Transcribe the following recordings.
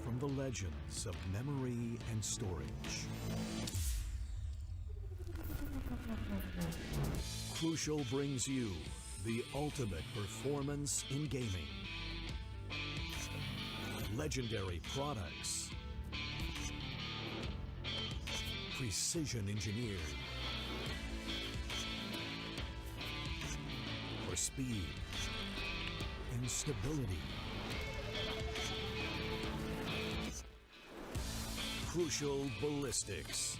From the legends of memory and storage, Crucial brings you the ultimate performance in gaming. Legendary products, precision engineered for speed and stability. Crucial Ballistics.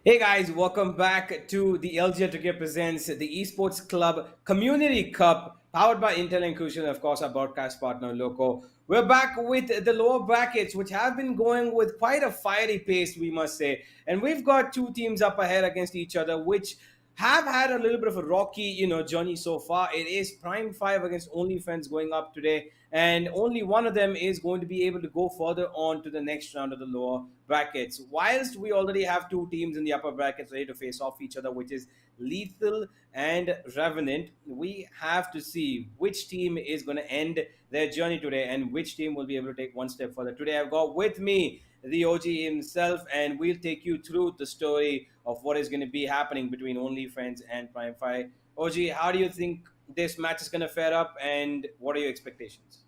Hey guys, welcome back to the LGR TEC presents the Esports Club Community Cup, powered by Intel and Crucial, and of course our broadcast partner Loco. We're back with the lower brackets, which have been going with quite a fiery pace, we must say. And we've got two teams up ahead against each other, which have had a little bit of a rocky, journey so far. It is Prime5 against OnlyFriends going up today, and only one of them is going to be able to go further on to the next round of the lower brackets. Whilst we already have two teams in the upper brackets ready to face off each other, which is Lethal and Revenant, we have to see which team is going to end their journey today and which team will be able to take one step further. Today I've got with me the OG himself, and we'll take you through the story of what is going to be happening between OnlyFriends and Prime5. OG, how do you think this match is going to fare up, and what are your expectations?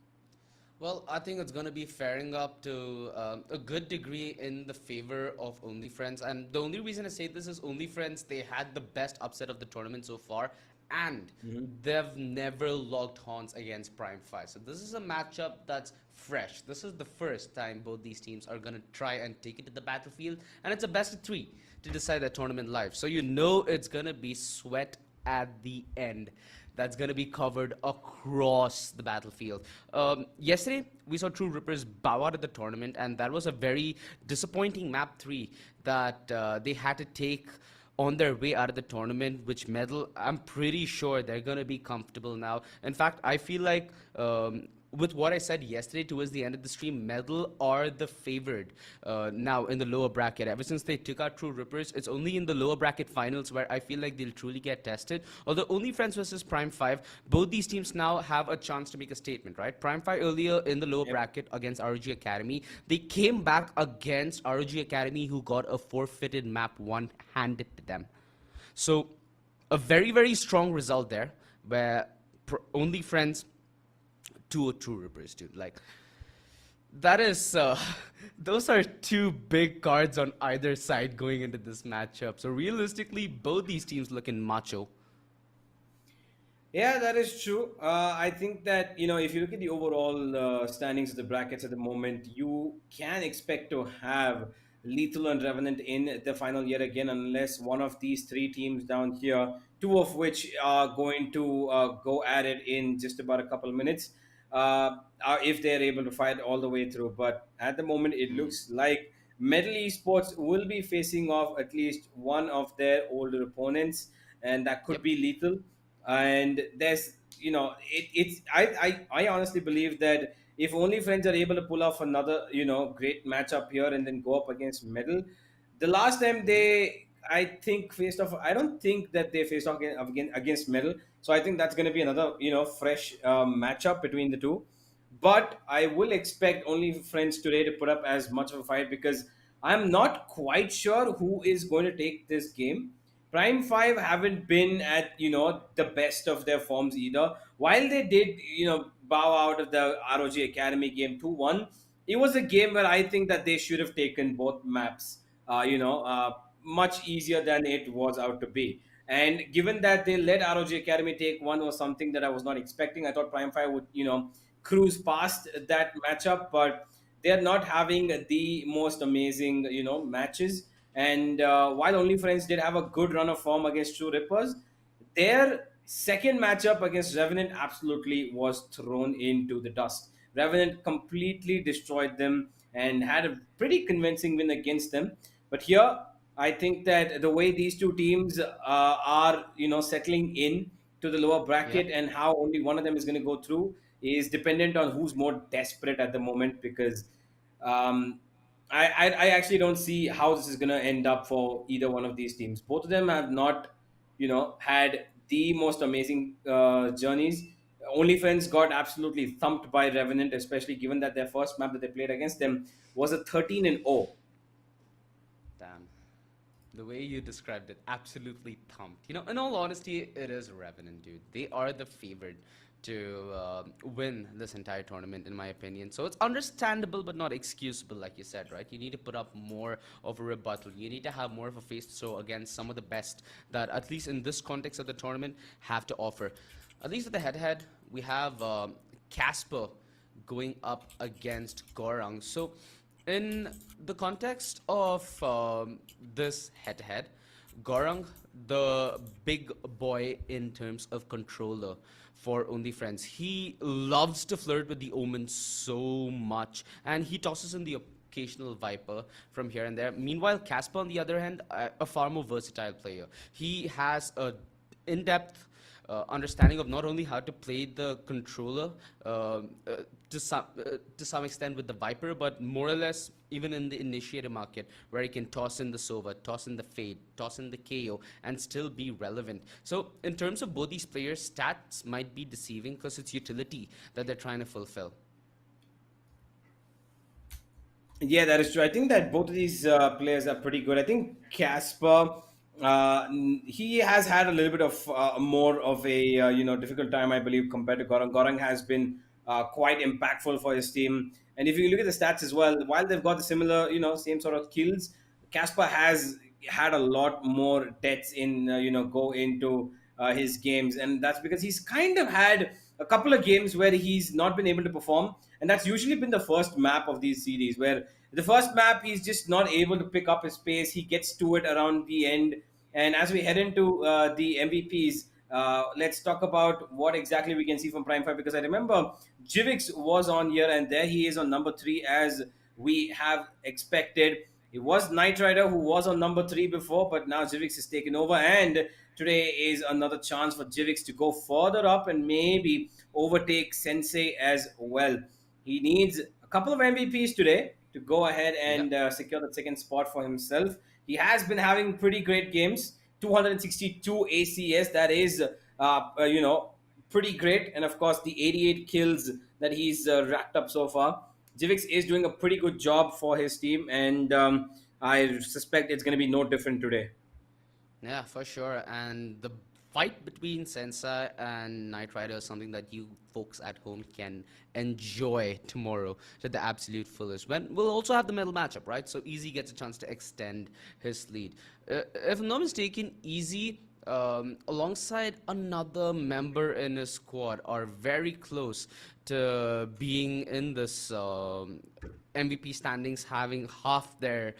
Well, I think it's going to be faring up to a good degree in the favor of OnlyFriends. And the only reason I say this is OnlyFriends, they had the best upset of the tournament so far. And they've never locked horns against Prime5. So this is a matchup that's fresh. This is the first time both these teams are going to try and take it to the battlefield. And it's a best of three to decide the tournament live. So you know it's going to be sweat at the end. That's going to be covered across the battlefield. Yesterday, we saw True Rippers bow out of the tournament, and that was a very disappointing map 3 that they had to take on their way out of the tournament, which medal, I'm pretty sure they're going to be comfortable now. In fact, I feel like with what I said yesterday towards the end of the stream, Medal are the favored now in the lower bracket. Ever since they took out True Rippers, it's only in the lower bracket finals where I feel like they'll truly get tested. Although Only Friends versus Prime5, both these teams now have a chance to make a statement, right? Prime5 earlier in the lower Yep. bracket against ROG Academy, they came back against ROG Academy, who got a forfeited map one handed to them. So a very, very strong result there where Only Friends two True Rippers, dude. Like that is those are two big cards on either side going into this matchup. So realistically, both these teams looking macho. Yeah, that is true. I think that, if you look at the overall standings of the brackets at the moment, you can expect to have Lethal and Revenant in the final yet again, unless one of these three teams down here, two of which are going to go at it in just about a couple of minutes, if they're able to fight all the way through. But at the moment, it looks like Metal Esports will be facing off at least one of their older opponents, and that could Yep. be Lethal. And there's it's I honestly believe that if Only Friends are able to pull off another great matchup here and then go up against Medal, the last time they I think faced off, I don't think that they faced off against Medal, so I think that's going to be another fresh matchup between the two. But I will expect Only Friends today to put up as much of a fight, because I'm not quite sure who is going to take this game. Prime 5 haven't been at the best of their forms either. While they did bow out of the ROG Academy game 2-1, it was a game where I think that they should have taken both maps. Much easier than it was out to be. And given that they let ROG Academy take one was something that I was not expecting. I thought Prime 5 would cruise past that matchup, but they're not having the most amazing matches. And while Only Friends did have a good run of form against True Rippers, their second matchup against Revenant absolutely was thrown into the dust. Revenant completely destroyed them and had a pretty convincing win against them. But here, I think that the way these two teams are, settling in to the lower Yep. bracket and how only one of them is going to go through is dependent on who's more desperate at the moment. Because um, I actually don't see how this is going to end up for either one of these teams. Both of them have not, had the most amazing journeys. OnlyFans got absolutely thumped by Revenant, especially given that their first map that they played against them was a 13-0. Damn. The way you described it, absolutely thumped. In all honesty, it is Revenant, dude. They are the favored to win this entire tournament, in my opinion. So it's understandable, but not excusable, like you said, right? You need to put up more of a rebuttal. You need to have more of a face to show against some of the best that, at least in this context of the tournament, have to offer. At least at the head-to-head, we have Casper going up against Gorang. So in the context of this head-to-head, Gorang, the big boy in terms of controller for Only Friends, he loves to flirt with the Omen so much, and he tosses in the occasional Viper from here and there. Meanwhile, Casper, on the other hand, a far more versatile player. He has a in-depth understanding of not only how to play the controller to some extent with the Viper, but more or less even in the initiator market, where he can toss in the Sova, toss in the Fade, toss in the KO, and still be relevant. So in terms of both these players, stats might be deceiving because it's utility that they're trying to fulfill. Yeah, that is true. I think that both of these players are pretty good. I think Casper, he has had a little bit of more of a difficult time, I believe, compared to Gorang. Gorang has been quite impactful for his team, and if you look at the stats as well, while they've got the similar, same sort of kills, Casper has had a lot more deaths in go into his games, and that's because he's kind of had a couple of games where he's not been able to perform, and that's usually been the first map of these series, where the first map he's just not able to pick up his pace. He gets to it around the end, and as we head into the MVPs, let's talk about what exactly we can see from Prime 5, because I remember Jivix was on here, and there he is on number 3 as we have expected. It was Knight Rider who was on number 3 before, but now Jivix is taken over, and today is another chance for Jivix to go further up and maybe overtake Sensei as well. He needs a couple of MVPs today to go ahead Yep. and secure the second spot for himself. He has been having pretty great games. 262 ACS, that is, pretty great. And of course, the 88 kills that he's racked up so far. Jivix is doing a pretty good job for his team, and I suspect it's going to be no different today. Yeah, for sure. And the fight between Sensei and Knight Rider is something that you folks at home can enjoy tomorrow to the absolute fullest. When we'll also have the medal matchup, right? So Easy gets a chance to extend his lead. If I'm not mistaken, Easy alongside another member in his squad are very close to being in this MVP standings, having half their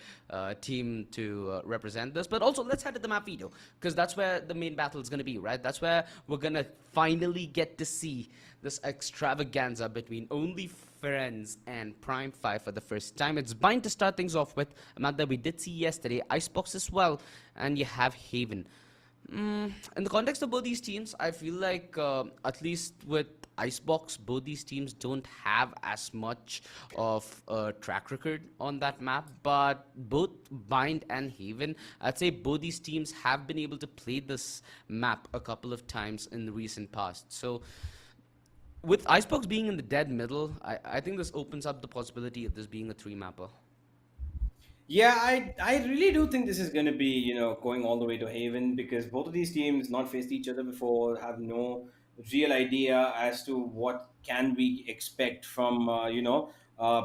team to represent this. But also, let's head to the map video, because that's where the main battle is going to be, right? That's where we're going to finally get to see this extravaganza between Only Friends and Prime5 for the first time. It's Bind to start things off with, a map that we did see yesterday, Icebox as well, and you have Haven. In the context of both these teams, I feel like at least with Icebox, both these teams don't have as much of a track record on that map. But both Bind and Haven, I'd say both these teams have been able to play this map a couple of times in the recent past. So with Icebox being in the dead middle, I think this opens up the possibility of this being a three-mapper. Yeah, I really do think this is going to be, going all the way to Haven, because both of these teams not faced each other before, have no real idea as to what can we expect from,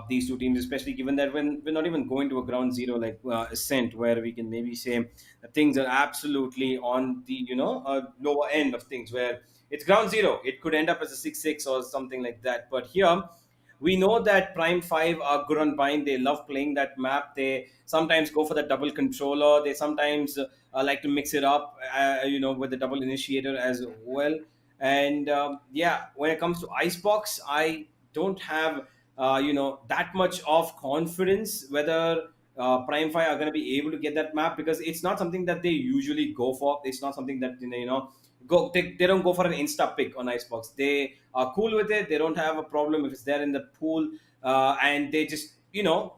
these two teams, especially given that when we're not even going to a ground zero like Ascent, where we can maybe say that things are absolutely on the, lower end of things, where it's ground zero. It could end up as a 6-6 or something like that. But here, we know that Prime5 are good on Bind. They love playing that map. They sometimes go for the double controller. They sometimes like to mix it up, with the double initiator as well. And yeah, when it comes to Icebox, I don't have, that much of confidence whether Prime5 are going to be able to get that map, because it's not something that they usually go for. It's not something that, they don't go for an insta pick on Icebox. They are cool with it. They don't have a problem if it's there in the pool, and they just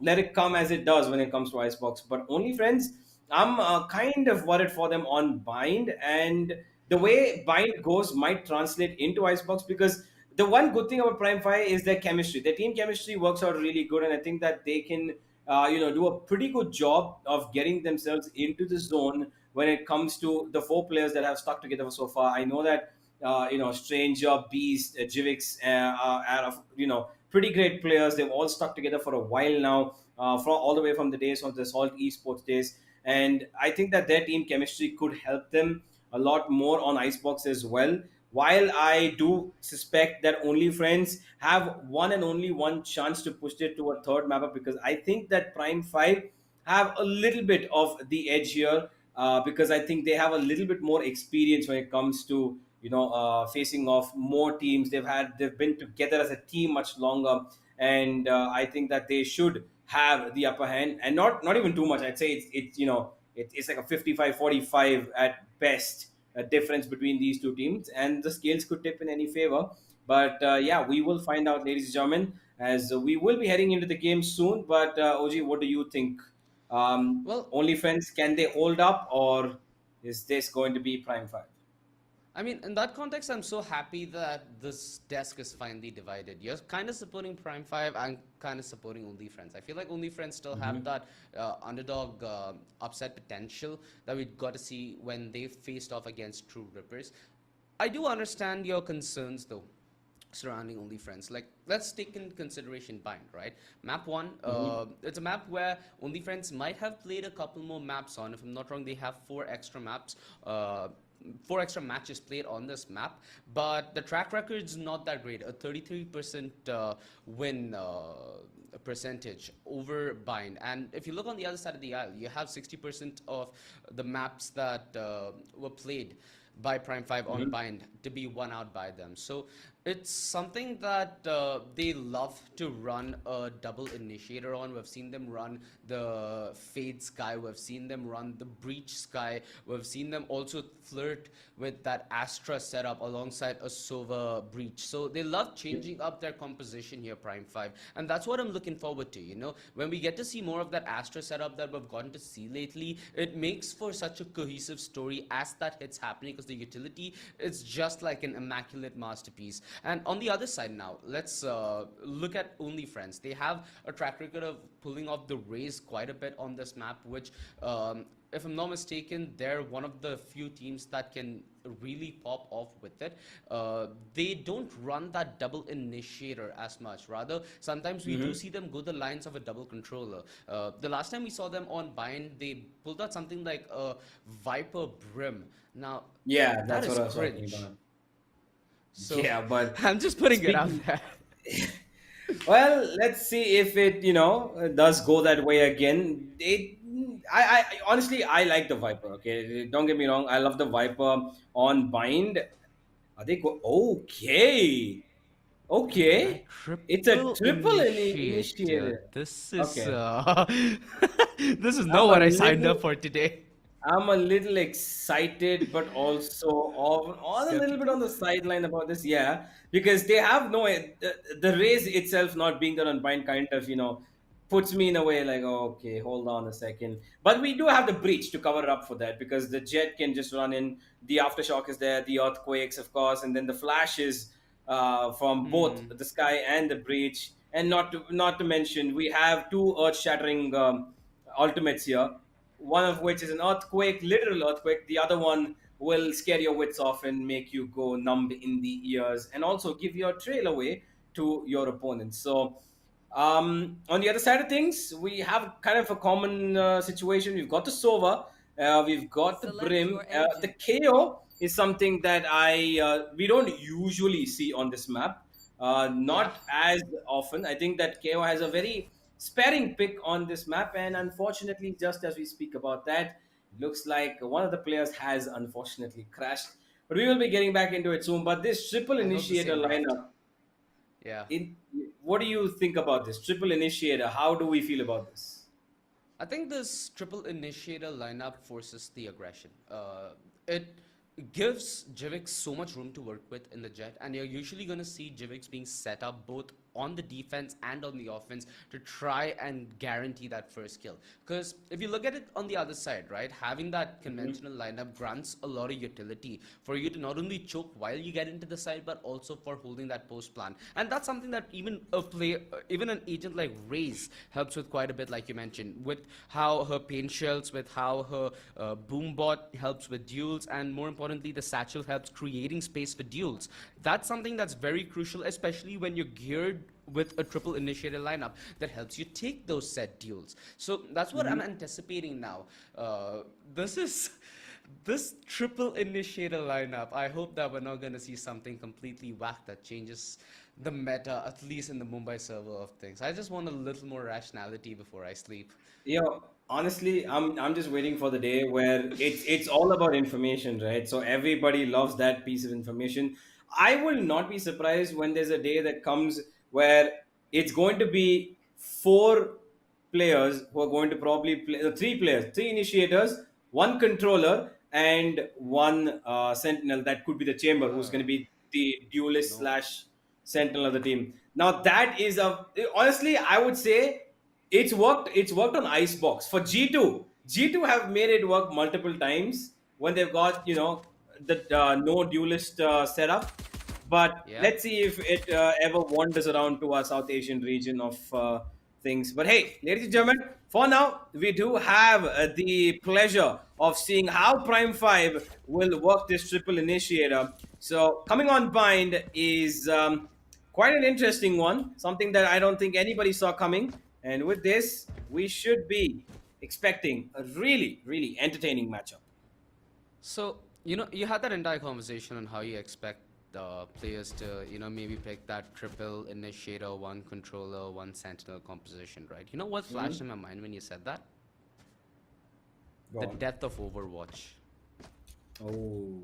let it come as it does when it comes to Icebox. But Only Friends, I'm kind of worried for them on Bind, and the way Bind goes might translate into Icebox, because the one good thing about Prime5 is their chemistry. Their team chemistry works out really good, and I think that they can do a pretty good job of getting themselves into the zone when it comes to the four players that have stuck together so far. I know that Stranger, Beast, Jivix are pretty great players. They've all stuck together for a while now, from all the way from the days of the Salt Esports days, and I think that their team chemistry could help them a lot more on Icebox as well. While I do suspect that Only Friends have one and only one chance to push it to a third mapper, because I think that Prime5 have a little bit of the edge here, because I think they have a little bit more experience when it comes to facing off more teams. They've been together as a team much longer, and I think that they should have the upper hand, and not even too much. I'd say it's like a 55-45 at best, a difference between these two teams, and the scales could tip in any favor. But yeah, we will find out, ladies and gentlemen, as we will be heading into the game soon. But OG, what do you think? Well, OnlyFans, can they hold up, or is this going to be Prime5? I mean, in that context, I'm so happy that this desk is finally divided. You're kind of supporting Prime5 and kind of supporting Only Friends. I feel like Only Friends still have that underdog upset potential that we got to see when they faced off against True Rippers. I do understand your concerns, though, surrounding Only Friends. Like, let's take in consideration Bind, right? Map 1, it's a map where Only Friends might have played a couple more maps on. If I'm not wrong, they have 4 extra matches played on this map, but the track record's not that great. A 33% win percentage over Bind. And if you look on the other side of the aisle, you have 60% of the maps that were played by Prime5 on Bind to be won out by them. So It's something that they love to run a double initiator on. We've seen them run the Fade Sky, we've seen them run the Breach Sky, we've seen them also flirt with that Astra setup alongside a Sova Breach. So they love changing up their composition here, Prime5, and that's what I'm looking forward to. You know, when we get to see more of that Astra setup that we've gotten to see lately, it makes for such a cohesive story as that hits happening, because the utility is just like an immaculate masterpiece. And on the other side now, let's look at Only Friends. They have a track record of pulling off the raise quite a bit on this map, which, if I'm not mistaken, they're one of the few teams that can really pop off with it. They don't run that double initiator as much. Rather, sometimes we do see them go the lines of a double controller. The last time we saw them on Bind, they pulled out something like a Viper Brim. Now, Yeah, that that's is what I was talking cringe. about. So Yeah, but I'm just putting it out speaking, there. well, let's see if it, does go that way again. I honestly, I like the Viper. Okay, don't get me wrong. I love the Viper on Bind. Are they okay? All right, Okay, it's a triple triple initiator. initiator. This is Okay, this is not I'm a what I signed little up for today. I'm a little excited, but also on a little bit Skeptical? on the sideline about this. Yeah, because they have no the race itself not being done on bind kind of puts me in a way like, oh, okay, hold on a second. But we do have the breach to cover up for that, because the jet can just run in. The aftershock is there, the earthquakes, of course, and then the flashes from both Hmm. the sky and the breach. And not to mention, we have two earth shattering ultimates here, one of which is an earthquake, literal earthquake. The other one will scare your wits off and make you go numb in the ears, and also give your trail away to your opponents. So, on the other side of things, we have kind of a common situation. We've got the Sova, we've got the Select Brim. your The agent. KO is something that I we don't usually see on this map. Yeah. Not as often. I think that KO has a very sparing pick on this map, and unfortunately, just as we speak about that, looks like one of the players has unfortunately crashed. But we will be getting back into it soon. But this triple I hope the initiator same raft. lineup, Yeah. in what do you think about this triple initiator? How do we feel about this? I think this triple initiator lineup forces the aggression. It gives Jivix so much room to work with in the jet, and you're usually going to see Jivix being set up both on the defense and on the offense to try and guarantee that first kill. Because if you look at it on the other side, right, having that conventional lineup grants a lot of utility for you to not only choke while you get into the side, but also for holding that post plan. And that's something that even a player, even an agent like Raze helps with quite a bit, like you mentioned, with how her pain shells, with how her boombot helps with duels, and more importantly, the satchel helps creating space for duels. That's something that's very crucial, especially when you're geared with a triple initiator lineup that helps you take those set duels. So that's what I'm anticipating now. This is this triple initiator lineup. I hope that we're not going to see something completely whack that changes the meta, at least in the Mumbai server of things. I just want a little more rationality before I sleep. Honestly, I'm just waiting for the day where it's all about information, right? So everybody loves that piece of information. I will not be surprised when there's a day that comes where it's going to be four players who are going to probably play, three players, three initiators, one controller, and one sentinel. That could be the chamber, who's going to Oh, be the duelist no. slash sentinel of the team. Now that is a honestly, I would say it's worked. It's worked on Icebox for G2. G2 have made it work multiple times when they've got the no duelist setup. But Yeah. let's see if it ever wanders around to our South Asian region of things. But hey, ladies and gentlemen, for now we do have the pleasure of seeing how Prime5 will work this triple initiator. So coming on bind is quite an interesting one, something that I don't think anybody saw coming. And with this, we should be expecting a really, really entertaining matchup. So, you had that entire conversation on how you expect the players to, maybe pick that triple initiator, one controller, one sentinel composition, right? You know what flashed in my mind when you said that? Go The on. death of Overwatch. Oh,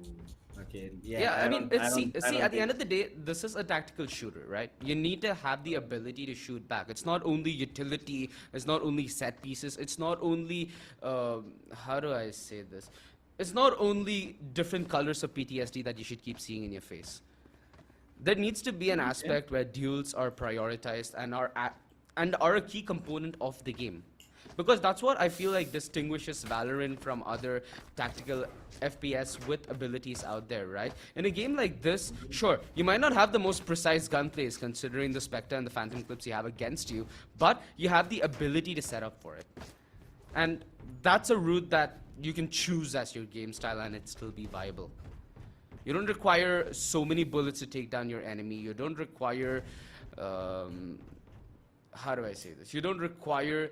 okay. Yeah, Yeah, I mean, I see, don't at the think. end of the day, this is a tactical shooter, right? You need to have the ability to shoot back. It's not only utility, it's not only set pieces, it's not only, how do I say this? It's not only different colors of PTSD that you should keep seeing in your face. There needs to be an Okay. aspect where duels are prioritized and are a key component of the game, because that's what I feel like distinguishes Valorant from other tactical FPS with abilities out there, right? In a game like this, sure, you might not have the most precise gunplays considering the Spectre and the Phantom clips you have against you, but you have the ability to set up for it. And that's a route that you can choose as your game style and it still be viable. You don't require so many bullets to take down your enemy. You don't require, how do I say this? You don't require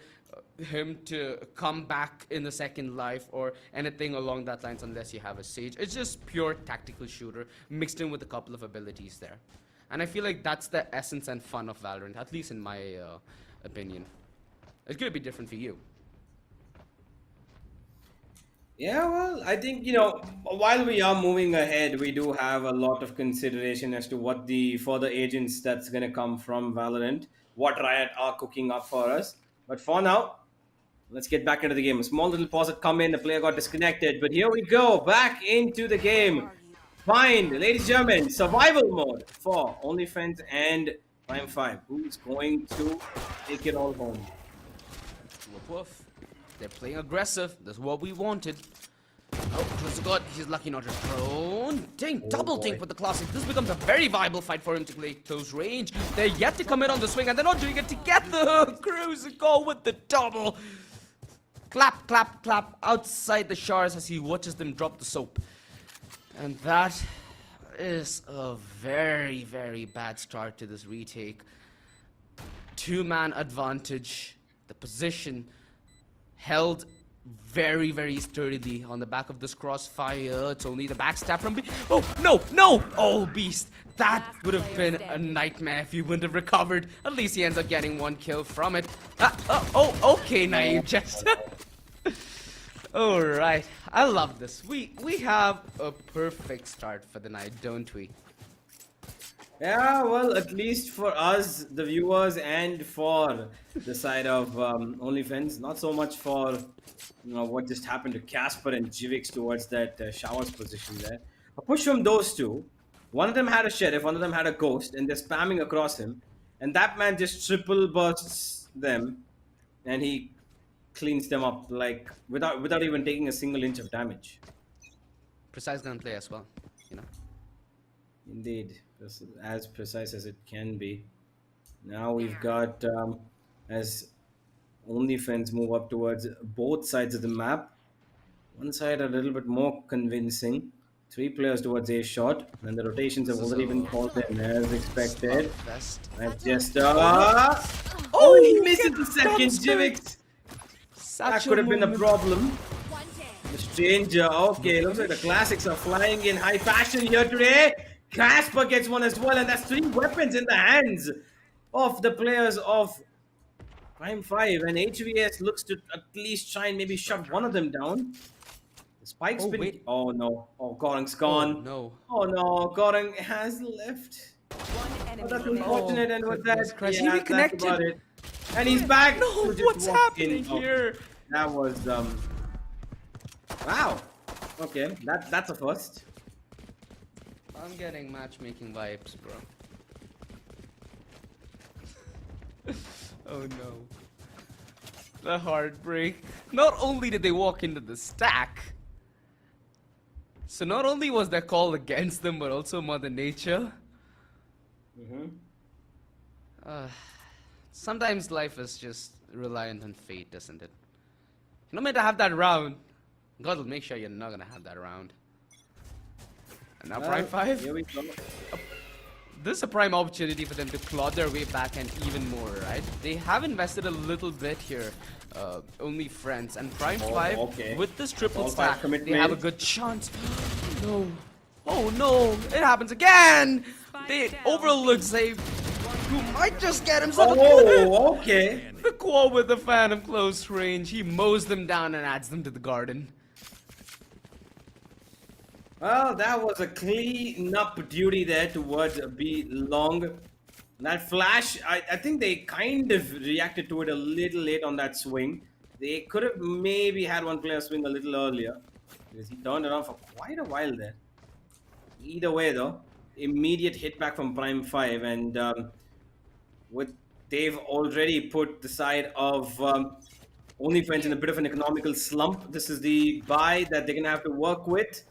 him to come back in the second life or anything along that lines unless you have a Sage. It's just pure tactical shooter mixed in with a couple of abilities there. And I feel like that's the essence and fun of Valorant, at least in my opinion. It's going to be different for you. Yeah, well, I think, while we are moving ahead, we do have a lot of consideration as to what the further agents that's going to come from Valorant, what Riot are cooking up for us. But for now, let's get back into the game. A small little pause had come in, the player got disconnected, but here we go, back into the game. Find, ladies and gentlemen, survival mode for OnlyFans and Prime5. Who's going to take it all home? Woof woof. They're playing aggressive. That's what we wanted. Oh, close to God. He's lucky not to prone. Dang, double boy. dink with the classic. This becomes a very viable fight for him to play close range. They're yet to come in on the swing, and they're not doing it together. Cruise and go with the double. Clap, clap, clap outside the showers as he watches them drop the soap. And that is a very, very bad start to this retake. Two-man advantage. The position held very, very sturdily on the back of this crossfire. It's only the backstab from Oh, no, no! Oh, Beast. That would have been a nightmare if you wouldn't have recovered. At least he ends up getting one kill from it. Okay, Naive Jester. Alright, I love this. We have a perfect start for the night, don't we? Yeah, well, at least for us, the viewers, and for the side of OnlyFans, not so much for what just happened to Casper and Jivix towards that showers position there. A push from those two. One of them had a sheriff, one of them had a ghost, and they're spamming across him. And that man just triple bursts them, and he cleans them up like without even taking a single inch of damage. Precise gunplay as well, you know. Indeed, this is as precise as it can be. Now we've got as OnlyFans move up towards both sides of the map. One side a little bit more convincing. Three players towards a shot, and the rotations have This is already been a called in as expected. Best. I've just Oh, he misses get the second dumpstered. Jivix. That Such could have been a moment. problem. The stranger. Okay, looks like the classics are flying in high fashion here today. Casper gets one as well, and that's three weapons in the hands of the players of Prime5. And HVS looks to at least try and maybe shut one of them down. The spike's Oh, been. wait. Oh no. Oh, Gorang's Oh, gone. no. Oh no, Gorang has left. Oh, that's unfortunate, and with that, goodness Christ. He yeah, that's reconnected. about it. And he's back. No, to just what's walk in. happening Oh, here? that was wow. Okay, that's a first. I'm getting matchmaking vibes, bro. Oh no. The heartbreak. Not only did they walk into the stack, so not only was their call against them, but also Mother Nature. Sometimes life is just reliant on fate, isn't it? You're not meant to have that round. God will make sure you're not gonna have that round. And now Prime 5. Here we go. This is a prime opportunity for them to claw their way back and even more, right? They have invested a little bit here, only friends, and Prime 5 okay. with this triple All stack, five commitment. they have a good chance. No, oh no, it happens again. They overlook Zave, who might just get himself a kill. Oh, okay. The quad with the Phantom close range, he mows them down and adds them to the garden. Well, that was a clean up duty there towards B long. That flash, I think they kind of reacted to it a little late on that swing. They could have maybe had one player swing a little earlier because he turned around for quite a while there. Either way, though, immediate hit back from Prime5, and with they've already put the side of OnlyFriends in a bit of an economical slump. This is the buy that they're gonna have to work with,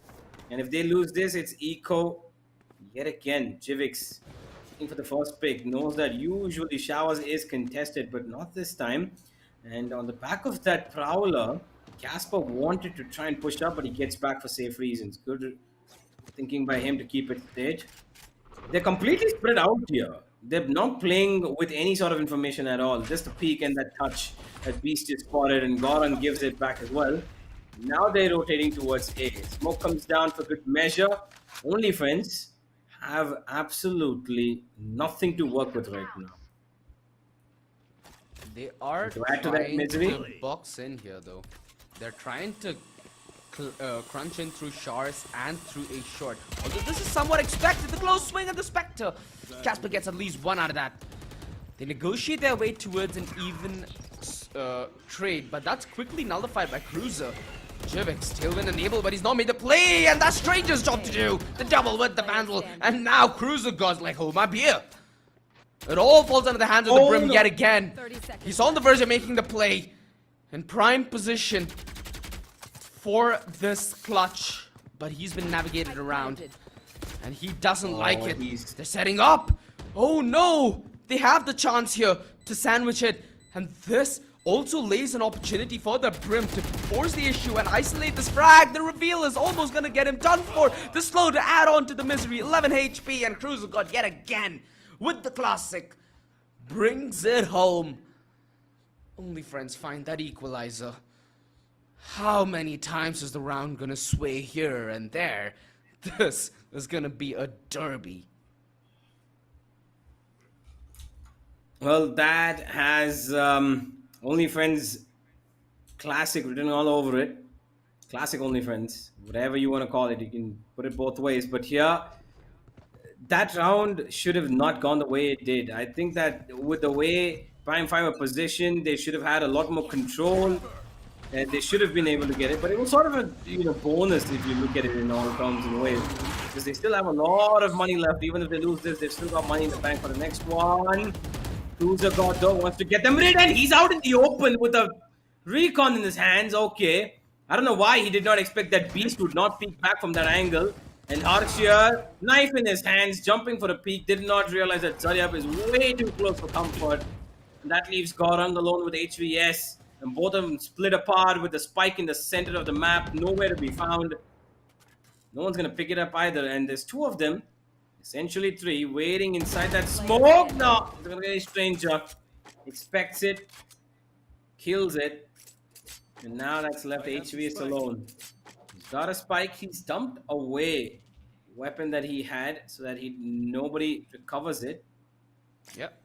and if they lose this, it's Eco yet again. Jivix looking for the first pick, knows that usually Showers is contested, but not this time. And on the back of that Prowler, Casper wanted to try and push up, but he gets back for safe reasons. Good thinking by him to keep it dead. They're completely spread out here. They're not playing with any sort of information at all. Just the peek and that touch that Beast is spotted, and Goran gives it back as well. Now they're rotating towards A. Smoke comes down for good measure. OnlyFriends have absolutely nothing to work with right now. They are To add to that trying misery? to box in here, though. They're trying to crunch in through Shars and through a short. Although this is somewhat expected, the close swing of the Spectre. Casper gets at least one out of that. They negotiate their way towards an even trade, but that's quickly nullified by Cruiser. Jivix, tailwind enabled, but he's not made the play, and that's Stranger's job to do. The double with the Vandal, and now Cruiser goes like, hold my beer. It all falls under the hands of the Brim yet again. He's on the verge of making the play. In prime position for this clutch, but he's been navigated around, and he doesn't like it. They're setting up. Oh no! They have the chance here to sandwich it, and this also lays an opportunity for the Brim to force the issue and isolate this frag. The reveal is almost gonna get him done for. The slow to add on to the misery. 11 HP, and Cruiser God yet again with the classic brings it home. OnlyFriends find that equalizer. How many times is the round gonna sway here and there? This is gonna be a derby. Well, that has OnlyFriends classic written all over it. Classic OnlyFriends, whatever you want to call it, you can put it both ways. But here, that round should have not gone the way it did. I think that with the way Prime5 were positioned, they should have had a lot more control, and they should have been able to get it. But it was sort of a bonus if you look at it in all terms and ways, because they still have a lot of money left. Even if they lose this, they've still got money in the bank for the next one. Cruiser God though wants to get them rid, and he's out in the open with a recon in his hands. Okay, I don't know why he did not expect that Beast would not peek back from that angle. And Archer, knife in his hands, jumping for a peek, did not realize that Zaryab is way too close for comfort. And that leaves Goran alone with HVS, and both of them split apart with the spike in the center of the map, nowhere to be found. No one's gonna pick it up either, and there's two of them. Essentially three, waiting inside that smoke. No, it's gonna get a Stranger. Expects it, kills it, and now that's left HVS alone. He's got a spike. He's dumped away weapon that he had so that nobody recovers it. Yep.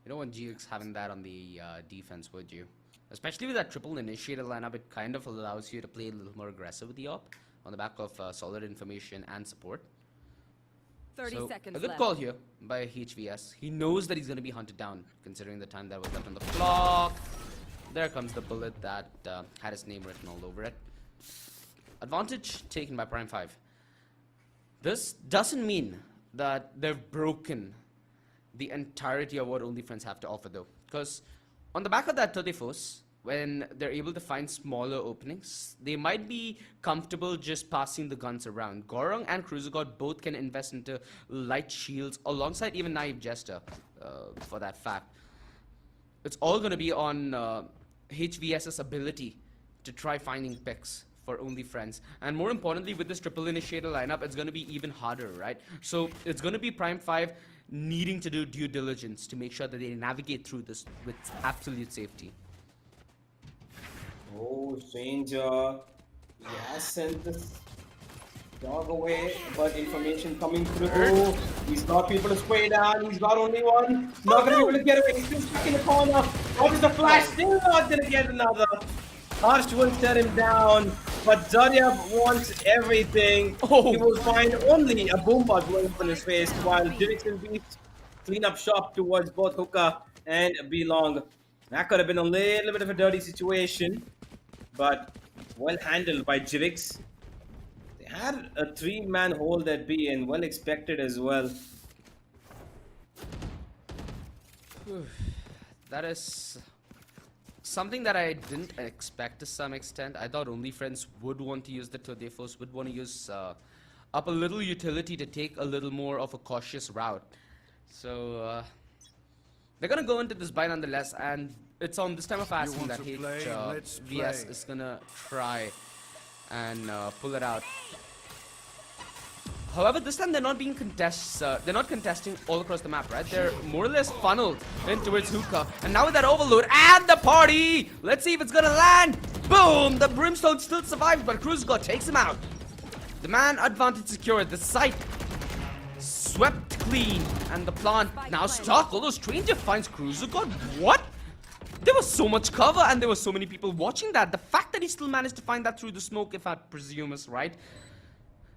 You don't want GX having that on the defense, would you? Especially with that triple initiator lineup, it kind of allows you to play a little more aggressive with the op on the back of solid information and support. 30 seconds a good left. call here by HVS. He knows that he's going to be hunted down, considering the time that was left on the clock. There comes the bullet that had his name written all over it. Advantage taken by Prime5. This doesn't mean that they've broken the entirety of what OnlyFriends have to offer, though. Because on the back of that 34th, when they're able to find smaller openings, they might be comfortable just passing the guns around. Gorong and Cruiser God both can invest into light shields alongside even Naive Jester, for that fact. It's all going to be on HVS's ability to try finding picks for OnlyFriends. And more importantly, with this triple initiator lineup, it's going to be even harder, right? So it's going to be Prime5 needing to do due diligence to make sure that they navigate through this with absolute safety. Oh, Stranger. He has sent this dog away, but information coming through. He's got people to spray down. He's got only one. Not going to be able to get away. He's still stuck in the corner. What is the flash? Still not going to get another. Harsh will set him down. but Zarya wants everything. Oh. He will find only a boomba blowing up in his face, while Jivix and Beast clean up shop towards both Hookah and B-Long. That could have been a little bit of a dirty situation, but well handled by Jivix. They had a 3-man hold at B and well expected as well. That is something that I didn't expect to some extent. I thought only friends would want to use the Todefos, would want to use up a little utility to take a little more of a cautious route. So they're gonna go into this buy nonetheless, and it's on this time of asking that VS is gonna try and pull it out. However, this time they're not being they're not contesting all across the map, right? They're more or less funneled in towards Hookah. And now with that overload and the party, let's see if it's gonna land. Boom! The Brimstone still survives, but Cruiser takes him out. The man advantage secured. The site swept clean, and the plant now stuck. Although Stranger finds Cruiser God. What? There was so much cover, and there were so many people watching that. The fact that he still managed to find that through the smoke, if I presume is right,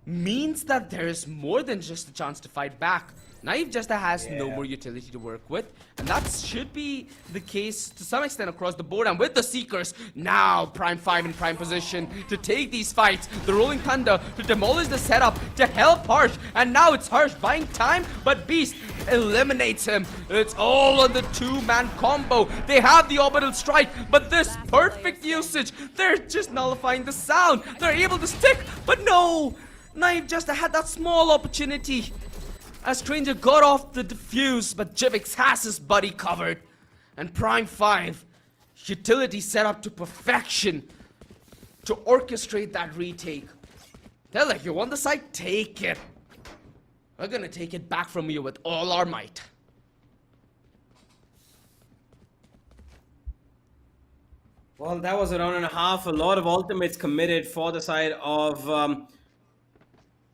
means that there is more than just a chance to fight back. Naive Jester has no more utility to work with, and that should be the case to some extent across the board. And with the Seekers, now Prime5 in prime position to take these fights. The Rolling Thunder to demolish the setup, to help Harsh, and now it's Harsh buying time, but Beast eliminates him. It's all on the 2-man combo. They have the orbital strike, but this perfect usage, they're just nullifying the sound. They're able to stick, but no! Naive Jester had that small opportunity as Stranger got off the defuse, but Jivix has his buddy covered. And Prime5, utility set up to perfection to orchestrate that retake. They're like, you want the site? Take it. We're gonna take it back from you with all our might. Well, that was a round and a half. A lot of ultimates committed for the side of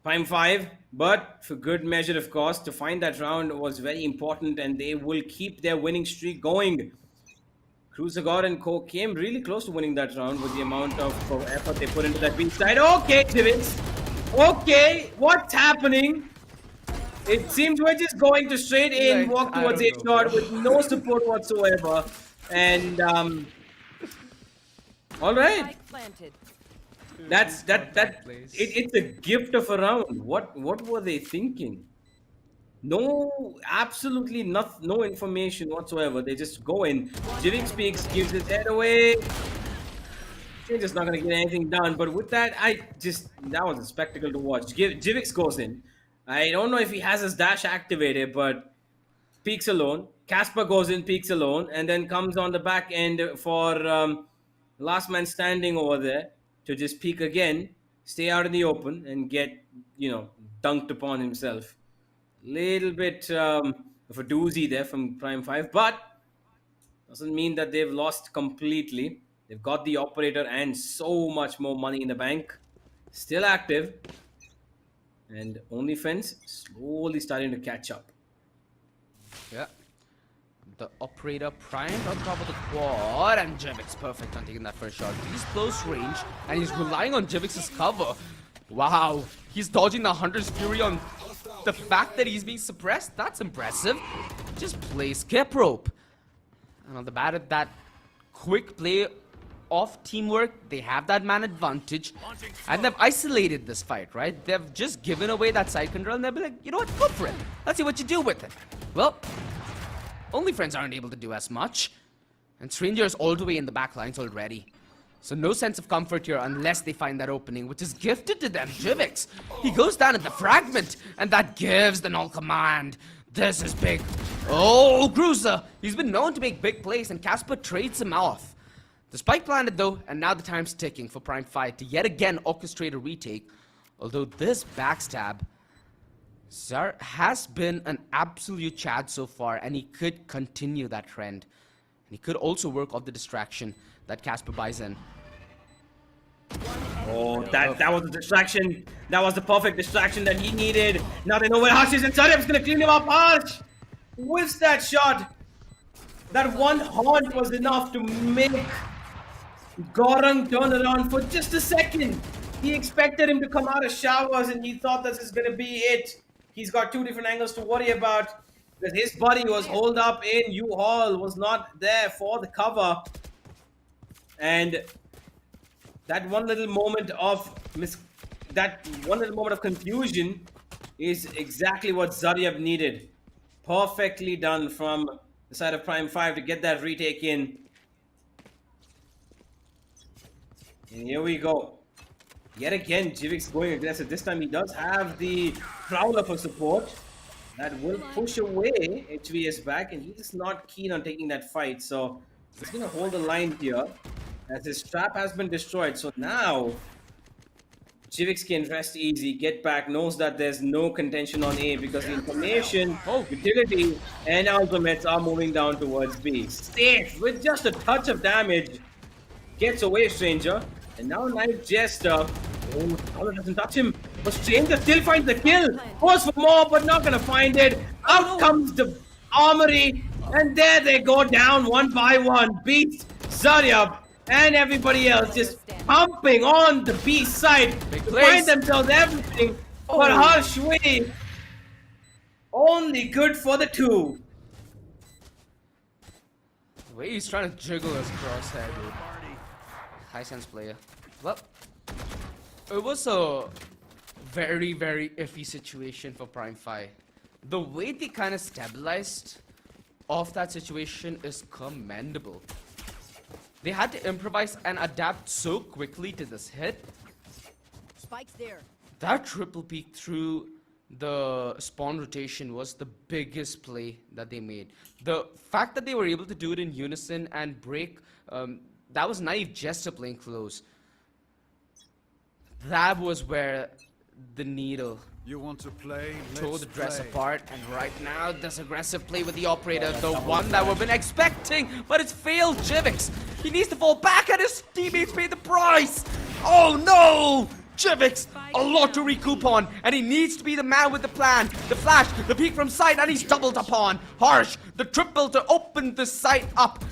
Prime5, but for good measure, of course. To find that round was very important, and they will keep their winning streak going. Cruiser God and Co came really close to winning that round with the amount of effort they put into that B side. Okay, Jivix. Okay, what's happening? It seems we're just going to straight in, walk towards a shot with no support whatsoever. And all right. It's a gift of a round. What were they thinking? No, absolutely no information whatsoever. They just go in. Jivix speaks, gives his head away. They're just not gonna get anything done. But with that, that was a spectacle to watch. Jivix goes in. I don't know if he has his dash activated, but peeks alone. Casper goes in, peeks alone, and then comes on the back end for last man standing over there to just peek again, stay out in the open, and get, dunked upon himself. Little bit of a doozy there from Prime5, but doesn't mean that they've lost completely. They've got the operator and so much more money in the bank. Still active. And OnlyFans slowly starting to catch up. Yeah. The operator primed on top of the quad, and Jivix perfect on taking that first shot. He's close range, and he's relying on Jivix's cover. Wow. He's dodging the Hunter's Fury on the fact that he's being suppressed. That's impressive. Just play skip rope. And on the bat of that quick play of teamwork, they have that man advantage, and they've isolated this fight, right? They've just given away that side control, and they'll be like, you know what, go for it. Let's see what you do with it. Well, only friends aren't able to do as much, and Strangers all the way in the back lines already. So no sense of comfort here unless they find that opening, which is gifted to them. Jivix, he goes down at the fragment, and that gives the null command. This is big. Oh, Cruiser, he's been known to make big plays, and Casper trades him off. The spike planted though, and now the time's ticking for Prime5 to yet again orchestrate a retake. Although this backstab has been an absolute chad so far, and he could continue that trend. And he could also work off the distraction that Casper buys in. Oh, that was the distraction. That was the perfect distraction that he needed. Now they know where Harsh is, and Saryam's gonna clean him up. Harsh whiffs that shot. That one haunt was enough to make Gorang turned around for just a second. He expected him to come out of showers and he thought this is going to be it. He's got two different angles to worry about. Because his body was holed up in U-Haul, was not there for the cover. And that one little moment of confusion is exactly what Zaryab needed. Perfectly done from the side of Prime5 to get that retake in. And here we go. Yet again, Jivix going aggressive. This time he does have the Prowler for support. That will push away HVS back, and he's not keen on taking that fight. So he's going to hold the line here as his trap has been destroyed. So now Jivix can rest easy, get back, knows that there's no contention on A because the information, utility, and ultimates are moving down towards B. Safe with just a touch of damage. Gets away, Stranger. And now Knife Jester. Oh, Dollar doesn't touch him. But Stranger still finds the kill. Goes for more, but not gonna find it. Out comes the Armory. And there they go down one by one. Beast, Zaryab, and everybody else just pumping on the B side to find themselves everything. But Harshwi only good for the two. The way he's trying to jiggle his crosshair, dude. High sense player. Well, it was a very, very iffy situation for Prime5. The way they kind of stabilized off that situation is commendable. They had to improvise and adapt so quickly to this hit. Spike's there. That triple peek through the spawn rotation was the biggest play that they made. The fact that they were able to do it in unison and break, that was Naive Jester playing close. That was where the needle You want to play? tore the dress apart, and right now this aggressive play with the operator, the one that we've been expecting, but it's failed Jivix. He needs to fall back and his teammates pay the price. Oh no! Jivix, a lot to recoup on, and he needs to be the man with the plan. The flash, the peek from side, and he's doubled upon. Harsh, the triple to open the site up.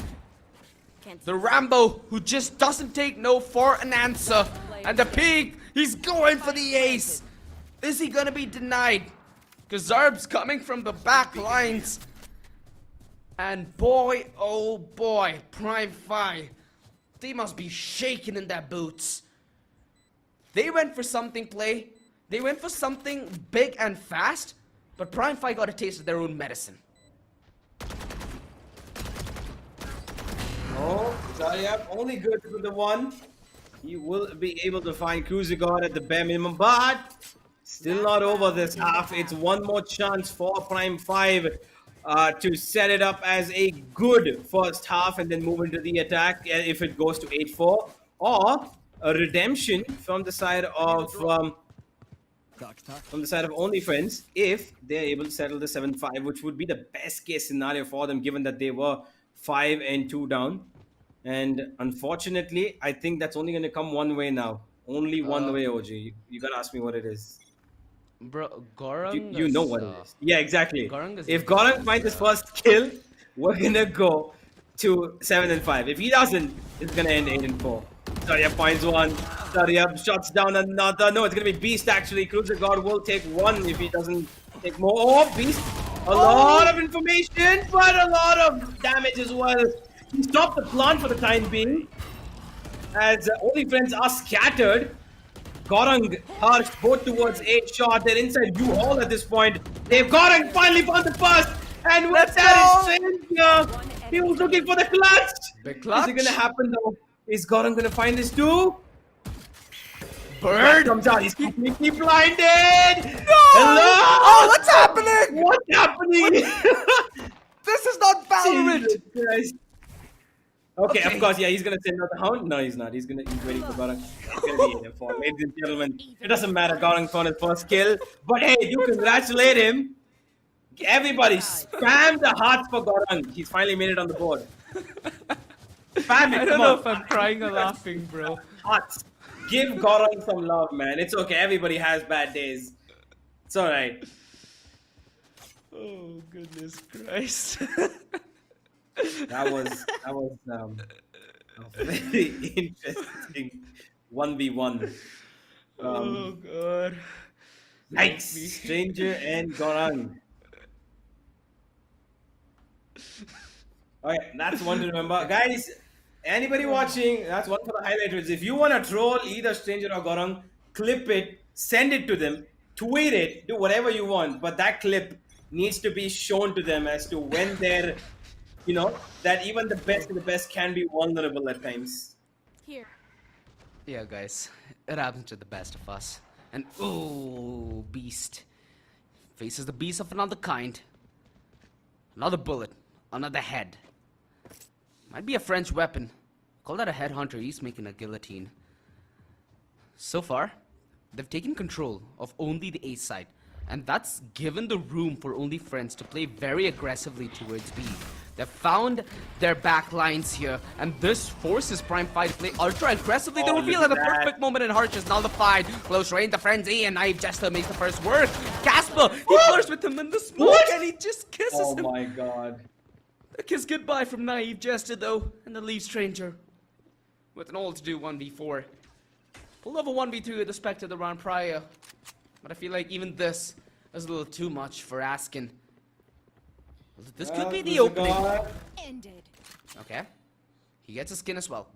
The Rambo, who just doesn't take no for an answer. And the peek, he's going for the ace. Is he gonna be denied? Because Zarb's coming from the back lines. And boy, oh boy, Prime5, they must be shaking in their boots. They went for something play. They went for something big and fast. But Prime5 got a taste of their own medicine. Oh, Zaryab only good for the one. He will be able to find Cruiser God at the bare minimum, but still not over this half. It's one more chance for Prime5 to set it up as a good first half and then move into the attack if it goes to 8-4, or a redemption from the side of OnlyFriends if they're able to settle the 7-5, which would be the best case scenario for them, given that they were 5-2 down. And unfortunately, I think that's only going to come one way now. Only one way, OG. You gotta ask me what it is. Bro, Gorang. You know what it is. Yeah, exactly. Gorang If Gorang finds his first kill, we're gonna go to 7-5. If he doesn't, it's gonna end 8-4. Zaryab finds one. Zaryab shuts down another. No, it's gonna be Beast actually. Cruiser God will take one if he doesn't take more. Oh, Beast. A lot of information, but a lot of damage as well. He stopped the plant for the time being. As OnlyFriends are scattered. Gorang, Harsh, both towards 8 shot. They're inside U-Haul at this point. They've Gorang finally found the first. And with that is Stranger. He was looking for the clutch. Big clutch. Is it gonna happen though? Is Gorang gonna find this too? Bird comes out. He's completely blinded. No! Hello? Oh, what's happening? What's happening? This is not Valorant. Okay, of course, yeah, he's gonna send out the hound. No, he's not. He's waiting for Gorang. It's gonna be 8-4. Ladies and gentlemen, it doesn't matter. Gorang found his first kill, but hey, you congratulate him. Everybody, spam the hearts for Gorang. He's finally made it on the board. Spam it. I don't know if I'm crying or laughing, bro. Hearts. Give Gorang some love, man. It's okay. Everybody has bad days. It's all right. Oh goodness Christ. That was A very interesting 1v1. Oh god. Help Yikes! me. Stranger and Goran. Okay, that's one to remember. Guys, anybody watching, that's one for the highlighters. If you want to troll either Stranger or Gorang, clip it, send it to them, tweet it, do whatever you want. But that clip needs to be shown to them as to when they're, that even the best of the best can be vulnerable at times. Here. Yeah, guys, it happens to the best of us. And oh, beast faces the beast of another kind. Another bullet, another head. Might be a French weapon. Call that a headhunter. He's making a guillotine. So far, they've taken control of only the A side, and that's given the room for only Friends to play very aggressively towards B. They've found their back lines here, and this forces Prime5 to play ultra aggressively. The reveal at the perfect moment, and Harsh is nullified. Close range, the frenzy, and Naive Jester makes the first work. Casper, he flirts with him in the smoke, and he just kisses Oh him. my god. A kiss goodbye from Naive Jester, though, and the leave Stranger with an all-to-do 1v4. Pulled off a 1v2 with the Spectre the round prior, but I feel like even this is a little too much for Askin. This could be the opening. Ended. Okay. He gets a skin as well.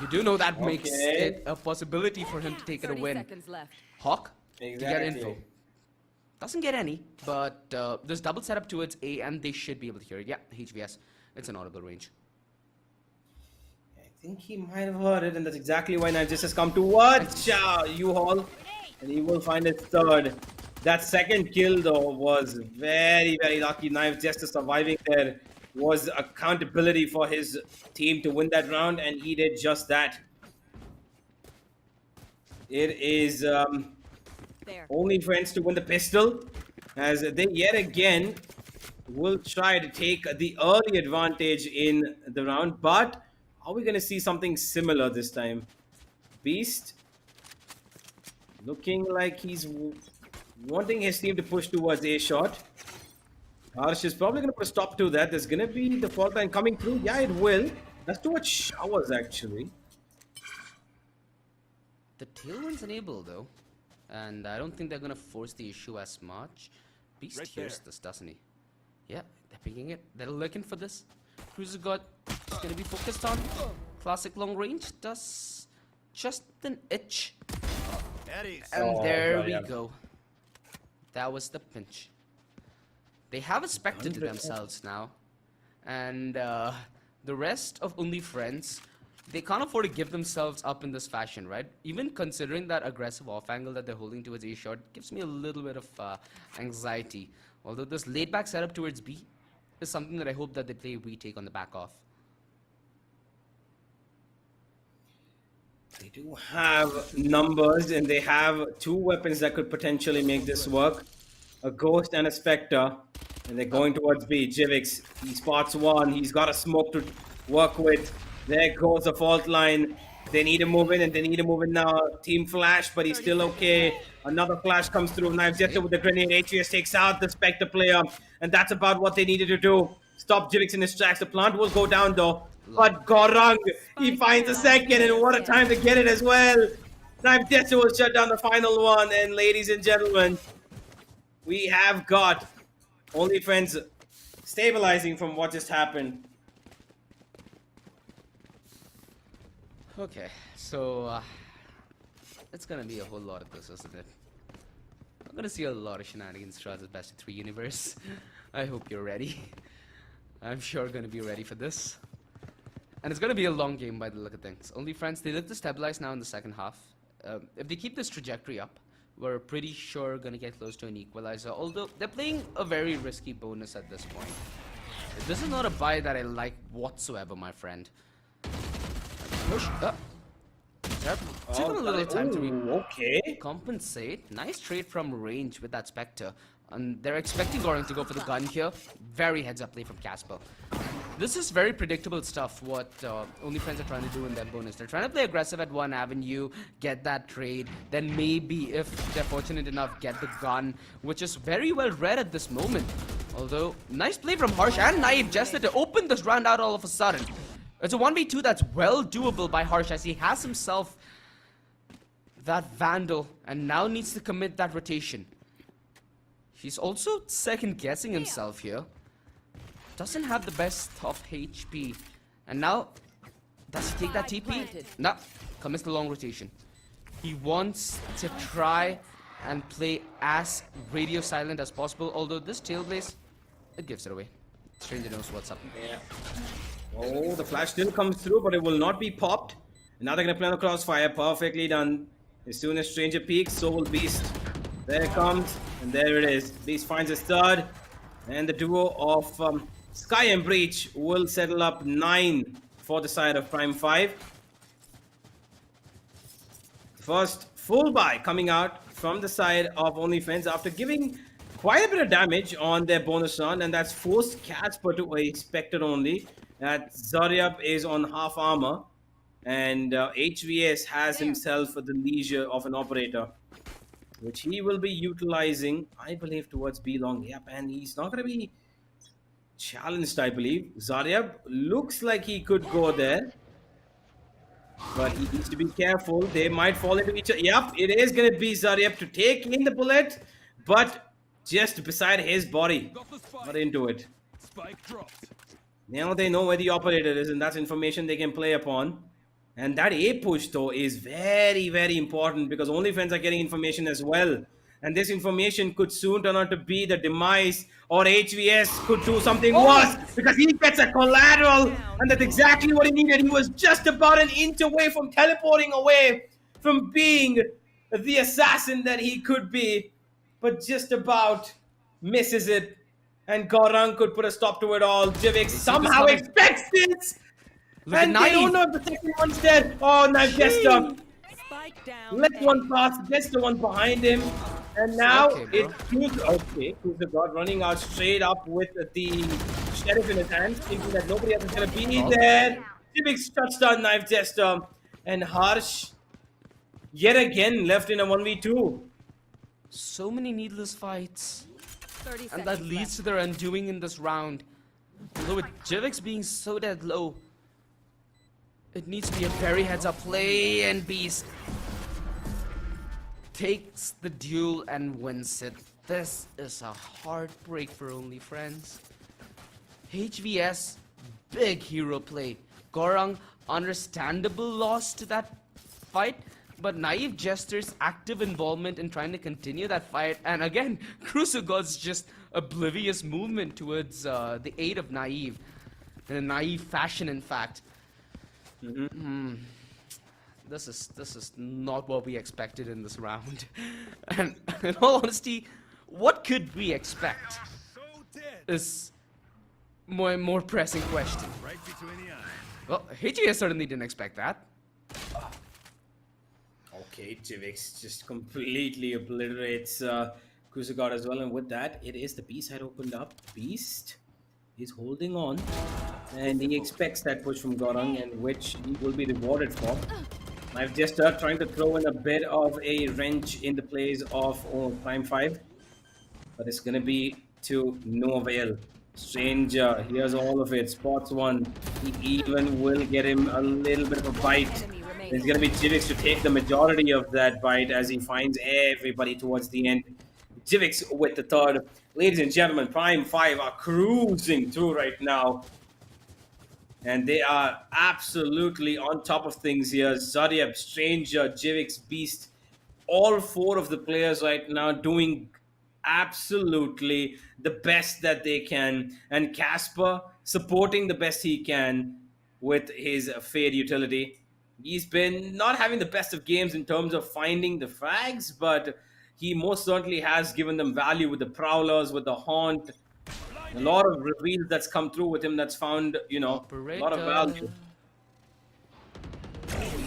You do know that makes it a possibility for him to take it a 30 win. seconds left. Hawk, to get Exactly. info. Doesn't get any, but there's double setup towards A, and they should be able to hear it. Yeah, HVS. It's an audible range. I think he might have heard it, and that's exactly why Knife just has come towards U-Haul, and he will find his third. That second kill, though, was very, very lucky. Knife just surviving there was accountability for his team to win that round, and he did just that. It is There. only Friends to win the pistol, as they yet again will try to take the early advantage in the round. But are we going to see something similar this time? Beast looking like he's wanting his team to push towards A shot. Harsh is probably going to put a stop to that. There's going to be the fault line coming through. Yeah, it will. That's towards Showers, actually. The tailwind's enabled, though, and I don't think they're gonna force the issue as much. Beast Right hears there. this, doesn't he? Yeah, they're picking it. They're looking for this. Cruiser God is gonna be focused on. Classic long range does just an itch. Eddie's. And Oh, there God, we yeah. go. That was the pinch. They have a Spectre to 100%. themselves now. And the rest of Only Friends, they can't afford to give themselves up in this fashion, right? Even considering that aggressive off angle that they're holding towards A shot gives me a little bit of anxiety. Although this laid back setup towards B is something that I hope that they play retake on the back off. They do have numbers, and they have two weapons that could potentially make this work. A Ghost and a Spectre. And they're going towards B. Jivix, he spots one. He's got a smoke to work with. There goes the fault line. They need to move in, and they need to move in now. Team flash, but he's still okay. Another flash comes through. Knives Jester with the grenade. HVS takes out the Spectre player. And that's about what they needed to do. Stop Jivix in his tracks. The plant will go down, though. But Gorang, he finds a second, and what a time to get it as well. Knife Jester will shut down the final one. And ladies and gentlemen, we have got Only Friends stabilizing from what just happened. Okay, so it's gonna be a whole lot of this, isn't it? I'm gonna see a lot of shenanigans throughout this best of 3 universe. I hope you're ready. I'm sure gonna be ready for this. And it's gonna be a long game by the look of things. Only Friends, they look to stabilize now in the second half. If they keep this trajectory up, we're pretty sure gonna get close to an equalizer, although they're playing a very risky bonus at this point. This is not a buy that I like whatsoever, my friend. Push up. Took him a little time to Okay. compensate. Nice trade from range with that Spectre. And they're expecting Gorang to go for the gun here. Very heads up play from Casper. This is very predictable stuff, what Only Friends are trying to do in their bonus. They're trying to play aggressive at one avenue, get that trade, then maybe, if they're fortunate enough, get the gun, which is very well read at this moment. Although, nice play from Harsh and Naive Jester to open this round out all of a sudden. It's a 1v2 that's well doable by Harsh as he has himself that Vandal and now needs to commit that rotation. He's also second guessing himself here. Doesn't have the best of HP. And now, does he take that TP? No, commits the long rotation. He wants to try and play as radio silent as possible, although this Tailblaze, it gives it away. Stranger knows what's up. Yeah. Oh, the flash still comes through, but it will not be popped. Now they're going to play on the crossfire. Perfectly done. As soon as Stranger peeks, so will Beast. There it comes, and there it is. Beast finds his third, and the duo of Sky and Breach will settle up 9 for the side of Prime5. First full buy coming out from the side of OnlyFans after giving quite a bit of damage on their bonus run, and that's forced Casper to a Spectre only. That Zaryab is on half armor, and HVS has himself the leisure of an operator, which he will be utilizing, I believe, towards B long. Yep, and he's not going to be challenged, I believe. Zaryab looks like he could go there, but he needs to be careful. They might fall into each other. Yep, it is going to be Zaryab to take in the bullet, but just beside his body, not into it. Spike dropped. Now they know where the operator is, and that's information they can play upon. And that A push, though, is very, very important because OnlyFans are getting information as well. And this information could soon turn out to be the demise, or HVS could do something worse because he gets a collateral, and that's exactly what he needed. He was just about an inch away from teleporting away from being the assassin that he could be, but just about misses it. And Gorang could put a stop to it all. Jivik somehow expects this. And they don't know if the second one's dead. Oh, Knife Jester. Spike down. Let one pass, gets the one behind him. And now it's Cruiser God running out straight up with the Sheriff in his hands, thinking that nobody else is going to be there. Jivik's touchdown, Knife Jester. And Harsh, yet again, left in a 1v2. So many needless fights. 30 And that leads to their undoing in this round. Although with Jivix being so dead low, it needs to be a very heads-up play, and Beast takes the duel and wins it. This is a heartbreak for OnlyFriends. HVS, big hero play. Gorang, understandable loss to that fight, but Naive Jester's active involvement in trying to continue that fight, and again, Crucigod's just oblivious movement towards the aid of Naive, in a naive fashion, in fact. This is not what we expected in this round. And in all honesty, what could we expect is more pressing question. Right between the eyes. Well, HGS certainly didn't expect that. Okay, Jivix just completely obliterates Crucigot as well, and with that, it is the B side opened up. Beast is holding on, and he expects that push from Gorang, and which he will be rewarded for. I've just trying to throw in a bit of a wrench in the plays of Prime5, but it's going to be to no avail. Stranger, here's all of it, spots one. He even will get him a little bit of a bite. It's going to be Jivix to take the majority of that bite as he finds everybody towards the end. Jivix with the third. Ladies and gentlemen, Prime5 are cruising through right now. And they are absolutely on top of things here. Zaryab, Stranger, Jivix, Beast. All four of the players right now doing absolutely the best that they can. And Casper supporting the best he can with his Fade utility. He's been not having the best of games in terms of finding the frags, but he most certainly has given them value with the Prowlers, with the Haunt. A lot of reveals that's come through with him that's found, you know, a lot of value.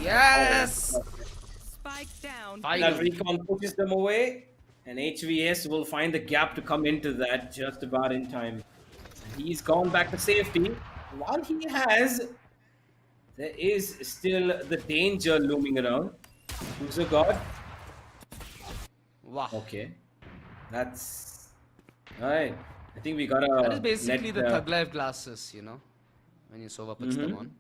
Yes! Spike down. That recon pushes them away, and HVS will find the gap to come into that just about in time. He's gone back to safety. While he has, there is still the danger looming around. Who's a god? Wow. Okay. That's... Alright. I think we gotta... That is basically the Thug Life glasses, you know, when you Sova puts them on.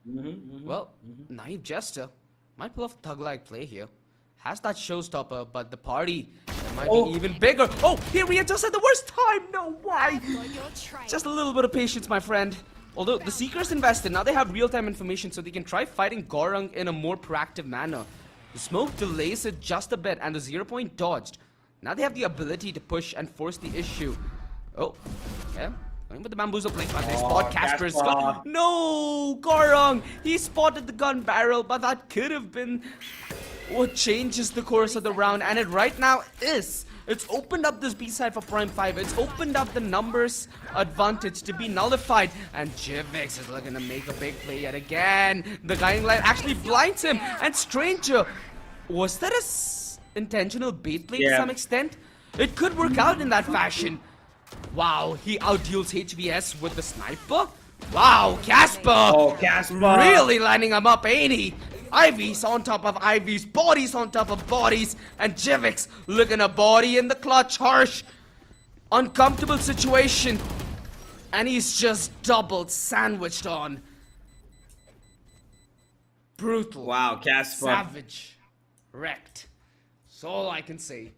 Well, Naive Jester might pull off a thug-like play here. Has that showstopper, but the party might be even bigger. Oh, here we are just at the worst time. No, why? Just a little bit of patience, my friend. Although the Seekers invested, now they have real-time information so they can try fighting Gorung in a more proactive manner. The smoke delays it just a bit and the 0 point dodged. Now they have the ability to push and force the issue. Oh, okay. Going with the bamboozle place, but they spot Casper's gun. No, Gorung! He spotted the gun barrel, but that could have been what changes the course of the round, and it right now is. It's opened up this B-side for Prime5. It's opened up the numbers advantage to be nullified. And Jivix is looking to make a big play yet again. The guiding light actually blinds him. And Stranger, was that a intentional bait play to some extent? It could work out in that fashion. Wow, he outdeals HVS with the sniper. Wow, Casper! Oh, Casper! Really lining him up, ain't he? Ivy's on top of Ivy's, bodies on top of bodies, and Jivix looking a body in the clutch. Harsh, uncomfortable situation, and he's just doubled, sandwiched on. Brutal. Wow, Casper. Savage. Wrecked. That's all I can say.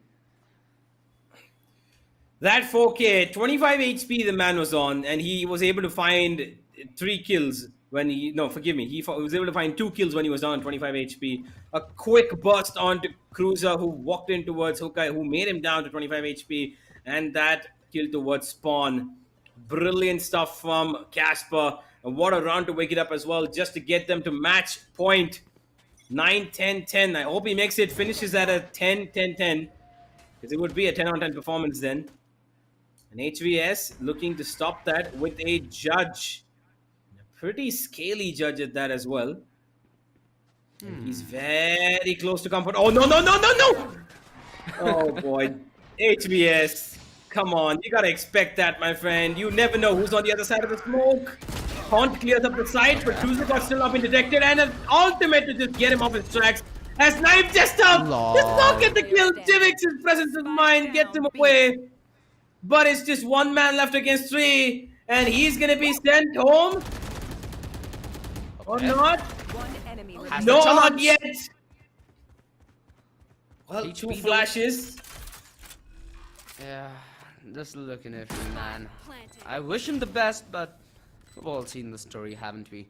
That 4K, 25 HP the man was on, and he was able to find 3 kills when he... No, forgive me. He was able to find 2 kills when he was down on 25 HP. A quick burst onto Cruiser, who walked in towards Hookai, who made him down to 25 HP. And that kill towards Spawn. Brilliant stuff from Casper. And what a round to wake it up as well, just to get them to match point. 9-10-10. I hope he makes it, finishes at a 10-10-10. Because it would be a 10-on-10 performance then. And HVS looking to stop that with a judge. A pretty scaly judge at that as well. And he's very close to comfort. Oh, no, no, no, no, no! Oh, boy. HVS. Come on. You gotta expect that, my friend. You never know who's on the other side of the smoke. Haunt clears up the site, but Cruiser got still not been detected. And an ultimate to just get him off his tracks. As Knife just up! Does not get the kill. Jivix's presence of mind gets him away. But it's just one man left against 3. And he's going to be sent home. Or not? One enemy No, not yet. Well, 2 flashes. Yeah, just looking at him, man. I wish him the best, but we've all seen the story, haven't we?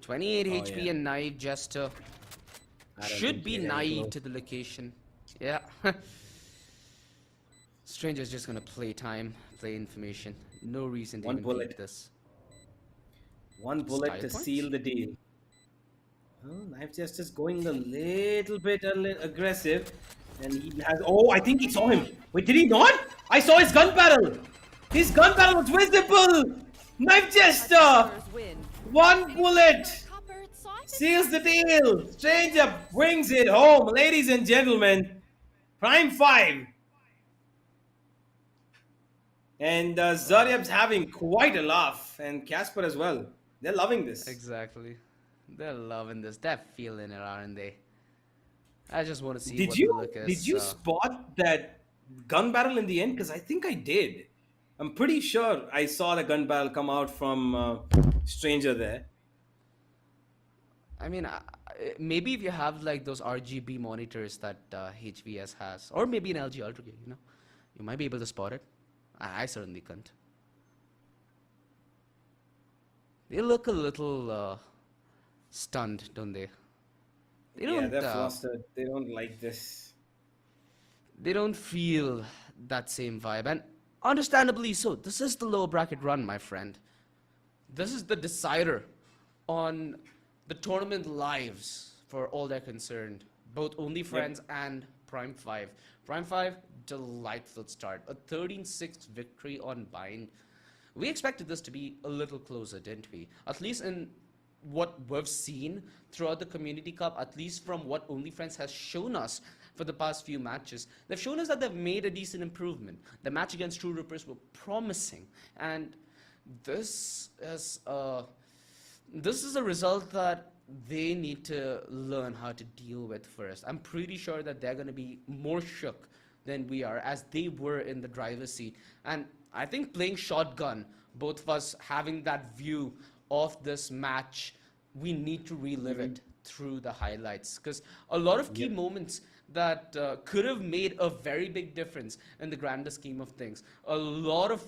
28 HP and Naive Jester. Should be naive to the location. Yeah. Stranger's just gonna play time, play information. No reason to even beat this. 1 bullet to seal the deal. Oh, Knife Jester's going a little bit aggressive. And he has... Oh, I think he saw him. Wait, did he not? I saw his gun barrel. His gun barrel was visible. Knife Jester. 1 bullet. Seals the deal. Stranger brings it home. Ladies and gentlemen, Prime5. And Zaryab's having quite a laugh. And Casper as well. They're loving this. Exactly. They're loving this. They're feeling it, aren't they? I just want to see Did what you the look is. did you spot that gun barrel in the end? Because I think I did. I'm pretty sure I saw the gun barrel come out from Stranger there. I mean, maybe if you have like those RGB monitors that HVS has, or maybe an LG Ultragear, you know, you might be able to spot it. I certainly couldn't. They look a little stunned, don't they? They don't, Yeah, they're flustered. They don't like this. They don't feel that same vibe, and understandably so. This is the lower bracket run, my friend. This is the decider on the tournament lives for all they're concerned, both Only Friends and Prime5. Prime5, delightful start. A 13-6 victory on Bind. We expected this to be a little closer, didn't we? At least in what we've seen throughout the Community Cup, at least from what Only Friends has shown us for the past few matches. They've shown us that they've made a decent improvement. The match against True Rippers were promising, and this is a result that they need to learn how to deal with first. I'm pretty sure that they're going to be more shook than we are, as they were in the driver's seat. And I think playing shotgun, both of us having that view of this match we need to relive it through the highlights, because a lot of key moments that could have made a very big difference in the grander scheme of things, a lot of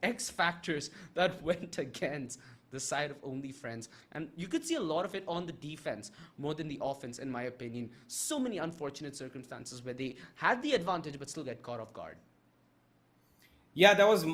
X factors that went against the side of only friends, and you could see a lot of it on the defense more than the offense, in my opinion. So many unfortunate circumstances where they had the advantage but still get caught off guard. Yeah, that was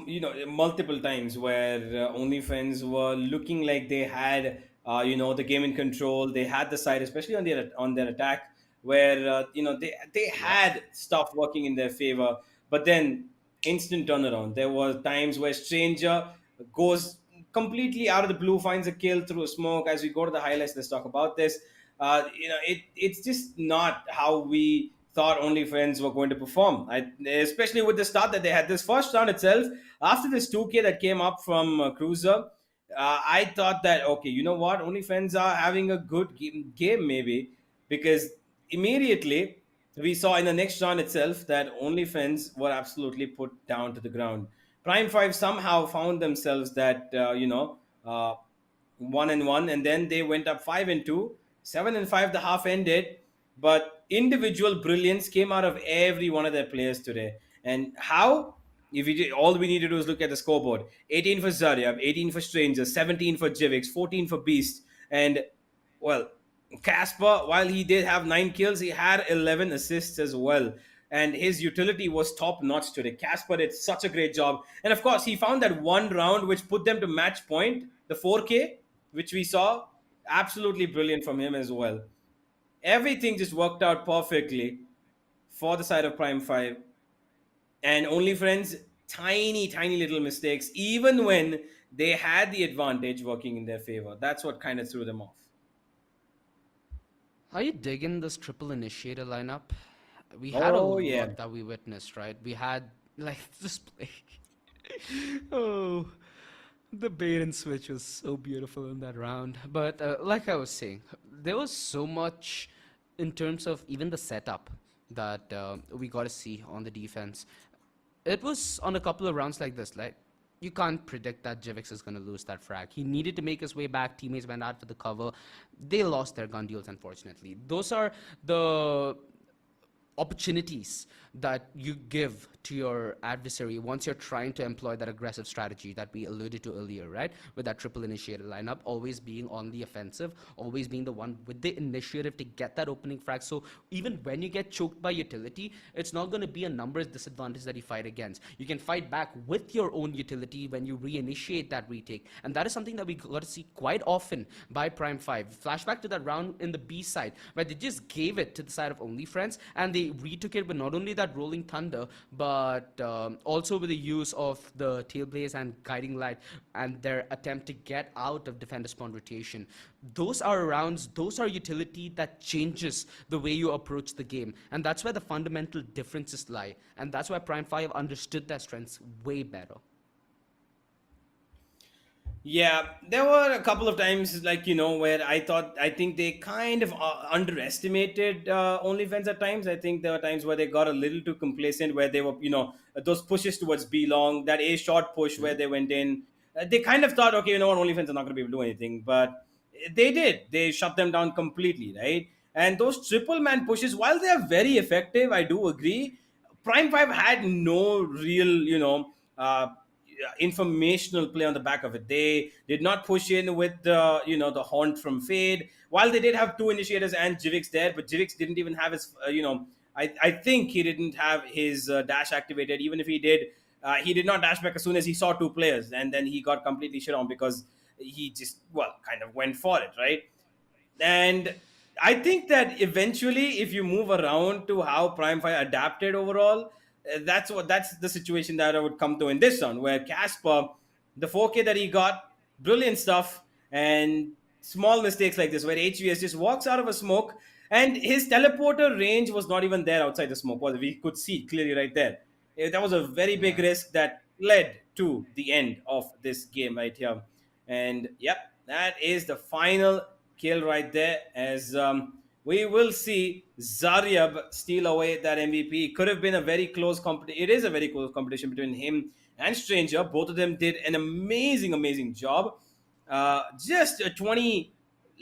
multiple times where OnlyFans were looking like they had the game in control. They had the side, especially on their attack, where they Yeah. had stuff working in their favor. But then instant turnaround. There were times where Stranger goes completely out of the blue, finds a kill through a smoke. As we go to the highlights, let's talk about this. It's just not how we thought OnlyFans were going to perform. Especially with the start that they had. This first round itself, after this 2K that came up from Cruiser, I thought that, okay, you know what, OnlyFans are having a good game maybe, because immediately we saw in the next round itself that OnlyFans were absolutely put down to the ground. Prime5 somehow found themselves that, 1-1, and then they went up 5-2, 7-5. The half ended, but individual brilliance came out of every one of their players today. And how? If you all we need to do is look at the scoreboard: 18 for Zarya, 18 for Stranger, 17 for Jivix, 14 for Beast, and well, Casper, while he did have 9 kills, he had 11 assists as well. And his utility was top notch today. Casper did such a great job. And of course, he found that one round which put them to match point, the 4K, which we saw. Absolutely brilliant from him as well. Everything just worked out perfectly for the side of Prime 5. And only friends, tiny, tiny little mistakes, even when they had the advantage working in their favor. That's what kind of threw them off. How you digging this triple initiator lineup? We had a Oh, yeah. lot that we witnessed, right? We had like this play. Oh, the bait and switch was so beautiful in that round. But like I was saying, there was so much in terms of even the setup that we got to see on the defense. It was on a couple of rounds like this, like you can't predict that Jivix is going to lose that frag. He needed to make his way back. Teammates went out for the cover. They lost their gun deals, unfortunately. Those are the opportunities that you give to your adversary once you're trying to employ that aggressive strategy that we alluded to earlier, right? With that triple initiator lineup, always being on the offensive, always being the one with the initiative to get that opening frag. So even when you get choked by utility, it's not going to be a numbers disadvantage that you fight against. You can fight back with your own utility when you reinitiate that retake. And that is something that we got to see quite often by Prime5. Flashback to that round in the B side, where they just gave it to the side of Only Friends, and they retook it with not only that rolling thunder, but also with the use of the tailblaze and guiding light and their attempt to get out of defender spawn rotation. Those are rounds, those are utility that changes the way you approach the game, and that's where the fundamental differences lie, and that's why Prime5 understood their strengths way better. Yeah, there were a couple of times, where I think they kind of underestimated OnlyFans at times. I think there were times where they got a little too complacent, where they were, those pushes towards B long, that A short push where they went in. They kind of thought, okay, you know what, OnlyFans are not going to be able to do anything. But they did. They shut them down completely, right? And those triple man pushes, while they are very effective, I do agree, Prime 5 had no real, informational play on the back of it. They did not push in with the haunt from Fade. While they did have two initiators and Jivix there, but Jivix didn't even have his I think he didn't have his dash activated. Even if he did not dash back as soon as he saw two players, and then he got completely shit on because he just kind of went for it, right? And I think that eventually, if you move around to how Prime 5 adapted overall, that's the situation that I would come to in this round, where Casper, the 4K that he got, brilliant stuff, and small mistakes like this, where HVS just walks out of a smoke, and his teleporter range was not even there outside the smoke. Well, we could see clearly right there. That was a very big risk that led to the end of this game right here. And yep, that is the final kill right there, as we will see Zaryab steal away that MVP. It could have been a very close competition. It is a very close competition between him and Stranger. Both of them did an amazing, amazing job. Just a 20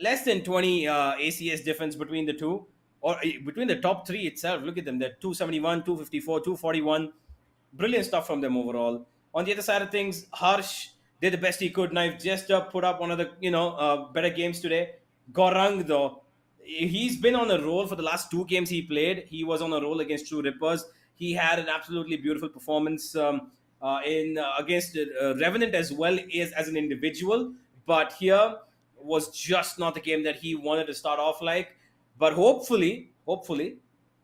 less than 20 ACS difference between the two, or between the top three itself. Look at them. They're 271, 254, 241. Brilliant stuff from them overall. On the other side of things, Harsh did the best he could. Knife just put up one of the better games today. Gorang though, he's been on a roll for the last two games he played. He was on a roll against True Rippers. He had an absolutely beautiful performance in against Revenant as well as an individual. But here was just not the game that he wanted to start off like. But hopefully,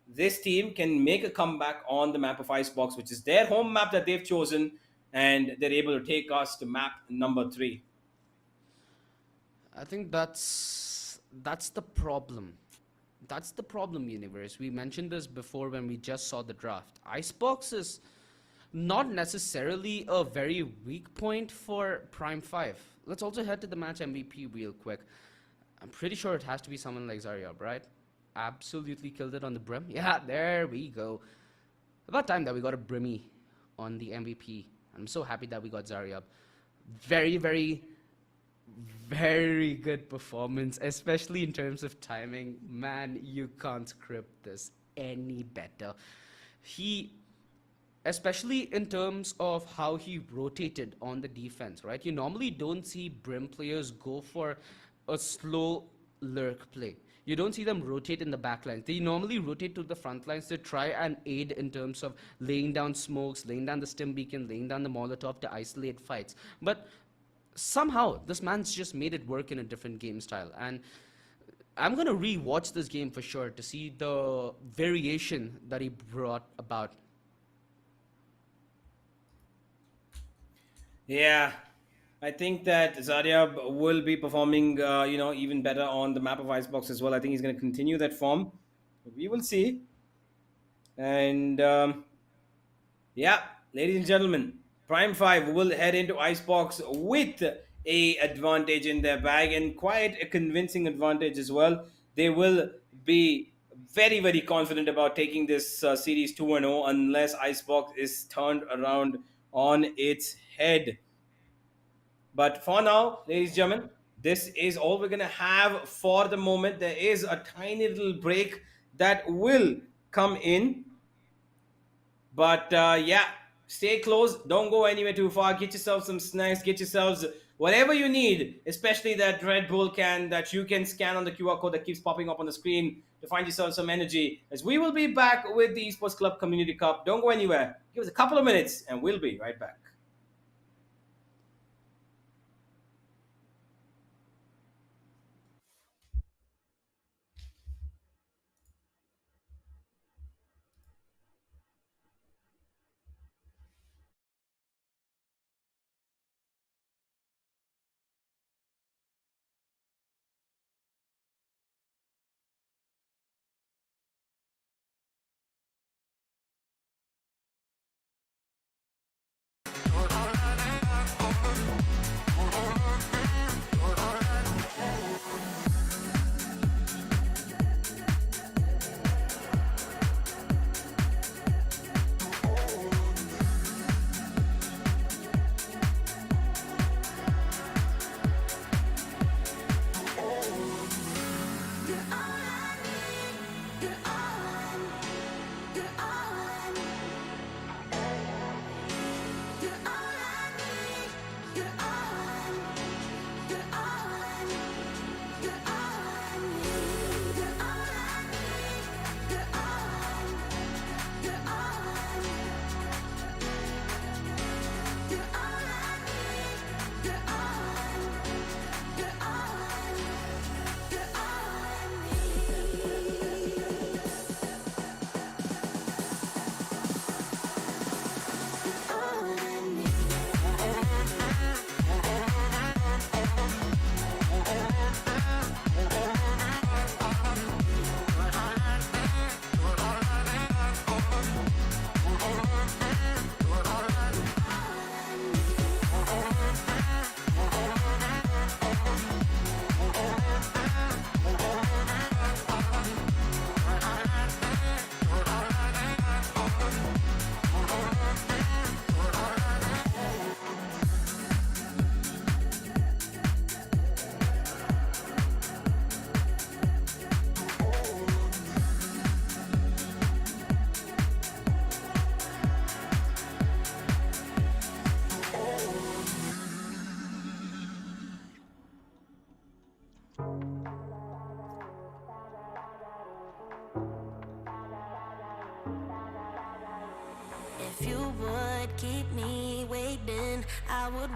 this team can make a comeback on the map of Icebox, which is their home map that they've chosen, and they're able to take us to map number 3. I think that's the problem. That's the problem, universe. We mentioned this before when we just saw the draft. Icebox is not necessarily a very weak point for Prime5. Let's also head to the match MVP real quick. I'm pretty sure it has to be someone like Zaryab, right? Absolutely killed it on the brim. Yeah, there we go. About time that we got a Brimmy on the MVP. I'm so happy that we got Zaryab. Very, very, very good performance, especially in terms of timing. Man, you can't script this any better. He, especially in terms of how he rotated on the defense, right? You normally don't see Brim players go for a slow lurk play. You don't see them rotate in the back lines. They normally rotate to the front lines to try and aid in terms of laying down smokes, laying down the stim beacon, laying down the Molotov to isolate fights. But somehow, this man's just made it work in a different game style. And I'm going to re-watch this game for sure to see the variation that he brought about. Yeah, I think that Zaryab will be performing, even better on the map of Icebox as well. I think he's going to continue that form. We will see. And yeah, ladies and gentlemen, Prime5 will head into Icebox with a advantage in their bag, and quite a convincing advantage as well. They will be very, very confident about taking this series 2-0 unless Icebox is turned around on its head. But for now, ladies and gentlemen, this is all we're going to have for the moment. There is a tiny little break that will come in. But yeah, stay close. Don't go anywhere too far. Get yourself some snacks. Get yourselves whatever you need, especially that Red Bull can that you can scan on the QR code that keeps popping up on the screen to find yourself some energy. As we will be back with the Esports Club Community Cup. Don't go anywhere. Give us a couple of minutes and we'll be right back.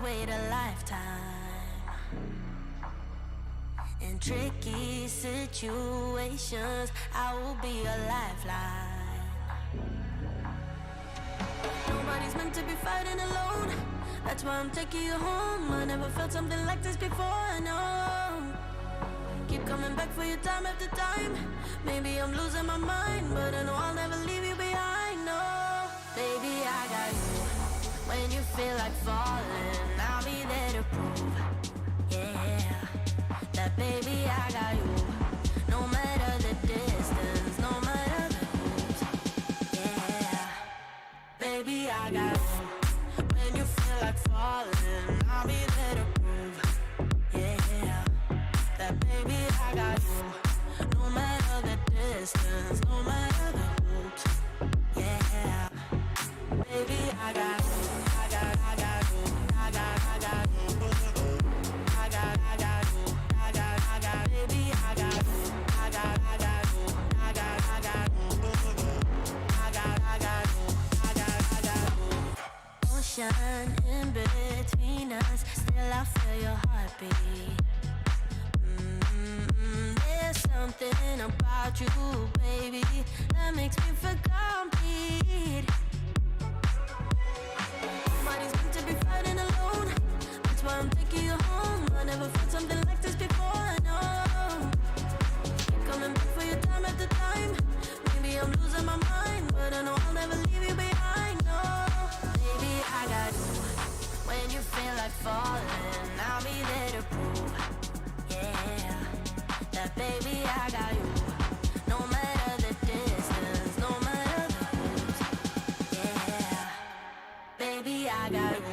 wait a lifetime. In tricky situations, I will be a lifeline. Nobody's meant to be fighting alone. That's why I'm taking you home. I never felt something like this before, no. Keep coming back for you time after time. Maybe I'm losing my mind, but I know I'll never leave you behind, no. Baby, I got you. When you feel like falling, I'll be there to prove, yeah, that baby, I got you. No matter the distance, no matter the moves, yeah, baby, I got you. When you feel like falling, I'll be there to prove, yeah, that baby, I got you. No matter the distance, no matter the moves, yeah, baby, I got you. In between us, still I feel your heartbeat. There's something about you, baby, that makes me feel complete. Nobody's meant to be fighting alone. That's why I'm taking you home. I never felt something like this before, no. Keep coming back for your time after time. Maybe I'm losing my mind, but I know I'll never leave you behind, no. Baby, I got you. When you feel like falling, I'll be there to prove, yeah, that baby, I got you. No matter the distance, no matter the moves, yeah, baby, I got you.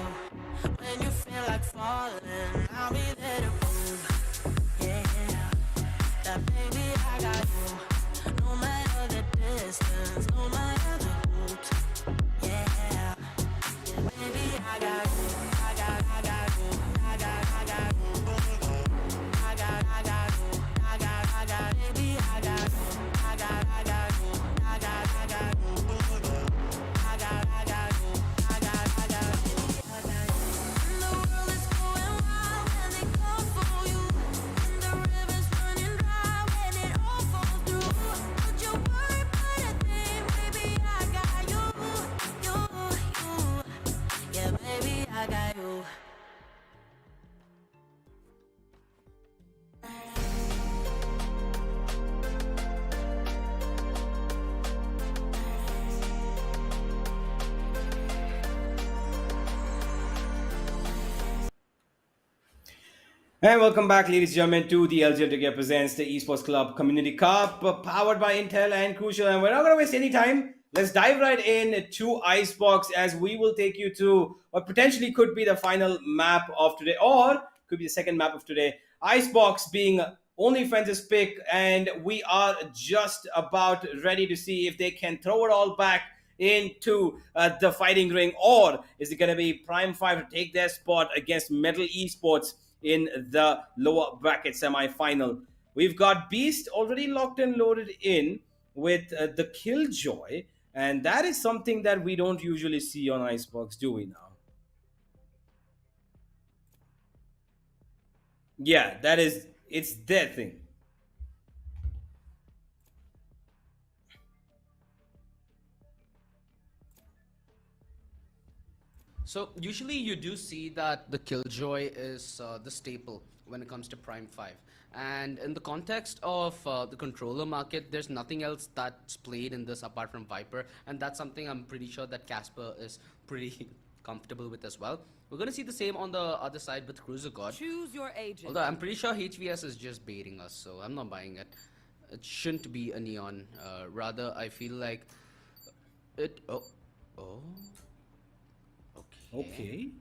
When you feel like falling, I'll be there to prove, yeah, that baby, I got you. No matter the distance, no matter the moves, yeah, baby, I got you. And welcome back, ladies and gentlemen, to the LGTK presents the Esports Club Community Cup, powered by Intel and Crucial. And we're not going to waste any time. Let's dive right in to Icebox as we will take you to what potentially could be the final map of today, or could be the second map of today. Icebox being OnlyFans' pick, and we are just about ready to see if they can throw it all back into the fighting ring, or is it going to be Prime5 to take their spot against Metal Esports in the lower bracket semi-final. We've got Beast already locked and loaded in with the Killjoy, and that is something that we don't usually see on Icebox, do we now? Yeah, it's their thing. So usually you do see that the Killjoy is the staple when it comes to Prime5. And in the context of the controller market, there's nothing else that's played in this apart from Viper. And that's something I'm pretty sure that Casper is pretty comfortable with as well. We're going to see the same on the other side with Cruiser God. Choose your agent. Although I'm pretty sure HVS is just baiting us, so I'm not buying it. It shouldn't be a Neon. Rather, I feel like it... Oh. Okay.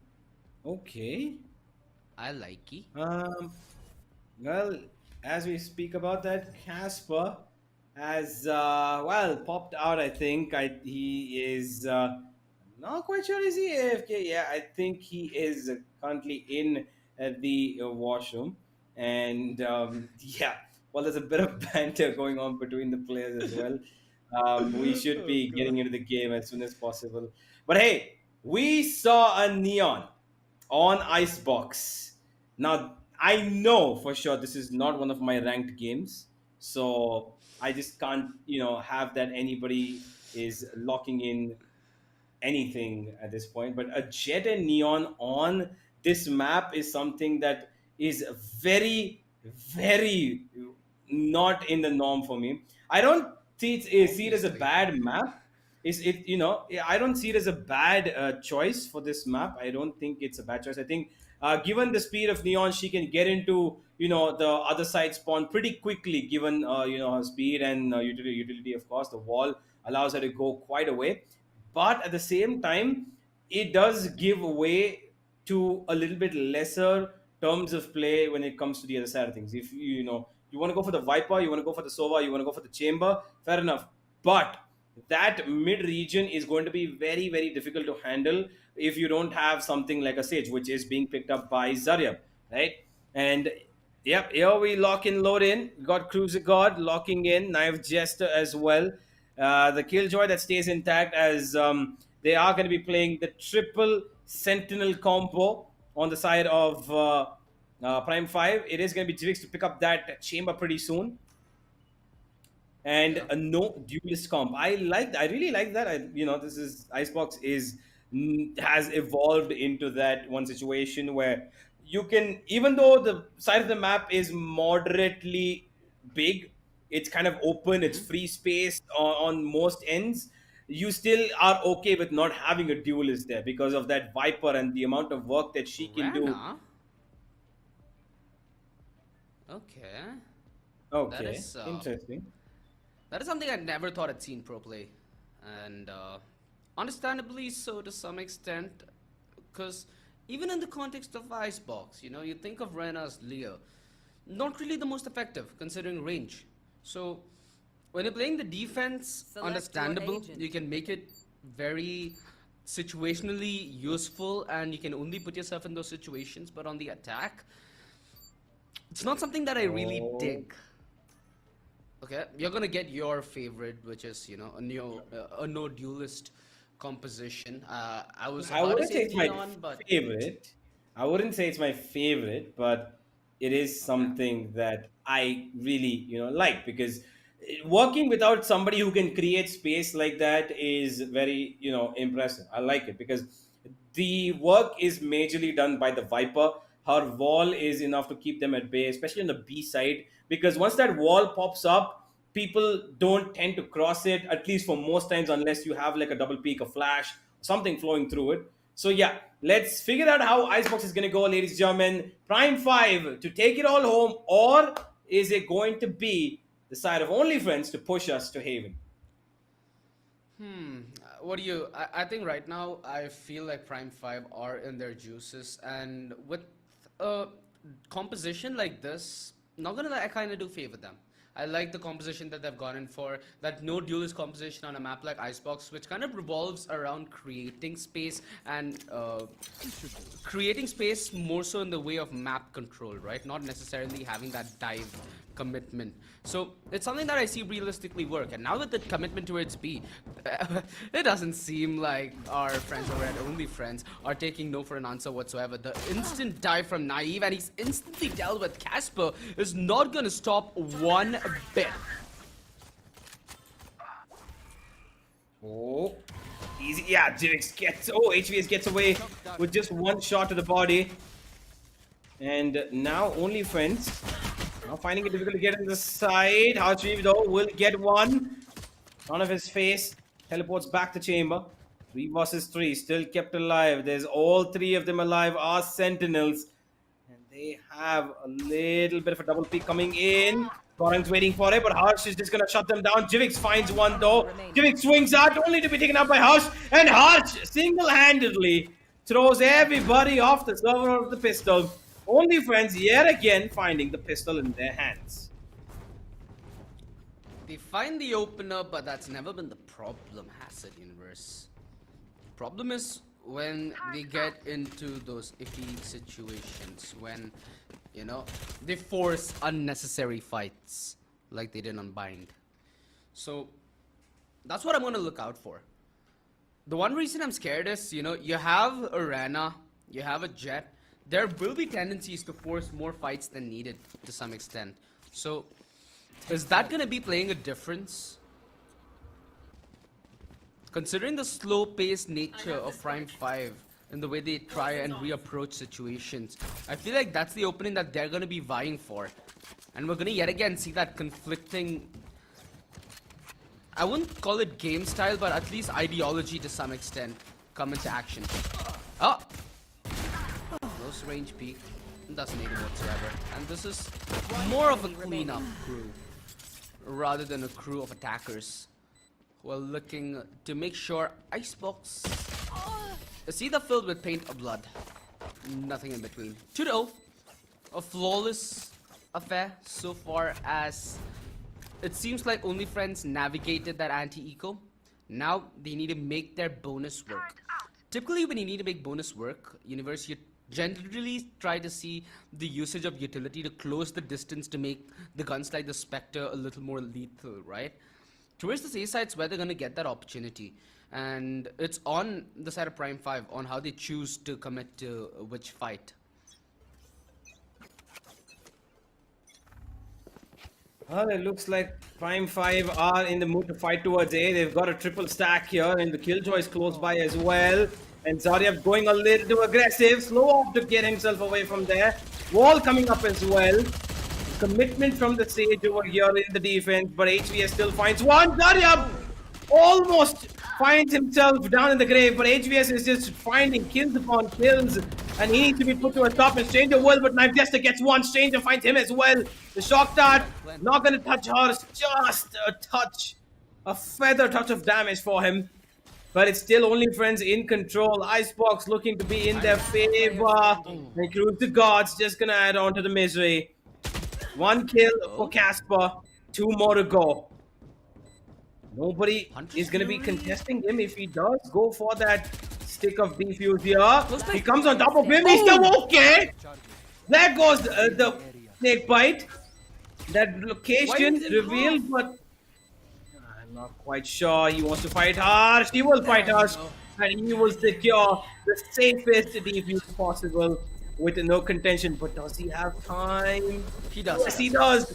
I like it. Well, as we speak about that, Casper has popped out. I think he is not quite sure, is he AFK? Yeah, I think he is currently in the washroom, and yeah. Well, there's a bit of banter going on between the players as well. We should be getting into the game as soon as possible. But hey, we saw a Neon on Icebox. Now, I know for sure this is not one of my ranked games, so I just can't, have that anybody is locking in anything at this point. But a Jet and Neon on this map is something that is very, very not in the norm for me. I don't see it as a Obviously. bad map. Is it, I don't see it as a bad choice for this map. I don't think it's a bad choice. I think given the speed of Neon, she can get into, the other side spawn pretty quickly, given, her speed and utility, of course. The wall allows her to go quite a way, but at the same time it does give way to a little bit lesser terms of play when it comes to the other side of things. If you want to go for the Viper, you want to go for the Sova, you want to go for the Chamber, fair enough. But that mid region is going to be very, very difficult to handle if you don't have something like a Sage, which is being picked up by Zarya, right? And yep, here we lock in, load in. We got Cruiser God locking in, Knife Jester as well. The Killjoy that stays intact, as they are going to be playing the triple Sentinel combo on the side of Prime5. It is going to be Jivix to pick up that chamber pretty soon. And Yeah. a no duelist comp. I really like that. This is Icebox has evolved into that one situation where you can, even though the side of the map is moderately big, it's kind of open, it's free space on most ends. You still are okay with not having a duelist there because of that Viper and the amount of work that she can do. Rana? Okay. That Okay, is interesting. that is something I never thought I'd seen pro play, and understandably so to some extent, because even in the context of Icebox, you think of Rena as Leo, not really the most effective considering range. So when you're playing the defense, Select your understandable, agent. you can make it very situationally useful, and you can only put yourself in those situations. But on the attack, it's not something that I really Oh. dig. Okay, you're gonna get your favorite, which is a no duelist composition. I was I about to wouldn't say say it's my Neon, but favorite. I wouldn't say it's my favorite, but it is okay. something that I really, like, because working without somebody who can create space like that is very, impressive. I like it because the work is majorly done by the Viper. Her wall is enough to keep them at bay, especially on the B side, because once that wall pops up, people don't tend to cross it, at least for most times, unless you have like a double peak, a flash, something flowing through it. So yeah, let's figure out how Icebox is going to go, ladies and gentlemen. Prime5 to take it all home, or is it going to be the side of Only Friends to push us to Haven? What do you? I think right now I feel like Prime 5 are in their juices, and with a composition like this, not gonna lie, I kind of do favor them. I like the composition that they've gone in for, that no duelist composition on a map like Icebox, which kind of revolves around creating space and creating space more so in the way of map control, right? Not necessarily having that dive commitment. So it's something that I see realistically work. And now with the commitment towards B, it doesn't seem like our friends over at Only Friends are taking no for an answer whatsoever. The instant dive from Naive, and he's instantly dealt with Casper, is not going to stop one bit. Oh, easy. Yeah, Jivix gets. Oh, HVS gets away with just one shot to the body. And now Only Friends now finding it difficult to get in the side. Harshreef though will get one. None of his face. Teleports back to chamber. 3 versus 3. Still kept alive. There's all 3 of them alive are Sentinels. And they have a little bit of a double peak coming in. Torrent's waiting for it, but Harsh is just gonna shut them down. Jivix finds one though. Jivix swings out, only to be taken out by Harsh. And Harsh single-handedly throws everybody off the server of the pistol. Only Friends yet again finding the pistol in their hands. They find the opener, but that's never been the problem, has it, Universe? Problem is when they get into those iffy situations, when, they force unnecessary fights, like they did on Bind. So, that's what I'm gonna look out for. The one reason I'm scared is, you have Arena, You have a Jet. There will be tendencies to force more fights than needed to some extent. So, is that going to be playing a difference? Considering the slow-paced nature of Prime5 and the way they try and reapproach situations, I feel like that's the opening that they're going to be vying for. And we're going to yet again see that conflicting, I wouldn't call it game style, but at least ideology to some extent come into action. Oh! Close range peek. Doesn't need it whatsoever. And this is more of a cleanup crew rather than a crew of attackers who are looking to make sure Icebox is either filled with paint or blood. Nothing in between. 2-0. A flawless affair so far as it seems like OnlyFriends navigated that anti-eco. Now they need to make their bonus work. Typically when you need to make bonus work, Universe, you generally try to see the usage of utility to close the distance to make the guns like the Spectre a little more lethal, right? Towards this A side's where they're going to get that opportunity. And it's on the side of Prime5 on how they choose to commit to which fight. Well, it looks like Prime5 are in the mood to fight towards A. They've got a triple stack here, and the Killjoy is close by as well. And Zaryav going a little too aggressive, slow off to get himself away from there. Wall coming up as well. Commitment from the Sage over here in the defense, but HVS still finds one. Zaryav almost finds himself down in the grave, but HVS is just finding kills upon kills, and he needs to be put to a stop. And Stranger will, but Knife Jester gets one. Stranger finds him as well. The shock dart not going to touch her, just a touch, a feather touch of damage for him. But it's still OnlyFriends in control. Icebox looking to be in their favor. And Cruise the Gods just gonna add on to the misery. One kill for Casper, 2 more to go. Nobody is gonna be contesting him if he does go for that stick of defuse here. He comes on top of him, he's still okay. There goes the snake bite. That location revealed, but I'm not quite sure. He wants to fight Harsh. He will fight Harsh, and he will secure the safest defuse possible with no contention. But does he have time? He does. Yes, he does.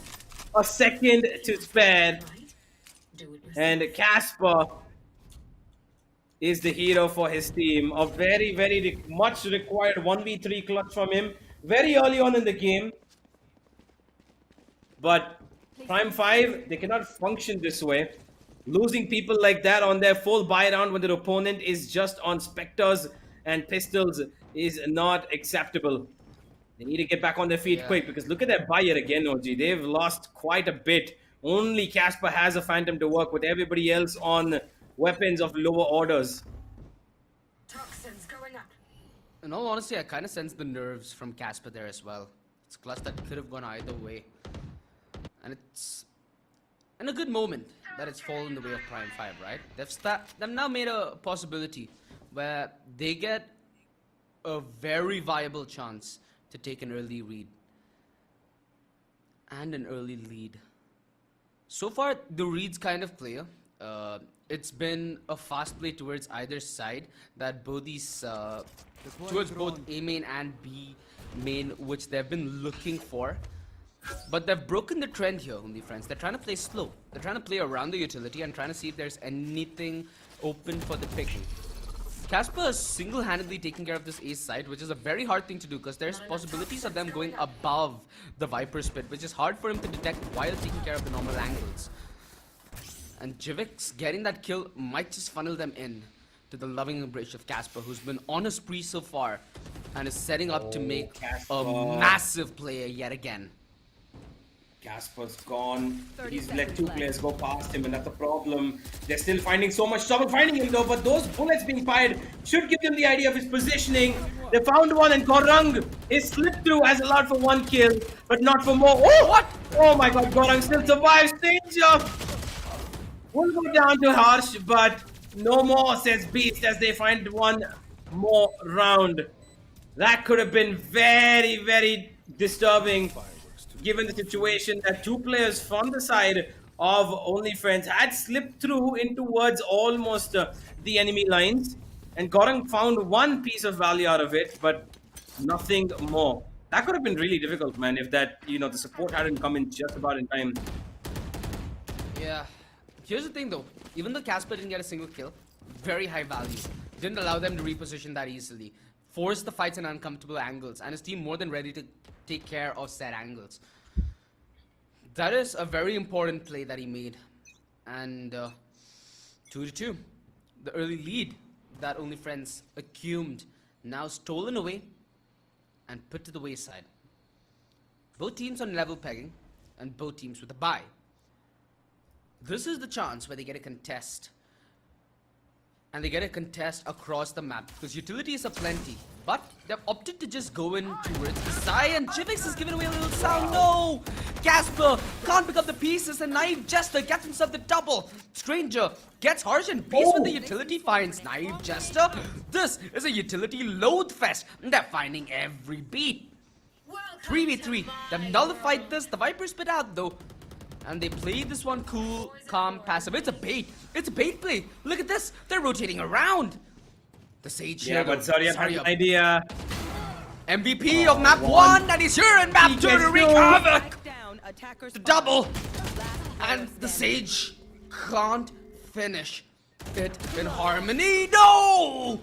A second to spare. And Casper is the hero for his team. A very, very much required 1v3 clutch from him very early on in the game. But Prime5, they cannot function this way. Losing people like that on their full buy round when their opponent is just on Spectres and Pistols is not acceptable. They need to get back on their feet quick, because look at their buy yet again, OG. They've lost quite a bit. Only Casper has a Phantom to work with, everybody else on weapons of lower orders. Toxins going up. In all honesty, I kind of sense the nerves from Casper there as well. It's a clutch that could have gone either way. And it's in a good moment that it's fallen the way of Prime5, right? They've now made a possibility where they get a very viable chance to take an early read and an early lead. So far, the read's kind of clear. It's been a fast play towards either side that both these towards both A main and B main, which they've been looking for. But they've broken the trend here, OnlyFriends. They're trying to play slow. They're trying to play around the utility and trying to see if there's anything open for the picking. Casper is single-handedly taking care of this ace side, which is a very hard thing to do because there's possibilities of them going above the Viper's pit, which is hard for him to detect while taking care of the normal angles. And Jivix getting that kill might just funnel them in to the loving embrace of Casper, who's been on a spree so far and is setting up to make a massive play yet again. Casper's gone. He's let 2 players go past him, and that's the problem. They're still finding so much trouble finding him though, but those bullets being fired should give them the idea of his positioning. They found one, and Gorang is slipped through, has allowed for 1 kill, but not for more. Oh, what? Oh my god, Gorang still survives. Danger! Will go down to Harsh, but no more, says Beast, as they find 1 more round. That could have been very, very disturbing, given the situation that 2 players from the side of OnlyFriends had slipped through in towards almost the enemy lines. And Gorang found one piece of value out of it, but nothing more. That could have been really difficult, man, if that, the support hadn't come in just about in time. Yeah. Here's the thing though, even though Casper didn't get a single kill, very high value. Didn't allow them to reposition that easily. Forced the fights in uncomfortable angles, and his team more than ready to take care of said angles. That is a very important play that he made. And 2-2. The early lead that Only Friends accumulated, now stolen away and put to the wayside. Both teams on level pegging, and both teams with a bye. This is the chance where they get a contest. And they get a contest across the map, because utilities are plenty. But they've opted to just go in towards the side, and Jivix has given away a little sound. No! Casper can't pick up the pieces, and Naive Jester gets himself the double. Stranger gets harsh and Beast when the utility finds Naive Jester. This is a utility load fest, and they're finding every beat. 3v3, they've nullified this. The Viper spit out though. And they play this one cool, calm, passive. It's a bait. It's a bait play. Look at this. They're rotating around. The Sage here. Yeah, but Zarya had an idea. MVP of map 1, and he's here in map 2 to wreak havoc. Down, attackers The double. And the Sage can't finish it in harmony. No!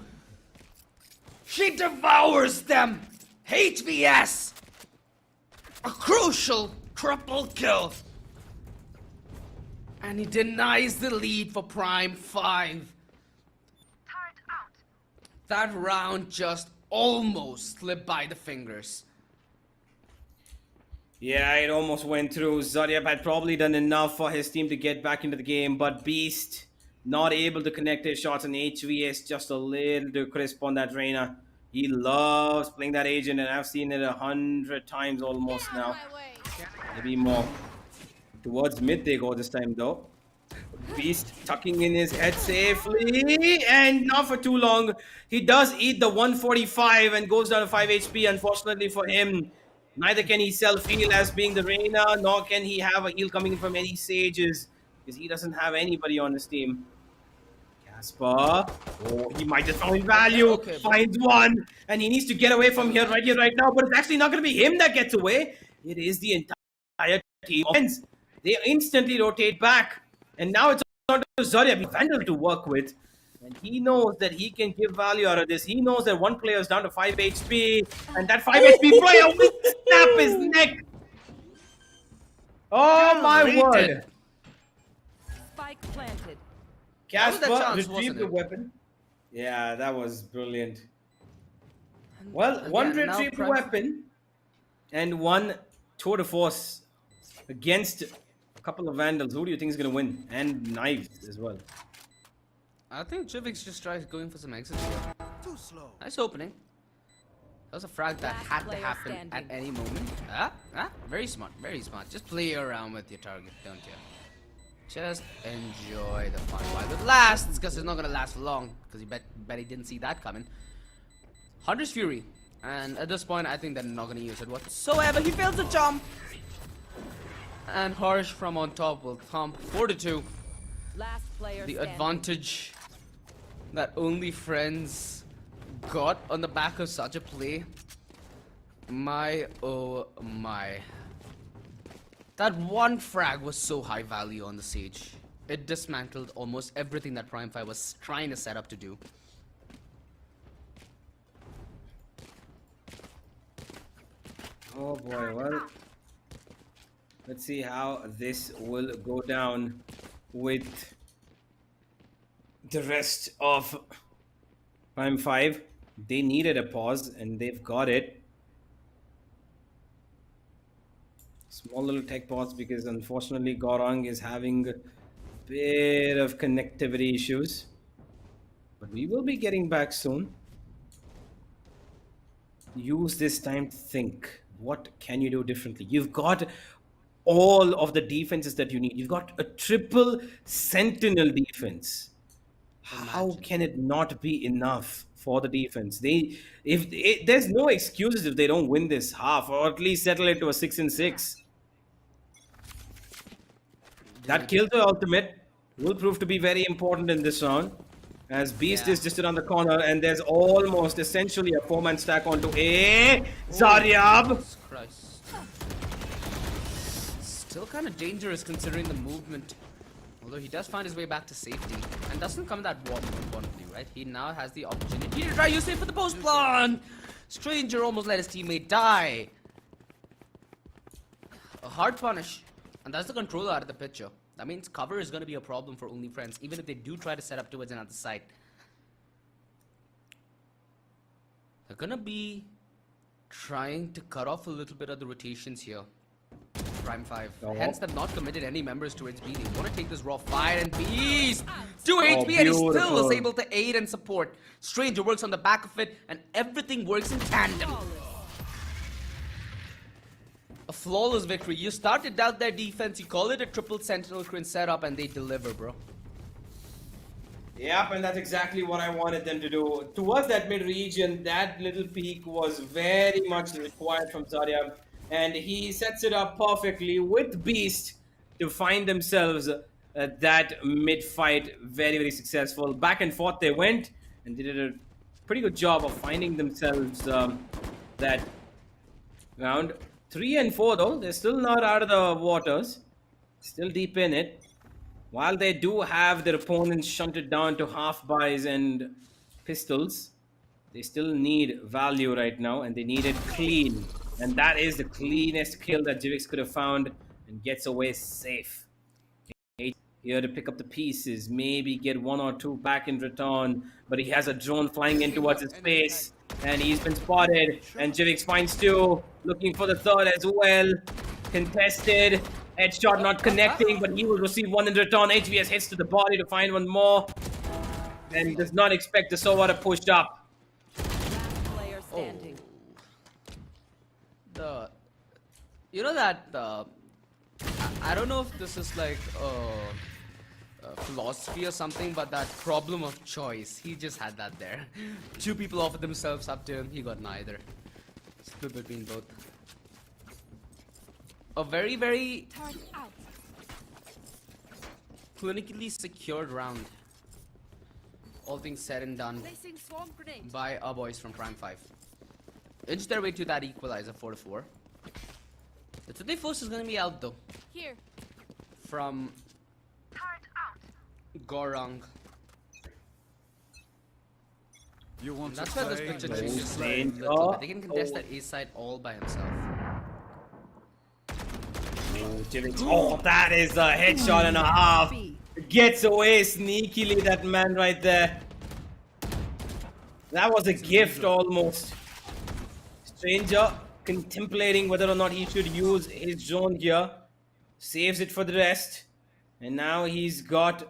She devours them. HVS. A crucial triple kill. And he denies the lead for Prime5. That round just almost slipped by the fingers. Yeah, it almost went through. Zodiac had probably done enough for his team to get back into the game, but Beast not able to connect his shots, and HVS just a little too crisp on that Reyna. He loves playing that agent, and I've seen it 100 times almost now. Maybe more. Towards mid they go this time though. Beast tucking in his head safely, and not for too long. He does eat the 145 and goes down to 5 HP. Unfortunately for him, neither can he self-heal as being the Reyna, nor can he have a heal coming from any Sages, because he doesn't have anybody on his team. Casper, oh, he might just find value, Okay, finds one, and he needs to get away from here right now, but it's actually not going to be him that gets away. It is the entire team. They instantly rotate back. And now it's on to Zarya, Vandal to work with. And he knows that he can give value out of this. He knows that one player is down to 5 HP. And that 5 HP player will snap his neck. Oh my word. Spike planted. Casper chance, retrieved wasn't the it? weapon. Yeah, that was brilliant. Well, Again, one now retrieved the Prime- weapon. And one tour de force against couple of Vandals. Who do you think is going to win? And knives as well. I think Jivix just tries going for some exits here. Too slow. Nice opening. That was a frag that Last had to player happen standing. at any moment. Very smart, very smart. Just play around with your target, don't you? Just enjoy the fun while it lasts, because it's not gonna last for long. Because you bet he didn't see that coming. Hunter's Fury, and at this point, I think they're not gonna use it whatsoever. He fails to jump. And Harsh from on top will thump 4-2. Last player The standing. advantage that Only Friends got on the back of such a play. My oh my. That one frag was so high value on the Sage. It dismantled almost everything that Prime5 was trying to set up to do. Oh boy, well, let's see how this will go down with the rest of Prime5. They needed a pause and they've got it. Small little tech pause because unfortunately Gorang is having a bit of connectivity issues. But we will be getting back soon. Use this time to think. What can you do differently? You've got all of the defenses that you need. You've got a triple sentinel defense. How can it not be enough for the defense? There's no excuses if they don't win this half, or at least settle it to a 6-6. That kill to ultimate will prove to be very important in this round. as Beast Yeah. is just around the corner, and there's almost essentially a 4-man stack onto A. Zaryab. Jesus Christ. Still kind of dangerous considering the movement. Although he does find his way back to safety and doesn't come that importantly, right? He now has the opportunity to try use it for the post plant. Stranger almost let his teammate die. A hard punish, and that's the controller out of the picture. That means cover is going to be a problem for Only Friends, even if they do try to set up towards another site. They're going to be trying to cut off a little bit of the rotations here. Prime5. Hence, they've not committed any members towards B. They want to take this raw fire, and Beast 2 HP, and he still beautiful. was able to aid and support. Stranger works on the back of it, and everything works in tandem. A flawless victory. You started out their defense, you call it a triple sentinel crane setup, and they deliver, bro. Yep, and that's exactly what I wanted them to do. Towards that mid-region, that little peak was very much required from Zaryab, and he sets it up perfectly with Beast to find themselves that mid-fight very, very successful. Back and forth they went, and they did a pretty good job of finding themselves that round. 3 and 4 though, they're still not out of the waters, still deep in it. While they do have their opponents shunted down to half buys and pistols, they still need value right now, and they need it clean. And that is the cleanest kill that Jivix could have found, and gets away safe. Here to pick up the pieces, maybe get 1 or 2 back in return, but he has a drone flying in towards his face, and he's been spotted, and Jivix finds 2, looking for the 3rd as well. Contested, headshot not connecting, but he will receive 1 in return. HVS hits to the body to find 1 more, and does not expect the Sova to push up. Last player standing. You know that I don't know if this is like philosophy or something, but that problem of choice, he just had that there. 2 people offered themselves up to him, he got neither. Split between both. A very, very clinically secured round. All things said and done Placing swarm grenade. by our boys from Prime5. Inch their way to that equalizer 4-4. The today force is gonna be out though. Here. From Gorong. You want And that's to why this play? picture No. changes a Saint. little bit. They can contest that A side all by himself. Oh, that is a headshot and a half. Gets away sneakily, that man right there. That was a gift almost. Stranger contemplating whether or not he should use his drone here. Saves it for the rest. And now he's got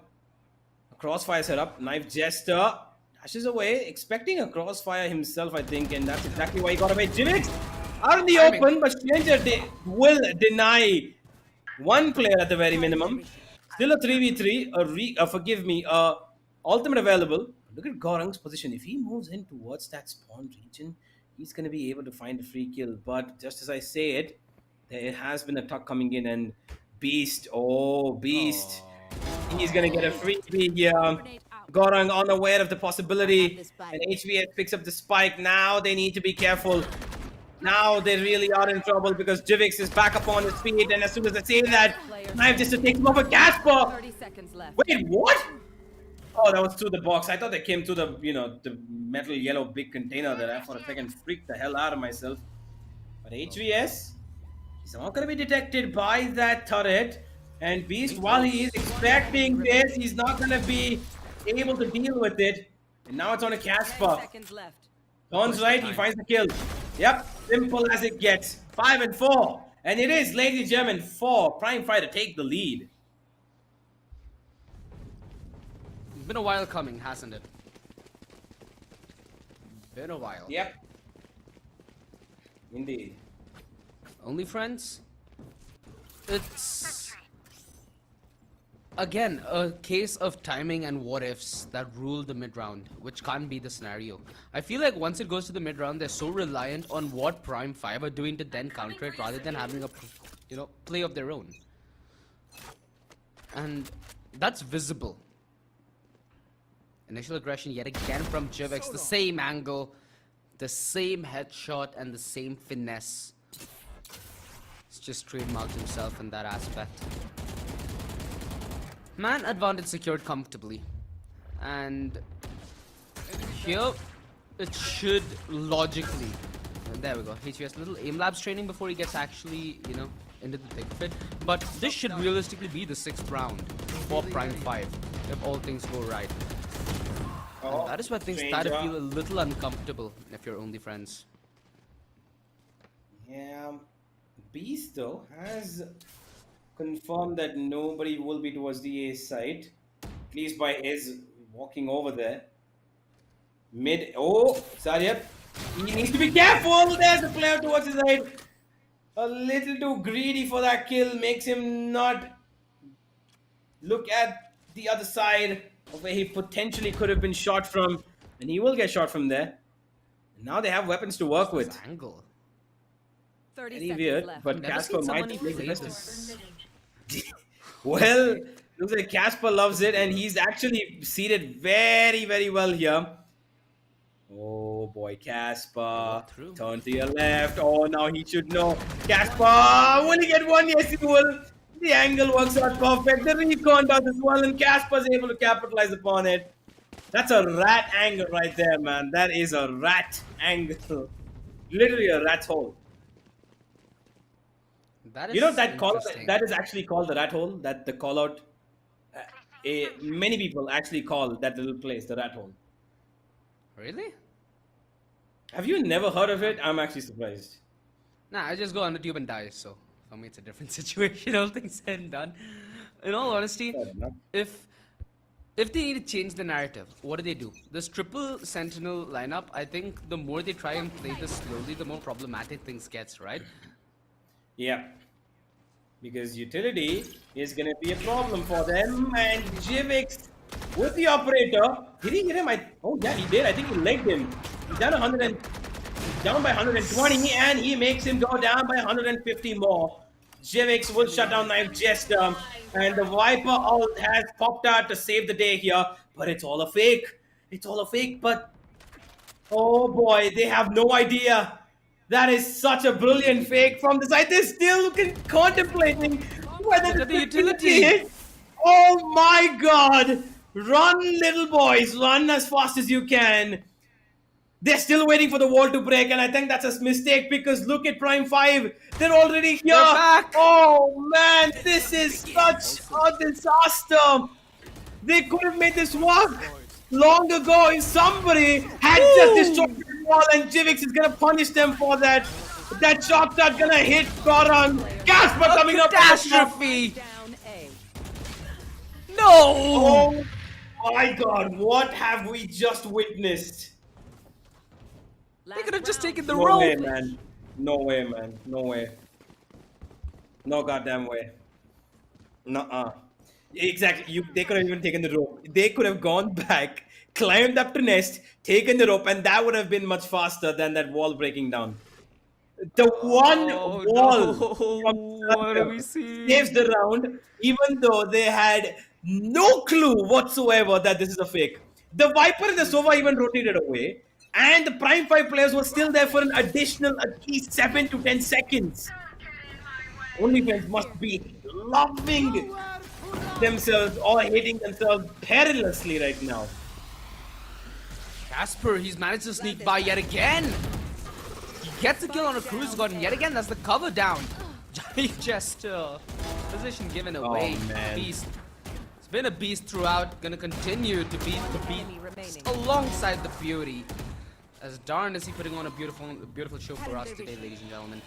a crossfire set up. Knife Jester dashes away, expecting a crossfire himself, I think. And that's exactly why he got away. Jivix out in the open, but Stranger will deny 1 player at the very minimum. Still a 3v3, forgive me, ultimate available. Look at Gorang's position. If he moves in towards that spawn region, he's going to be able to find a free kill. But just as I say it, there has been a tuck coming in, and Beast, oh, Beast. He's going to get a freebie here. Gorang unaware of the possibility, and HVS picks up the spike. Now they need to be careful. Now they really are in trouble because Jivix is back up on his feet, and as soon as I say that, Knife just to take him off a Gasper. 30 seconds left. Wait, what? Oh, that was through the box. I thought they came through the, the metal yellow big container there. I for a second freaked the hell out of myself. But HVS, he's not going to be detected by that turret. And Beast, while he is expecting this, he's not going to be able to deal with it. And now it's on a 10 Casper. seconds left. Turns right, he finds the kill. Yep, simple as it gets. 5 and 4. And it is, ladies and gentlemen, for Prime5 to take the lead. It's been a while coming, hasn't it? Been a while. Yep. Indeed. Only Friends? It's again a case of timing and what ifs that rule the mid round, which can't be the scenario. I feel like once it goes to the mid round, they're so reliant on what Prime5 are doing to then counter it rather than having a play of their own. And that's visible Initial aggression yet again from Jivix. The same angle, the same headshot, and the same finesse. He's just trademarked himself in that aspect. Man advantage secured comfortably. And here, it should logically... There we go. HVS, little aim labs training before he gets actually, you know, into the thick of it. But this should realistically be the 6th round for Prime5, if all things go right. And that is where things start to feel a little uncomfortable if you're only friends. Yeah, Beast though has confirmed that nobody will be towards the A side, at least by Iz walking over there. Mid, oh, Saryap, he needs to be careful. There's the player towards his side. A little too greedy for that kill, makes him not look at the other side of where he potentially could have been shot from, and he will get shot from there. Now they have weapons to work with. Angle. 30 Very seconds weird, left. but Never Casper seen someone might who make the plays best of this. it. Well, looks like Casper loves it, and he's actually seated very, very well here. Oh boy, Casper. Through. Turn to your left. Oh, now he should know. Casper, will he get one? Yes, he will. The angle works out perfect. The recon does as well, and Casper's able to capitalize upon it. That's a rat angle right there, man. That is a rat angle. Literally a rat's hole. That is You know that call interesting. that is actually called the rat hole. That the call out. Many people actually call that little place the rat hole. Really? Have you never heard of it? I'm actually surprised. Nah, I just go on the tube and die, so for me it's a different situation, all things said and done. In all honesty, Fair enough. if they need to change the narrative, what do? This triple sentinel lineup, I think the more they try and play this slowly, the more problematic things gets, right? Yeah. Because utility is gonna be a problem for them, and Jivix with the operator. Did he hit him? Oh yeah, he did. I think he legged him. He's down down by 120, and he makes him go down by 150 more. Jivix will shut down Knife Jester, and the Viper ult has popped out to save the day here, but it's all a fake. It's all a fake, but oh boy, they have no idea. That is such a brilliant fake from the side. They're still contemplating whether Look at the the utility. hit. Oh my god! Run, little boys, run as fast as you can. They're still waiting for the wall to break, and I think that's a mistake because look at Prime5. They're already here. They're back. Oh man, this is such a disaster. They could have made this work long ago if somebody had just destroyed the wall, and Jivix is gonna punish them for that. That shot that's gonna hit Goran. Casper coming up. Catastrophe! Down A. No! Oh my god, what have we just witnessed? They could have just taken the No rope. way, man. No way, man. No way. No goddamn way. Nuh-uh. Exactly. They could have even taken the rope. They could have gone back, climbed up to nest, taken the rope, and that would have been much faster than that wall breaking down. The one wall from What do we see? saves the round, even though they had no clue whatsoever that this is a fake. The Viper and the Sova even rotated away, and the Prime5 players were still there for an additional at least 7 to 10 seconds. OnlyFans must be loving themselves or hating themselves perilously right now. Casper, he's managed to sneak by yet again. He gets a kill on a cruise guard, and yet again, that's the cover down. Giant Jester. Position given away. man. Beast. It's been a beast throughout. Gonna continue to be the Enemy beast remaining. alongside the beauty. As darn is he putting on a beautiful show for us today, ladies and gentlemen.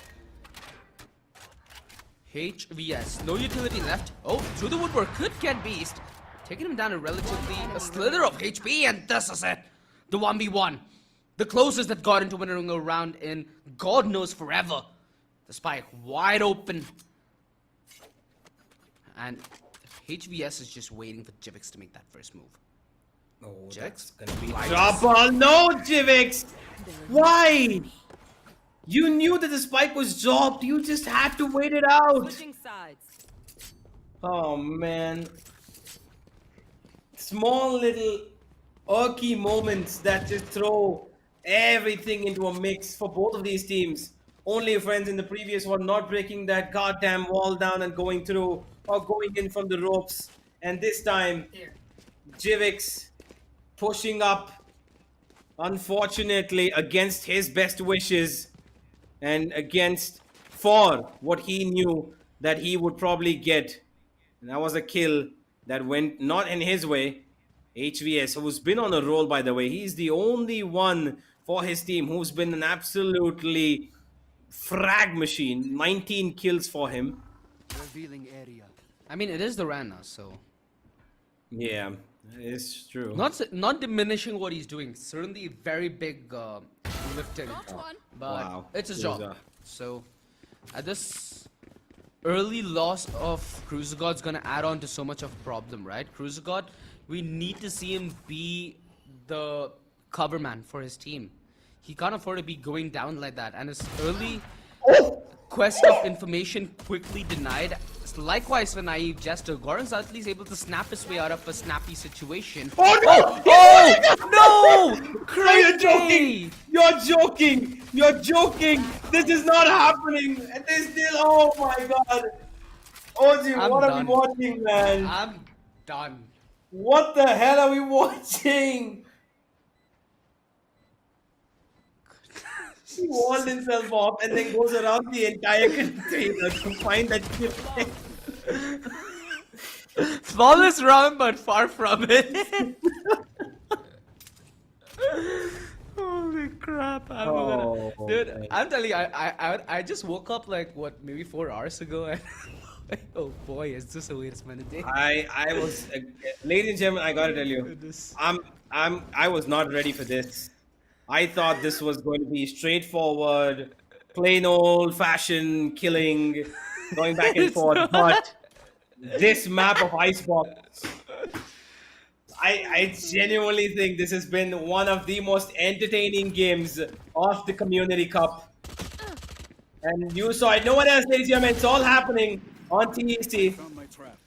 HVS, no utility left. Oh, through the woodwork could get Beast. Taking him down to relatively a slither of HP, and this is it. The 1v1. The closest that got into winning a round in God knows forever. The spike wide open. And HVS is just waiting for Jivix to make that first move. Oh, Jivix that's gonna be likes- drop ball. No, Jivix! Why? You knew that the spike was dropped. You just had to wait it out. Switching sides. Oh man. Small little irky moments that just throw everything into a mix for both of these teams. Only friends in the previous one not breaking that goddamn wall down and going through or going in from the ropes. And this time, Jivix pushing up, unfortunately, against his best wishes and against for what he knew that he would probably get. And that was a kill that went not in his way. HVS, who's been on a roll, by the way, he's the only one for his team who's been an absolutely frag machine. 19 kills for him. Revealing area. I mean, it is the Rana, so Yeah, it's true. not diminishing what he's doing. Certainly very big lifting, but Wow. it's his Cruiser. job. So at this early loss of Cruiser God's gonna add on to so much of a problem, right? Cruiser God, we need to see him be the cover man for his team. He can't afford to be going down like that, and his early quest of information quickly denied. Likewise for Naive Jester, Goran's at least able to snap his way out of a snappy situation. Oh no! Oh no! No, you're Crazy! joking! You're joking! You're joking! This is not happening! This still, oh my god! Ozzy, I'm what are done. we watching, man? I'm done. What the hell are we watching? He walled himself off and then goes around the entire container to find that chip. Flawless round, but far from it. Holy crap! Dude, man. I'm telling you, I just woke up like what, maybe 4 hours ago, and oh boy, is this a way to spend a day? I was, ladies and gentlemen, I gotta tell you, Goodness. I was not ready for this. I thought this was going to be straightforward, plain old-fashioned killing, going back and It's forth. not. But this map of Icebox, I genuinely think this has been one of the most entertaining games of the Community Cup. And you saw it. No one else, ladies and gentlemen. It's all happening on TEC. Found my trap.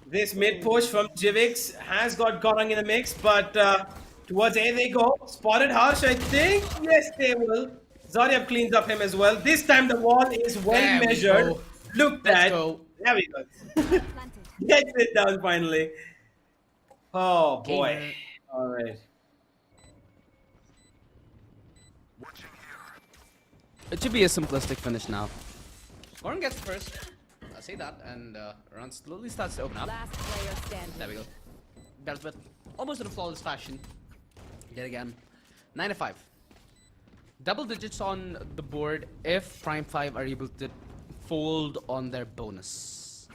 This mid push from Jivix has got Gorang in the mix, but towards A they go. Spotted Harsh, I think. Yes, they will. Zaryab cleans up him as well. This time the wall is well There we measured. go. Looked Let's at. go. There we go. Gets it down finally. Oh boy. Gamer. All right. It should be a simplistic finish now. Goran gets first. I'll say that, and round slowly starts to open up. Last player standing. There we go. Dealt with almost in a flawless fashion. Yet again. 9-5. Double digits on the board if Prime5 are able to fold on their bonus.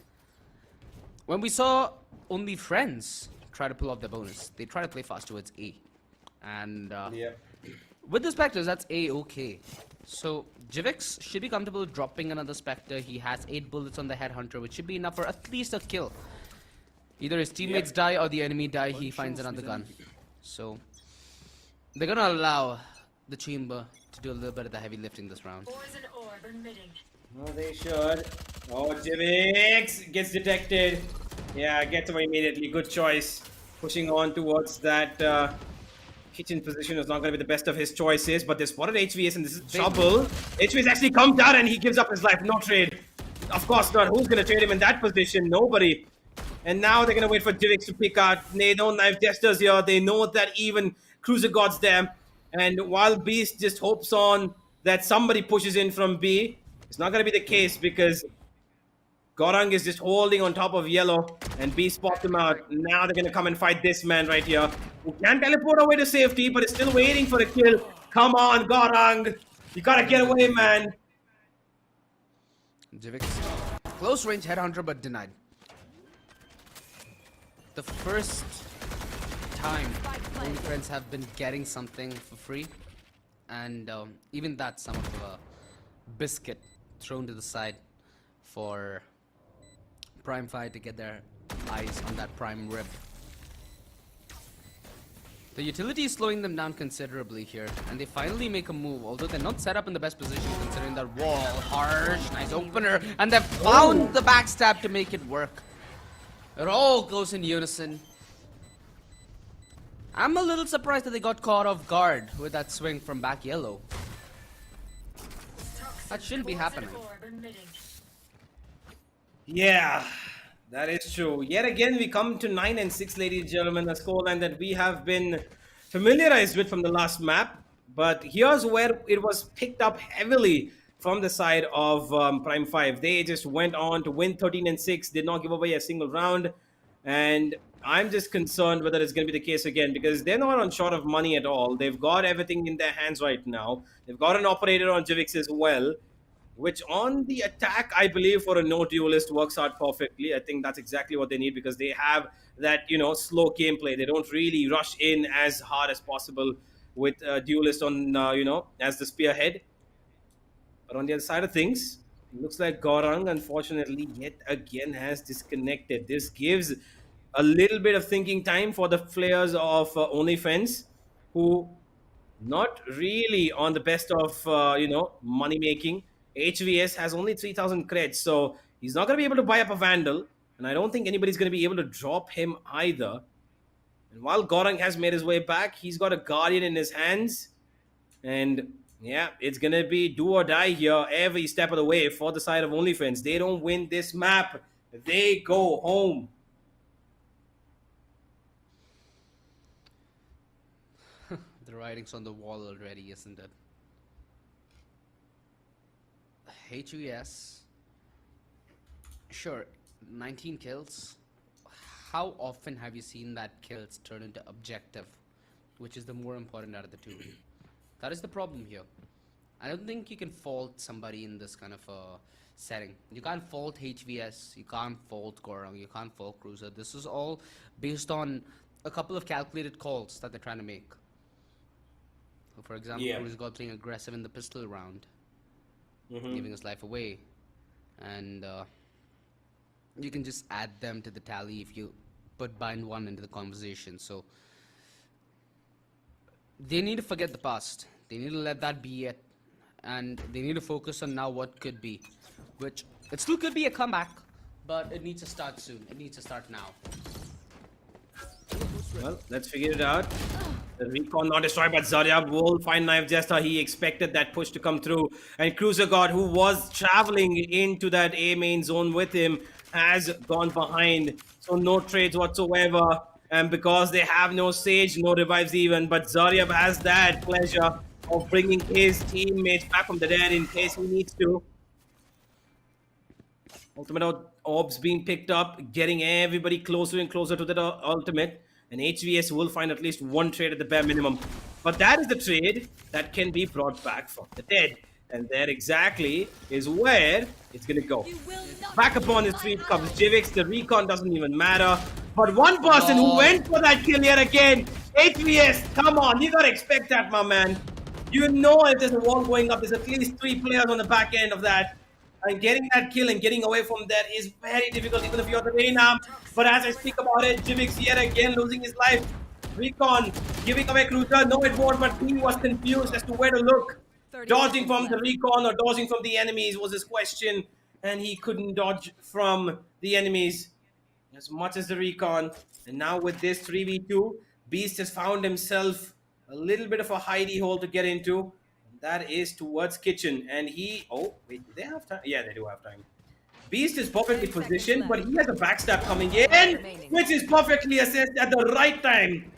When we saw only friends try to pull off their bonus, they try to play fast towards A. And Yeah. with the Spectres, that's A-okay. So Jivix should be comfortable dropping another Spectre. He has 8 bullets on the Headhunter, which should be enough for at least a kill. Either his teammates die or the enemy die, he finds another gun. So they're gonna allow the Chamber to do a little bit of the heavy lifting this round. Poison orb emitting. Oh, they should. Oh, Jivix gets detected. Yeah, gets away immediately. Good choice. Pushing on towards that kitchen position is not going to be the best of his choices, but they spotted HVS and this is trouble. HVS actually comes down and he gives up his life. No trade. Of course not. Who's going to trade him in that position? Nobody. And now they're going to wait for Jivix to pick out. They don't have Jesters here. They know that even Cruiser God's there. And while Beast just hopes on that somebody pushes in from B, it's not going to be the case because Gorang is just holding on top of Yellow and B spots him out. Now they're going to come and fight this man right here who can teleport away to safety but is still waiting for the kill. Come on, Gorang. You got to get away, man. Jivix, close range Headhunter, but denied. The first time only friends have been getting something for free, and even that, some of a biscuit thrown to the side for Prime5 to get their eyes on that prime rib. The utility is slowing them down considerably here, and they finally make a move, although they're not set up in the best position considering that wall. Harsh, nice opener, and they've found the backstab to make it work. It all goes in unison. I'm a little surprised that they got caught off guard with that swing from back yellow. That shouldn't be happening. Yeah, that is true. Yet again, we come to 9 and 6, ladies and gentlemen, a scoreline that we have been familiarized with from the last map. But here's where it was picked up heavily from the side of Prime5. They just went on to win 13 and 6, did not give away a single round. And I'm just concerned whether it's going to be the case again because they're not on short of money at all. They've got everything in their hands right now. They've got an operator on Jivix as well, which on the attack, I believe for a no duelist works out perfectly. I think that's exactly what they need because they have that, slow gameplay. They don't really rush in as hard as possible with duelist on, as the spearhead. But on the other side of things, it looks like Gorang, unfortunately, yet again has disconnected. This gives a little bit of thinking time for the players of OnlyFans, who not really on the best of, money making. HVS has only 3,000 credits, so he's not going to be able to buy up a Vandal, and I don't think anybody's going to be able to drop him either. And while Gorang has made his way back, he's got a Guardian in his hands, and yeah, it's going to be do or die here every step of the way for the side of OnlyFans. They don't win this map, they go home. The writing's on the wall already, isn't it? HVS, sure, 19 kills. How often have you seen that kills turn into objective, which is the more important out of the two? That is the problem here. I don't think you can fault somebody in this kind of a setting. You can't fault HVS, you can't fault Gorang, you can't fault Cruiser. This is all based on a couple of calculated calls that they're trying to make. So for example, Cruiser got playing aggressive in the pistol round, giving his life away. And you can just add them to the tally if you put bind one into the conversation. So they need to forget the past. They need to let that be it. And they need to focus on now what could be. Which, it still could be a comeback, but it needs to start soon. It needs to start now. Well, let's figure it out. The recon not destroyed, but Zarya will find Knife Jester. He expected that push to come through. And Cruiser God, who was traveling into that A main zone with him, has gone behind. So no trades whatsoever. And because they have no Sage, no revives even. But Zarya has that pleasure of bringing his teammates back from the dead in case he needs to. Ultimate orbs being picked up, getting everybody closer and closer to the ultimate. And HVS will find at least one trade at the bare minimum. But that is the trade that can be brought back from the dead. And there exactly is where it's going to go. Back upon his feet comes Jivix. The recon doesn't even matter. But one person who went for that kill yet again, HVS, come on, you got to expect that, my man. You know if there's a wall going up, there's at least 3 players on the back end of that. And getting that kill and getting away from that is very difficult, even if you're the Reynam. But as I speak about it, Jivix yet again losing his life. Recon giving away Cruiser. No, it won't, but he was confused as to where to look. Dodging from the recon or dodging from the enemies was his question. And he couldn't dodge from the enemies as much as the recon. And now with this 3v2, Beast has found himself a little bit of a hidey hole to get into. That is towards Kitchen. And he... Oh, wait, do they have time? Yeah, they do have time. Beast is perfectly positioned, but he has a backstab coming in, which is perfectly assessed at the right time.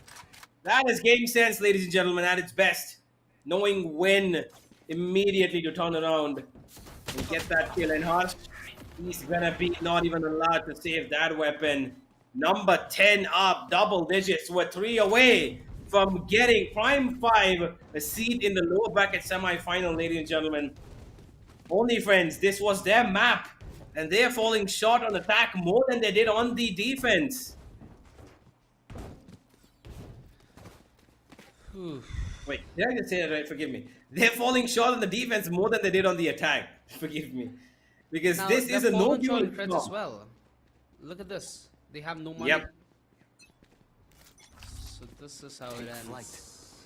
That is game sense, ladies and gentlemen, at its best. Knowing when immediately to turn around and get that kill. And Harsh, he's gonna be not even allowed to save that weapon. Number 10 up, double digits. We're 3 away from getting Prime5 a seat in the lower bracket semi-final, ladies and gentlemen. OnlyFans, this was their map, and they're falling short on attack more than they did on the defense. Wait, did I just say that right? Forgive me. They're falling short on the defense more than they did on the attack. Forgive me. Because Now, this is a no duel as well. Look at this. They have no money. Yep. So this is how it ends.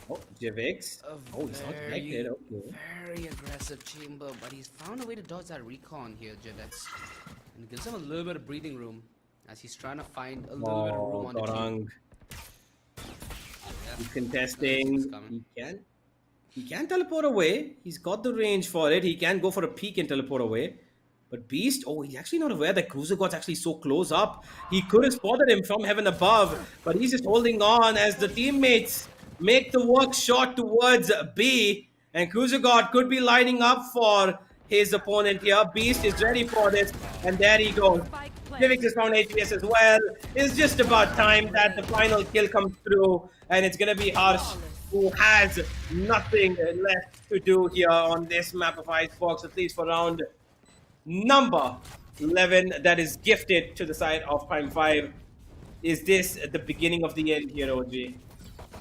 Oh, Jivix. Oh, he's not connected. Okay. Very aggressive chamber, but he's found a way to dodge that recon here, Jivix. And gives him a little bit of breathing room. as he's trying to find a little bit of room on the team. Gorang. Yeah. He's He's contesting. coming. He can teleport away. He's got the range for it. He can go for a peek and teleport away. But Beast, he's actually not aware that Cruiser God's actually so close up. He could have spotted him from heaven above, but he's just holding on as the teammates make the work shot towards B. And Cruiser God could be lining up for his opponent here. Beast is ready for this, and there he goes. Livix is found HPS as well. It's just about time that the final kill comes through, and it's gonna be Harsh, who has nothing left to do here on this map of Icebox, at least for round number 11 that is gifted to the side of Prime5. Is this the beginning of the end here, OG?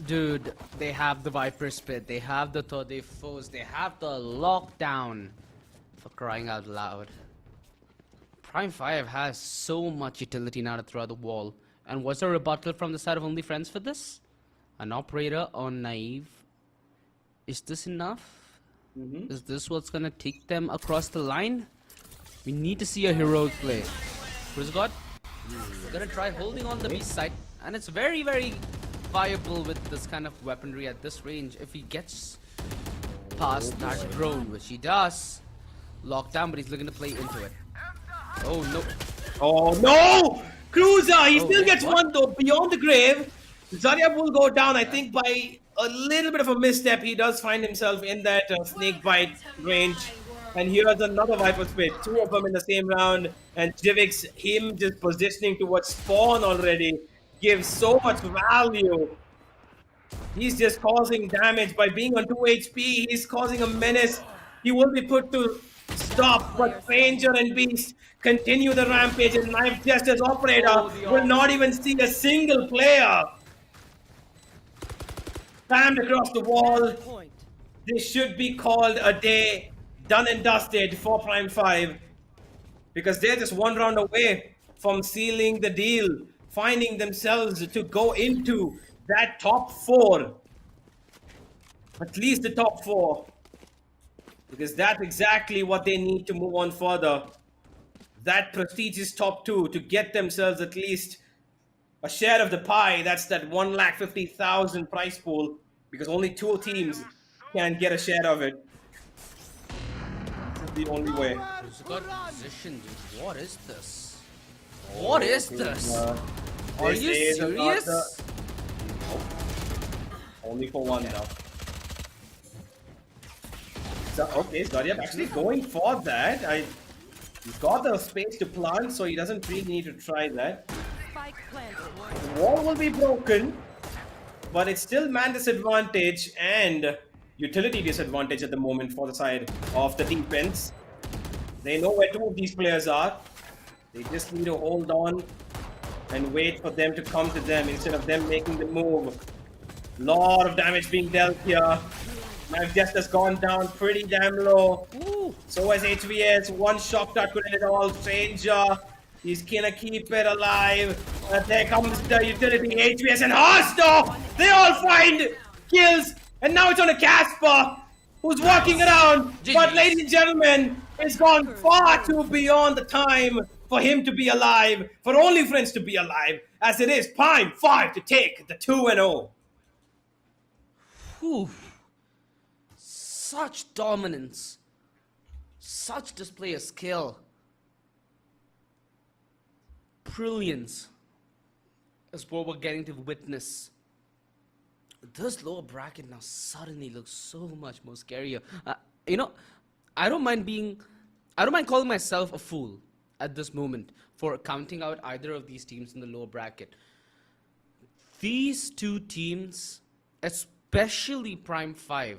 Dude, they have the Viper Spit, they have the Tode Foes, they have the lockdown. For crying out loud. Prime5 has so much utility now to throw at the wall. And was there a rebuttal from the side of Only Friends for this? An operator on Naive. Is this enough? Is this what's gonna take them across the line? We need to see a heroic play. Who's got? Gonna try holding on the B side, and it's very, very viable with this kind of weaponry at this range. If he gets past that drone, which he does, locked down, but he's looking to play into it. Oh no! Oh no! Cruiser! He Oh, still wait, gets what? one though, beyond the grave. Zarya will go down, I think, by a little bit of a misstep. He does find himself in that snake bite range. And here's another Viper Spit. Two of them in the same round. And Jivix, him just positioning towards spawn already, gives so much value. He's just causing damage by being on 2 HP. He's causing a menace. He will be put to stop, but Ranger and Beast continue the rampage, and Knife just as operator will not even see a single player. Slammed across the wall. Point. This should be called a day done and dusted for Prime5, because they're just one round away from sealing the deal, finding themselves to go into that top 4. At least the top 4. Because that's exactly what they need to move on further. That prestigious top 2 to get themselves at least a share of the pie. That's that 150,000 prize pool, because only 2 teams can get a share of it. This is the only way. Who's got position, dude? What is this? What is this? Are This you is about serious? Only for one now. So, okay, Zarya actually going for that. He's got the space to plant, so he doesn't really need to try that. Spike planted. The wall will be broken, but it's still man disadvantage and utility disadvantage at the moment for the side of the defense. They know where 2 of these players are. They just need to hold on and wait for them to come to them instead of them making the move. Lot of damage being dealt here. Knife just has gone down pretty damn low. So has HVS. One shock dart could end it all. Stranger. He's gonna keep it alive. There comes the utility. HVS and Harstow. They all find kills. And now it's on a Casper, who's walking around. But ladies and gentlemen, it's gone far too beyond the time for him to be alive. For Only Friends to be alive. As it is Prime5 to take the 2-0. Whew. Such dominance. Such display of skill. Brilliance is what we're getting to witness. This lower bracket now suddenly looks so much more scarier. I don't mind calling myself a fool at this moment for counting out either of these teams in the lower bracket. These 2 teams, especially Prime5,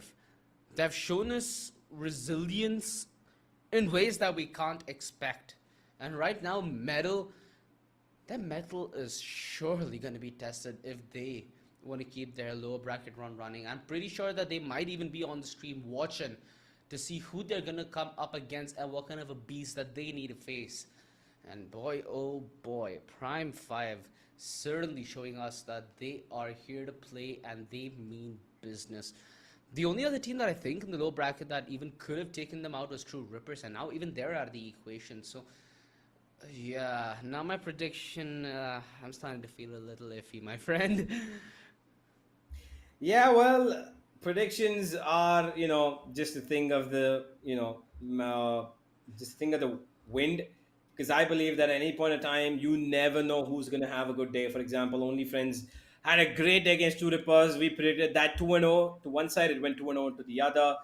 they've shown us resilience in ways that we can't expect. And right now, their metal is surely going to be tested if they want to keep their lower bracket run running. I'm pretty sure that they might even be on the stream watching to see who they're going to come up against and what kind of a beast that they need to face. And boy, oh boy, Prime5 certainly showing us that they are here to play and they mean business. The only other team that I think in the low bracket that even could have taken them out was True Rippers, and now even they're out of the equation. So Yeah, now my prediction, I'm starting to feel a little iffy, my friend. Yeah, well, predictions are, just a thing of the, just a thing of the wind. Because I believe that at any point in time, you never know who's going to have a good day. For example, Only Friends had a great day against Two Rippers. We predicted that 2-0 to one side, it went 2-0 to the other.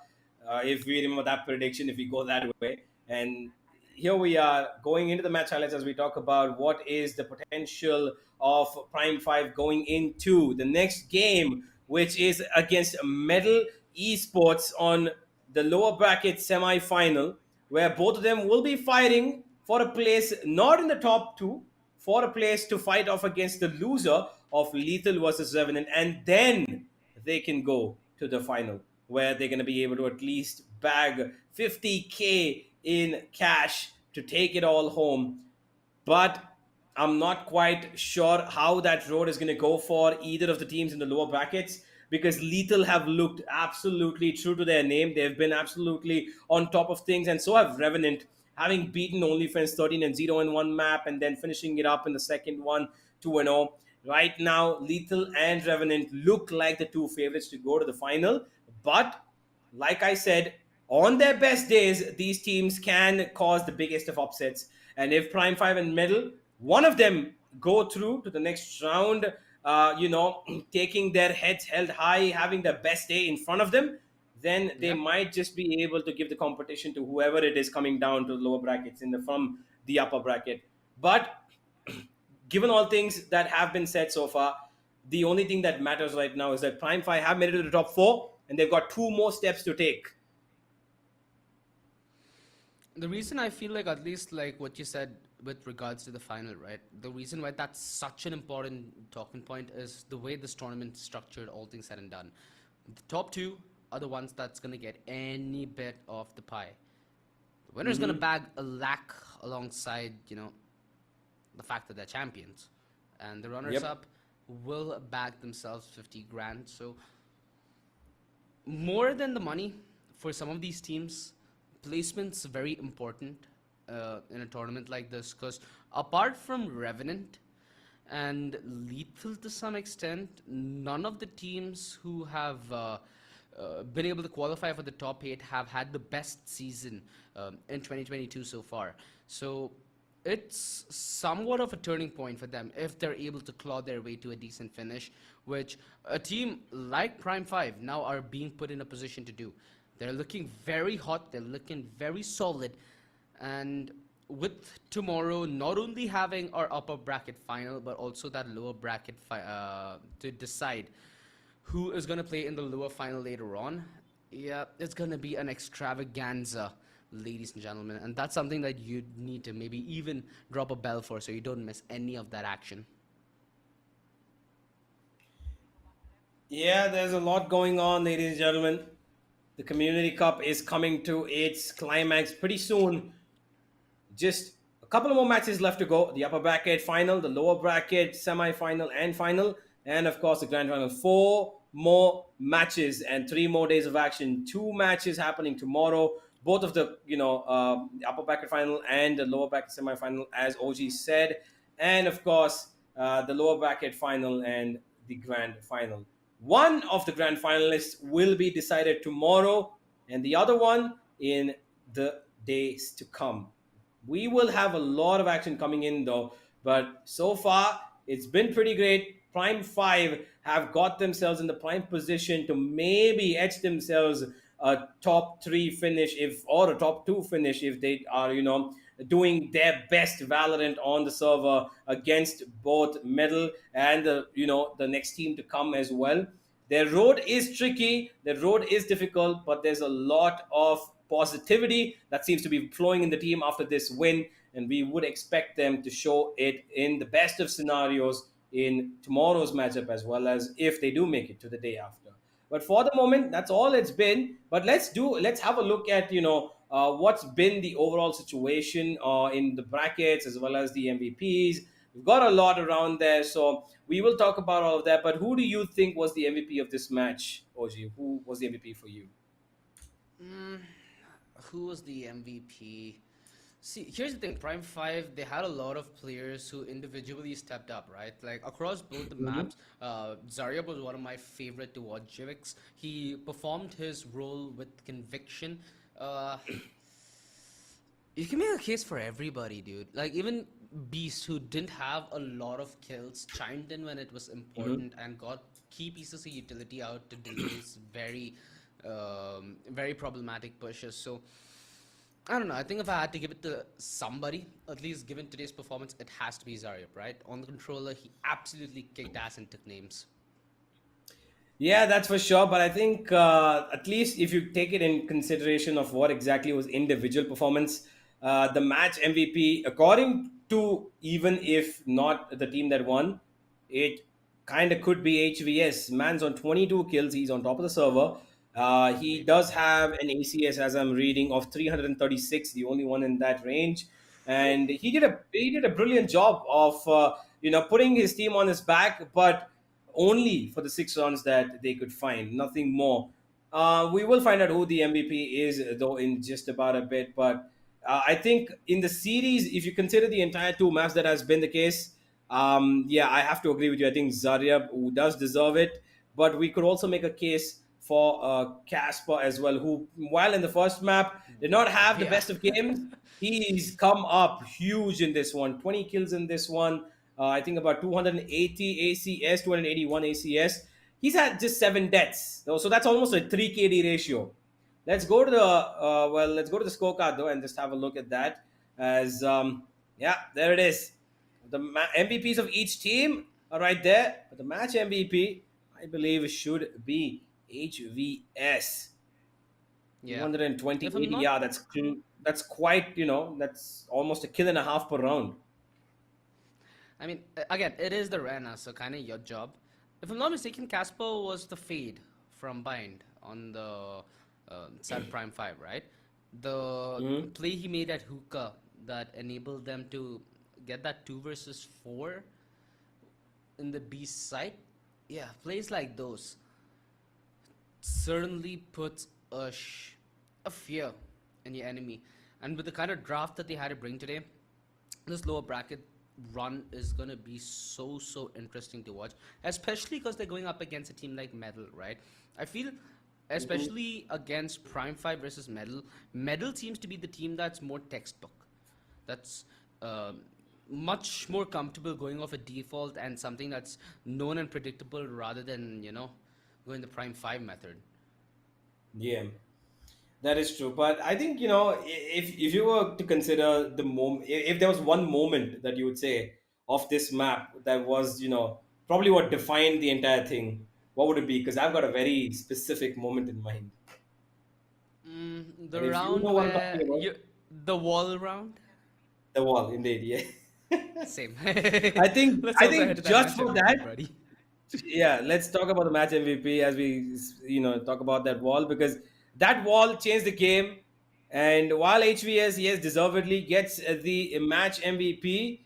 If we remember that prediction, if we go that way. And here we are going into the match highlights as we talk about what is the potential of Prime 5 going into the next game, which is against Medal Esports on the lower bracket semi final, where both of them will be fighting for a place not in the top two, for a place to fight off against the loser of Lethal versus Revenant, and then they can go to the final where they're going to be able to at least bag 50K in cash to take it all home. But I'm not quite sure how that road is going to go for either of the teams in the lower brackets, because Lethal have looked absolutely true to their name. They've been absolutely on top of things, and so have Revenant, having beaten OnlyFriends 13-0 in one map and then finishing it up in the second one 2-0. Right now, Lethal and Revenant look like the two favorites to go to the final. But like I said, on their best days, these teams can cause the biggest of upsets. And if Prime 5 and Medal, one of them go through to the next round, taking their heads held high, having the best day in front of them, then they Yeah. might just be able to give the competition to whoever it is coming down to the lower brackets from the upper bracket. But given all things that have been said so far, the only thing that matters right now is that Prime 5 have made it to the top four, and they've got two more steps to take. The reason I feel like, at least like what you said with regards to the final, right? The reason why that's such an important talking point is the way this tournament is structured, all things said and done. The top two are the ones that's going to get any bit of the pie. The winner's going to bag a lakh alongside, the fact that they're champions. And the runners up will bag themselves 50 grand. So, more than the money, for some of these teams, placement's very important in a tournament like this, because apart from Revenant and Lethal to some extent, none of the teams who have been able to qualify for the top 8 have had the best season in 2022 so far. So it's somewhat of a turning point for them if they're able to claw their way to a decent finish, which a team like Prime 5 now are being put in a position to do. They're looking very hot, they're looking very solid, and with tomorrow not only having our upper bracket final, but also that lower bracket to decide who is going to play in the lower final later on, yeah, it's going to be an extravaganza, ladies and gentlemen, and that's something that you need to maybe even drop a bell for, so you don't miss any of that action. Yeah, there's a lot going on, ladies and gentlemen. The Community Cup is coming to its climax pretty soon. Just a couple of more matches left to go. The upper bracket final, the lower bracket semi-final and final, and of course the grand final. 4 more matches and 3 more days of action. 2 matches happening tomorrow. Both of the the upper bracket final and the lower bracket semi-final, as OG said, and of course the lower bracket final and the grand final. One of the grand finalists will be decided tomorrow, and the other one in the days to come. We will have a lot of action coming in though, but so far it's been pretty great. Prime 5 have got themselves in the prime position to maybe etch themselves a top 3 finish, if or a top 2 finish, if they are doing their best Valorant on the server against both Medal and the next team to come as well. Their road is tricky, their road is difficult, but there's a lot of positivity that seems to be flowing in the team after this win, and we would expect them to show it in the best of scenarios in tomorrow's matchup, as well as if they do make it to the day after. But for the moment, that's all it's been. But let's have a look at what's been the overall situation in the brackets as well as the MVPs. We've got a lot around there, so we will talk about all of that. But who do you think was the MVP of this match, OG? Who was the MVP for you? Who was the MVP? See, here's the thing. Prime 5, they had a lot of players who individually stepped up, right? Like across both the maps, Zarya was one of my favorite to watch. Jivix, he performed his role with conviction. Uh, you can make a case for everybody, dude. Like even Beast, who didn't have a lot of kills, chimed in when it was important and got key pieces of utility out to delay his very problematic pushes. So I don't know. I think if I had to give it to somebody, at least given today's performance, it has to be Zaryab, right? On the controller, he absolutely kicked ass and took names. Yeah, that's for sure. But I think at least if you take it in consideration of what exactly was individual performance, the match MVP, according to even if not the team that won, it kind of could be HVS. Man's on 22 kills. He's on top of the server. He does have an ACS, as I'm reading, of 336, the only one in that range. And he did a brilliant job of putting his team on his back, but only for the 6 rounds that they could find, nothing more. We will find out who the MVP is, though, in just about a bit. But I think in the series, if you consider the entire two maps, that has been the case. Yeah, I have to agree with you. I think Zaryab, who does deserve it, but we could also make a case for Casper as well, who, while in the first map, did not have the Yeah. best of games. He's come up huge in this one. 20 kills in this one. I think about 280 ACS, 281 ACS. He's had just 7 deaths. So that's almost a 3 KD ratio. Let's go to the scorecard though and just have a look at that. As yeah, there it is. The MVPs of each team are right there. But the match MVP, I believe, should be HVS. Yeah. 220 If I'm not Yeah, that's quite, that's almost a kill and a half per round. I mean, again, it is the Rena, so kind of your job. If I'm not mistaken, Casper was the fade from Bind on the side of Prime 5, right? The play he made at Hookah that enabled them to get that 2 versus 4 in the Beast side. Yeah, plays like those certainly puts a fear in your enemy. And with the kind of draft that they had to bring today, this lower bracket run is going to be so interesting to watch, especially because they're going up against a team like Medal, right? I feel especially against Prime 5 versus Medal seems to be the team that's more textbook, that's much more comfortable going off a default and something that's known and predictable rather than going the Prime 5 method. Yeah, that is true. But I think, if you were to consider the moment, if there was one moment that you would say of this map that was, probably what defined the entire thing, what would it be? Because I've got a very specific moment in mind. The And if you round know what I'm where talking about, the wall round. the wall, indeed, yeah. Same. I think Let's I also head think to that just match for MVP, that, buddy. yeah, let's talk about the match MVP as we, talk about that wall, because that wall changed the game. And while HVS, yes, deservedly gets the match MVP,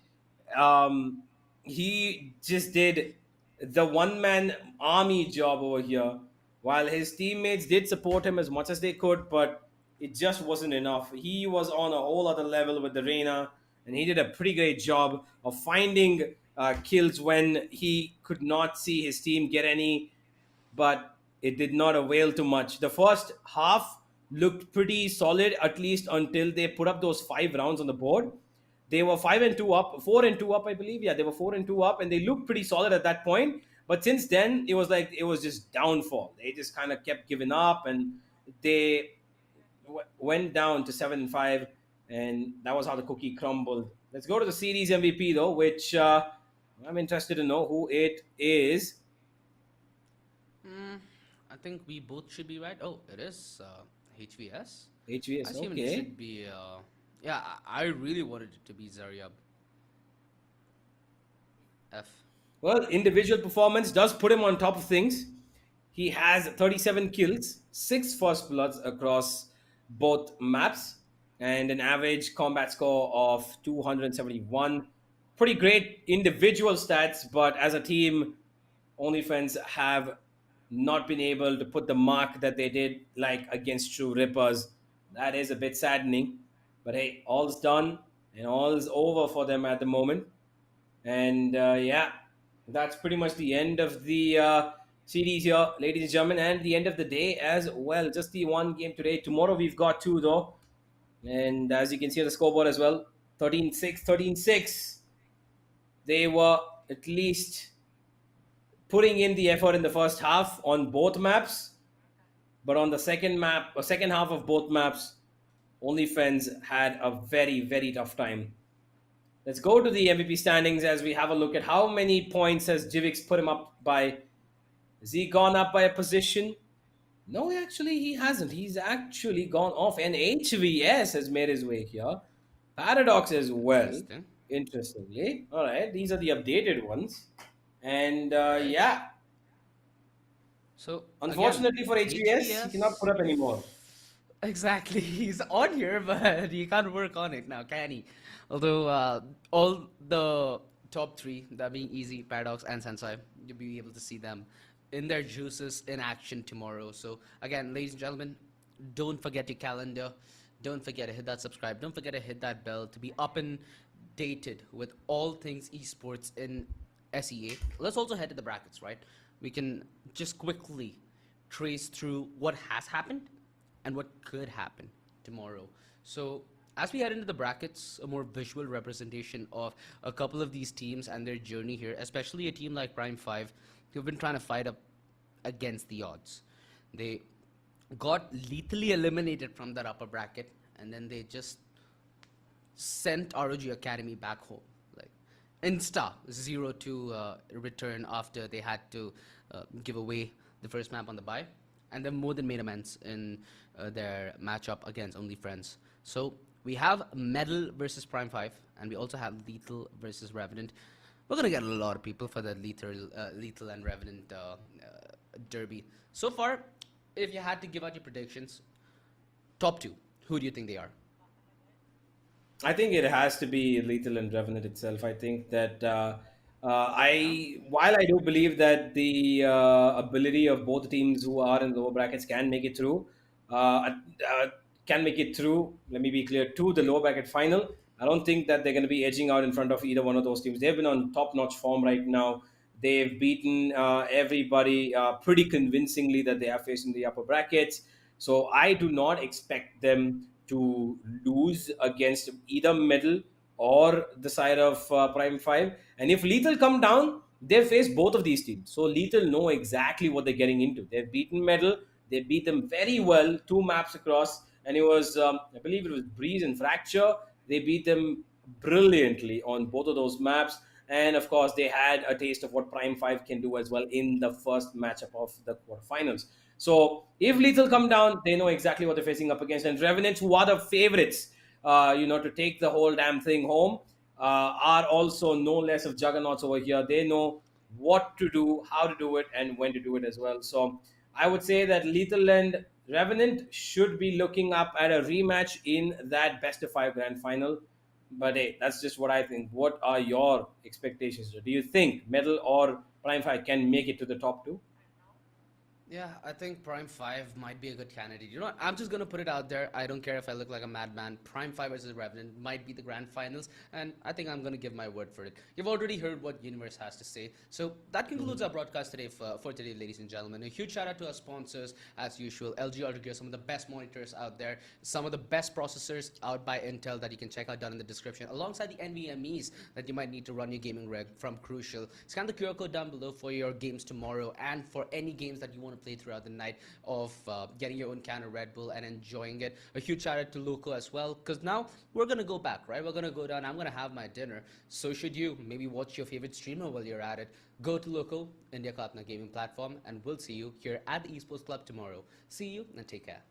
um, he just did the one man army job over here. While his teammates did support him as much as they could, but it just wasn't enough. He was on a whole other level with the Reina, and he did a pretty great job of finding kills when he could not see his team get any, but it did not avail too much. The first half looked pretty solid, at least until they put up those 5 rounds on the board. They were 5-2 up, 4-2 up, I believe. Yeah, they were 4-2 up, and they looked pretty solid at that point. But since then, it was like it was just downfall. They just kind of kept giving up, and they went down to 7-5, and that was how the cookie crumbled. Let's go to the series MVP though, which I'm interested to know who it is. I think we both should be right. Oh, it is HVS. I HVS, assume it okay. should be. Yeah, I really wanted it to be Zaryab. F. Well, individual performance does put him on top of things. He has 37 kills, 6 first bloods across both maps, and an average combat score of 271. Pretty great individual stats, but as a team, OnlyFans have not been able to put the mark that they did, like against True Rippers. That is a bit saddening. But hey, all's done and all is over for them at the moment. And yeah, that's pretty much the end of the series here, ladies and gentlemen, and the end of the day as well. Just the one game today. Tomorrow we've got two, though. And as you can see on the scoreboard as well, 13-6, 13-6. They were at least putting in the effort in the first half on both maps. But on the second map, or second half of both maps, OnlyFriends had a very, very tough time. Let's go to the MVP standings as we have a look at how many points has Jivix put him up by. Has he gone up by a position? No, actually, he hasn't. He's actually gone off. And HVS has made his way here. Paradox as well. Interesting. Interestingly. All right, these are the updated ones. And yeah, So unfortunately for HVS, he HVS cannot put up anymore. Exactly. He's on here, but he can't work on it now, can he? Although all the top three, that being Easy, Paradox, and Sensei, you'll be able to see them in their juices in action tomorrow. So again, ladies and gentlemen, don't forget your calendar. Don't forget to hit that subscribe. Don't forget to hit that bell to be up and dated with all things esports in SEA. Let's also head to the brackets, right? We can just quickly trace through what has happened and what could happen tomorrow. So as we head into the brackets, a more visual representation of a couple of these teams and their journey here, especially a team like Prime5, who've been trying to fight up against the odds. They got lethally eliminated from that upper bracket, and then they just sent ROG Academy back home. Like insta 0-2 return after they had to give away the first map on the bye, and then more than made amends in their matchup against OnlyFriends. So we have Medal versus Prime5, and we also have Lethal versus Revenant. We're gonna get a lot of people for the Lethal and Revenant derby. So far, if you had to give out your predictions, top two, who do you think they are? I think it has to be Lethal and Revenant itself. I think that while I do believe that the ability of both teams who are in lower brackets can make it through, uh, uh, can make it through. Let me be clear, to the lower bracket final. I don't think that they're going to be edging out in front of either one of those teams. They've been on top-notch form right now. They've beaten everybody pretty convincingly that they are facing the upper brackets. So I do not expect them to lose against either Medal or the side of Prime5. And if Lethal come down, they face both of these teams. So Lethal know exactly what they're getting into. They've beaten Medal. They beat them very well, 2 maps across. And it was, I believe it was Breeze and Fracture. They beat them brilliantly on both of those maps. And of course, they had a taste of what Prime5 can do as well in the first matchup of the quarterfinals. So if Lethal come down, they know exactly what they're facing up against. And Revenants, who are the favorites, to take the whole damn thing home, are also no less of juggernauts over here. They know what to do, how to do it, and when to do it as well. So I would say that Lethal and Revenant should be looking up at a rematch in that best of 5 grand final. But hey, that's just what I think. What are your expectations? Do you think Medal or Prime5 can make it to the top 2? Yeah, I think Prime5 might be a good candidate. You know what? I'm just going to put it out there. I don't care if I look like a madman. Prime5 versus Revenant might be the grand finals, and I think I'm going to give my word for it. You've already heard what Universe has to say. So that concludes our broadcast today for today, ladies and gentlemen. A huge shout out to our sponsors, as usual. LG Ultragear, some of the best monitors out there, some of the best processors out by Intel that you can check out down in the description, alongside the NVMEs that you might need to run your gaming rig from Crucial. Scan the QR code down below for your games tomorrow and for any games that you want to play throughout the night of getting your own can of Red Bull and enjoying it. A huge shout out to Loco as well, because now we're gonna go back, right? We're gonna go down. I'm gonna have my dinner. So should you. Maybe watch your favorite streamer while you're at it. Go to Loco, India Partner Gaming Platform, and we'll see you here at the Esports Club tomorrow. See you and take care.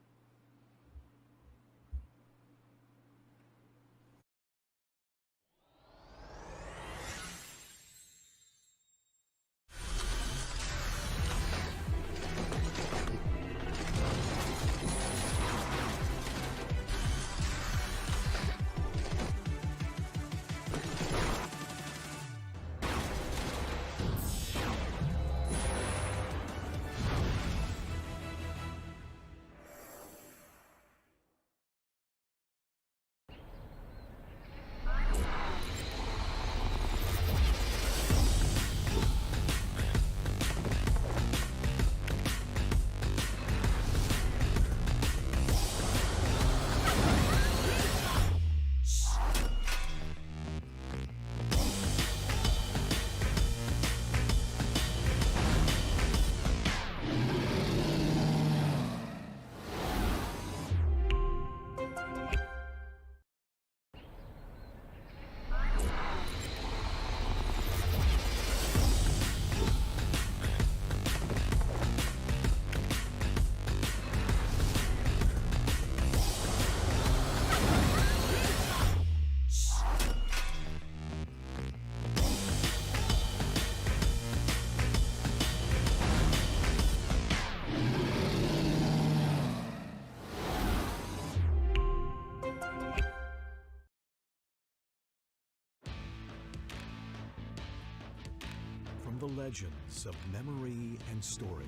from the legends of memory and storage.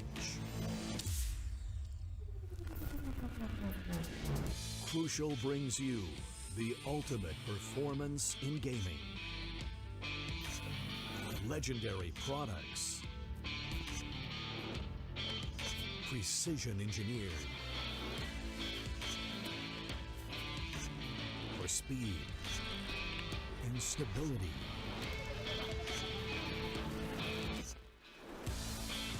Crucial brings you the ultimate performance in gaming. Legendary products. Precision engineered. For speed and stability.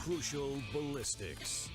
Crucial ballistics.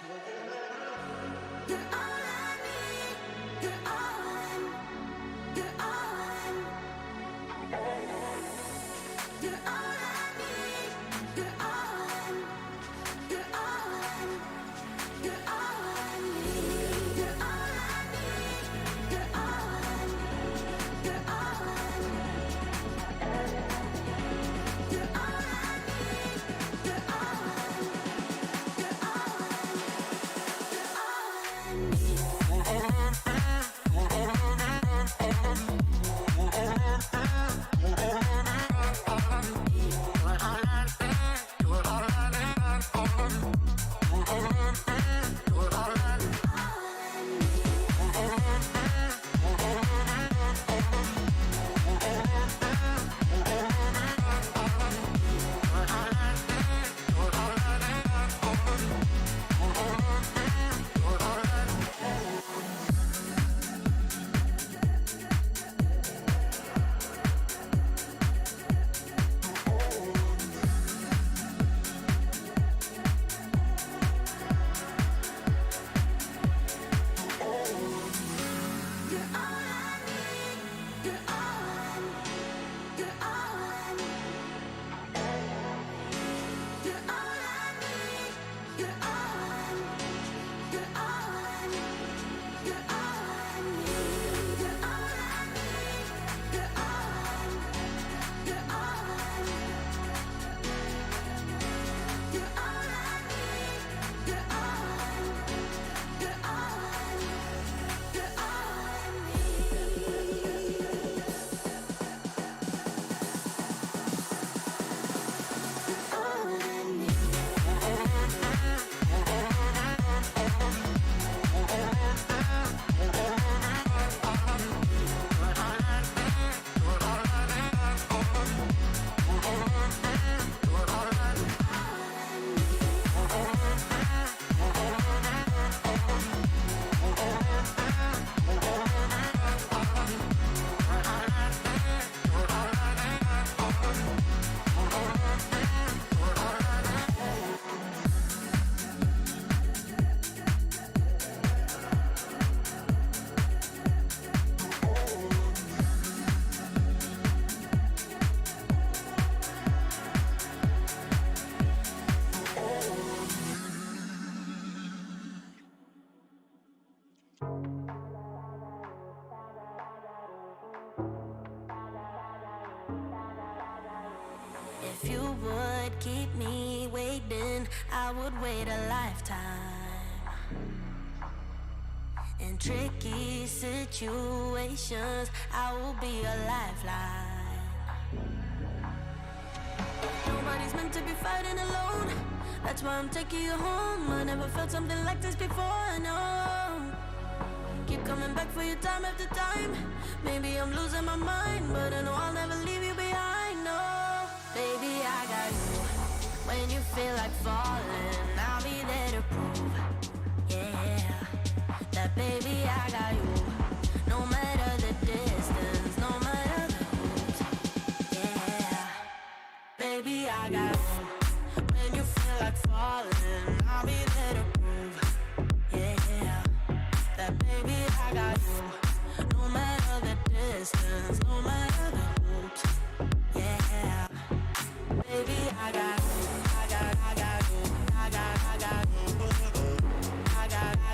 You're all I need. You're all you're all you're all I need. You're all you're all you're all I need. You're all I need. You're all you're all you're all I need. You're all you're If you would keep me waiting, I would wait a lifetime. In tricky situations, I will be a lifeline. Nobody's meant to be fighting alone. That's why I'm taking you home. I never felt something like this before, no. Keep coming back for you time after time. Maybe I'm losing my mind, but I know I'll never leave you behind, no. Baby, I got you. When you feel like falling, I'll be there to prove, yeah, that baby, I got you. No matter the distance, no matter the route, yeah, baby, I got you. When you feel like falling, I'll be there to prove, yeah, that baby, I got you. No matter the distance, no matter the route, yeah, baby, I got you. I got you. I got you. I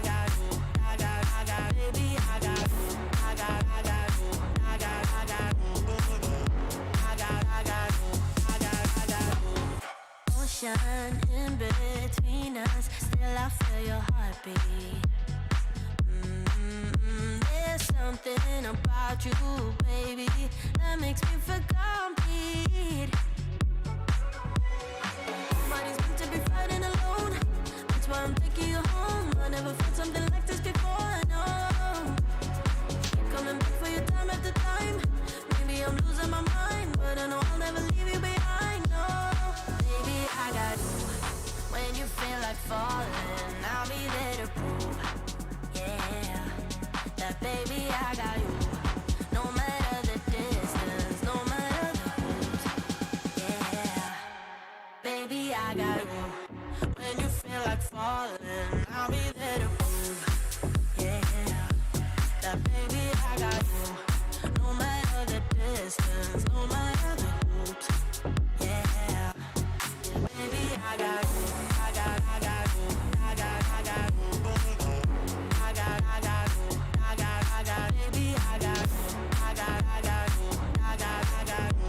got you. I got you. Baby, I got you. I got you. I got you. I got you. Ocean in between us, still I feel your heartbeat. There's something about you, baby, that makes me feel complete. Nobody's meant to be fighting alone. That's why I'm taking you home. I never felt something like this before, no. Keep coming back for your time after time. Maybe I'm losing my mind, but I know I'll never leave you behind, no. Baby, I got you. When you feel like falling, I'll be there to prove, yeah, that baby, I got you. No matter the distance, no matter the route, yeah, baby, baby, I got you. When you feel like falling, I'll be there to prove, yeah, that baby, I got you. No matter the distance, no matter the hoops, yeah, baby, I got you. I got you. I got you. I got you. Baby, I got you. I got you. I got you. I got you.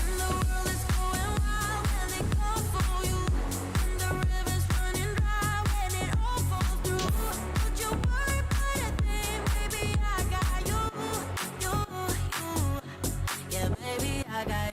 And the world is going wild when they call for you. And the river's running dry when it all falls through. Don't you worry about a thing, baby, I got you. Yeah, baby, I got you.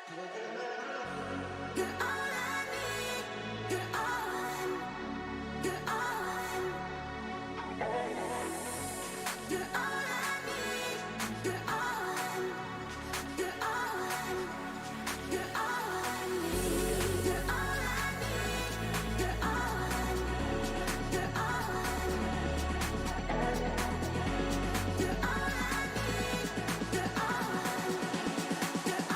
You're all I need. You're all. You're all. You're all I need. You're all. You're all. You're all I need. You're all I need. You're all. You're all. You're all I need. You're all. You're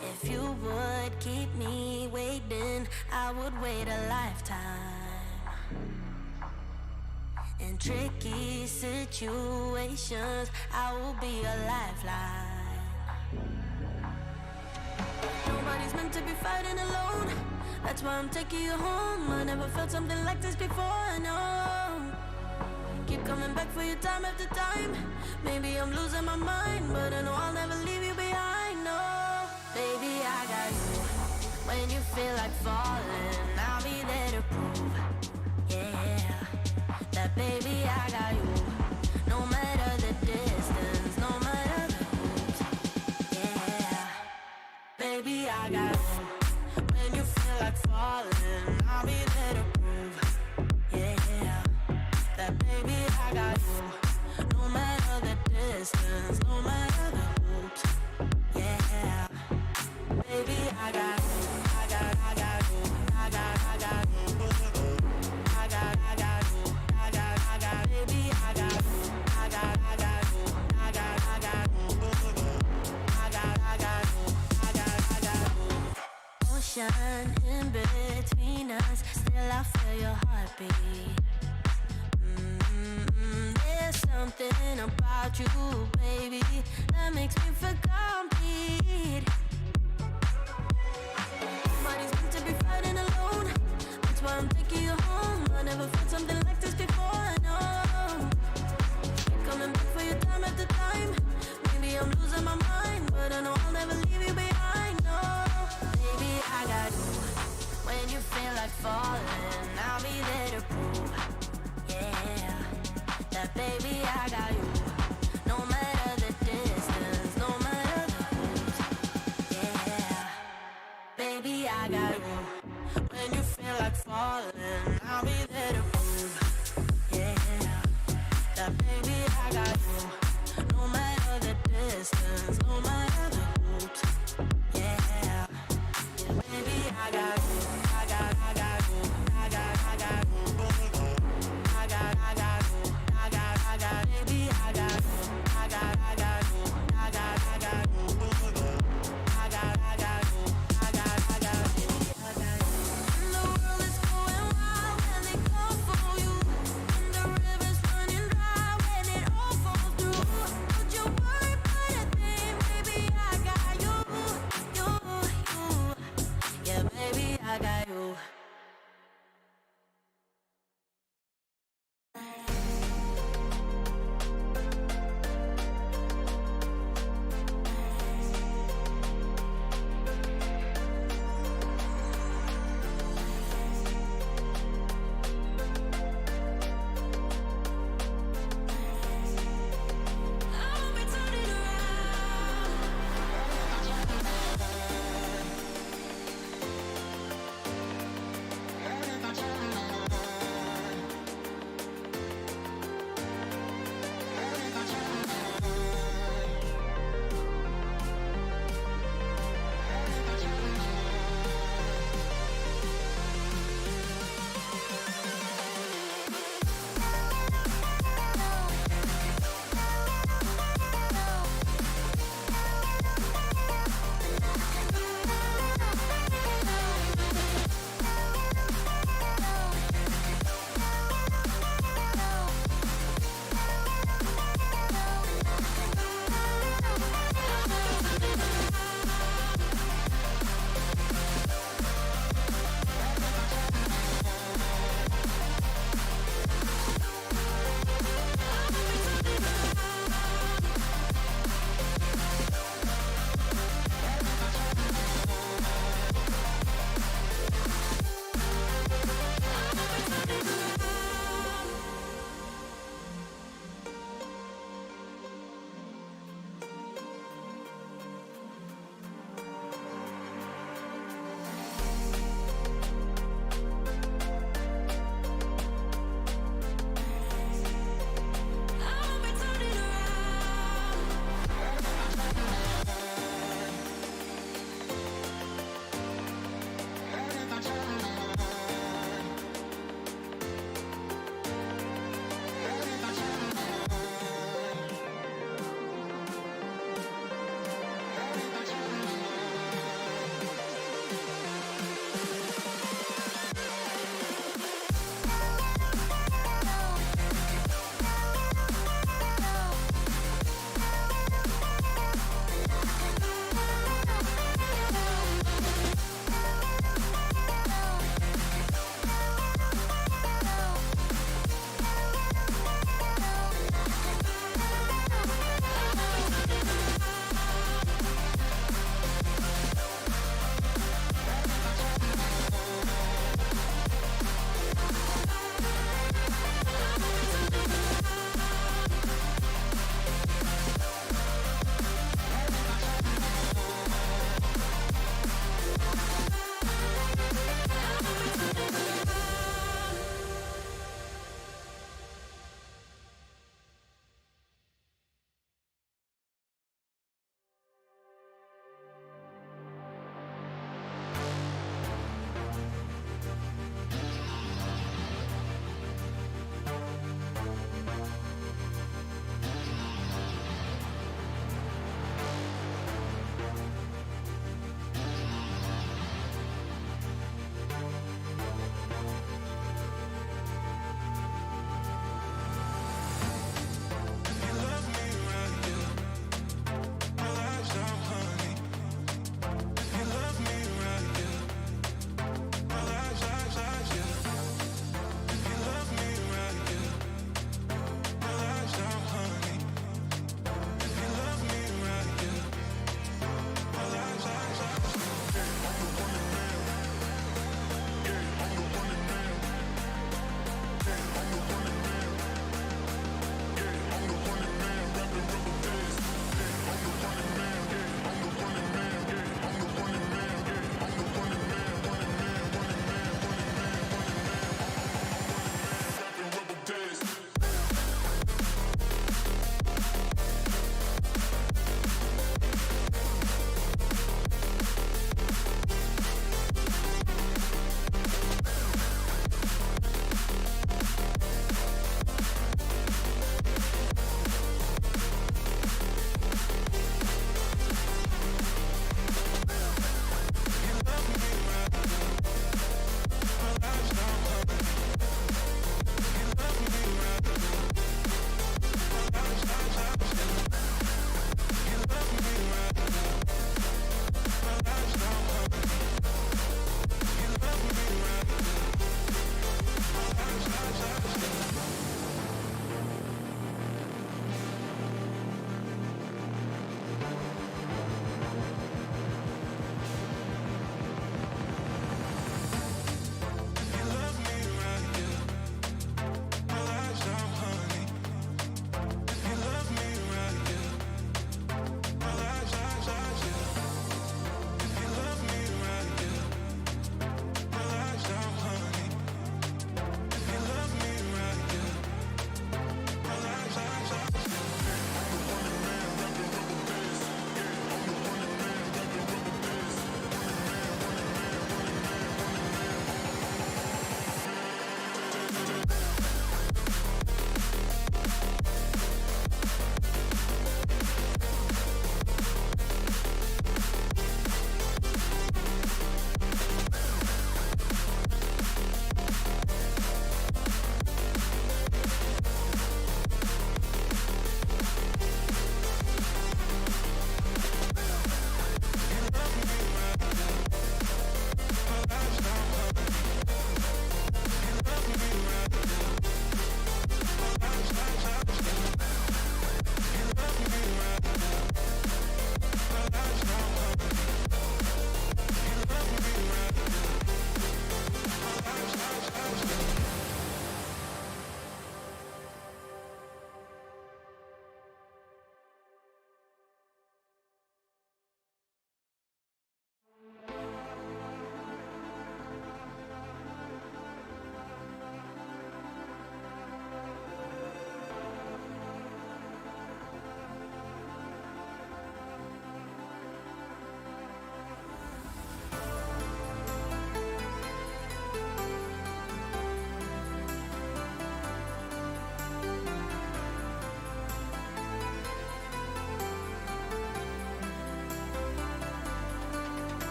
If you would keep me waiting, I would wait a lifetime. In tricky situations, I will be a lifeline. Nobody's meant to be fighting alone. That's why I'm taking you home. I never felt something like this before, I know. Keep coming back for you time after time. Maybe I'm losing my mind, but I know I'll never leave you behind, no. Baby, I got you. When you feel like falling, I'll be there to prove, yeah, that baby, I got you. No matter the distance, no matter the hoops, yeah, baby, I got you. When you feel like falling, I'll be there to prove, yeah, that baby, I got you. No matter the distance, no matter the hoops, yeah, baby, I got you. I got you. I got you. I got you. Baby, I got you. I got you. I got you. Ocean in between us, still I feel your heartbeat. There's something about you, baby, that makes me feel complete. Nobody's meant to be fighting alone. That's why I'm taking you home. I never felt something like this before, I know. Keep coming back for you time after time. Maybe I'm losing my mind, but I know I'll never leave you behind, no. Baby, I got you. When you feel like falling, I'll be there to prove, yeah, that baby, I got you. No matter the distance, no matter the hoops, yeah, baby, I got you. When you feel like falling, I'll be there to prove, yeah, that baby I got you. No matter the distance, no matter the hoops, yeah, baby I got you. I got you. I got you. Baby I got you. I got you. I got you. And the world is going wild when they come for you. And the river's running dry when it all falls through. Don't you worry about a thing, baby,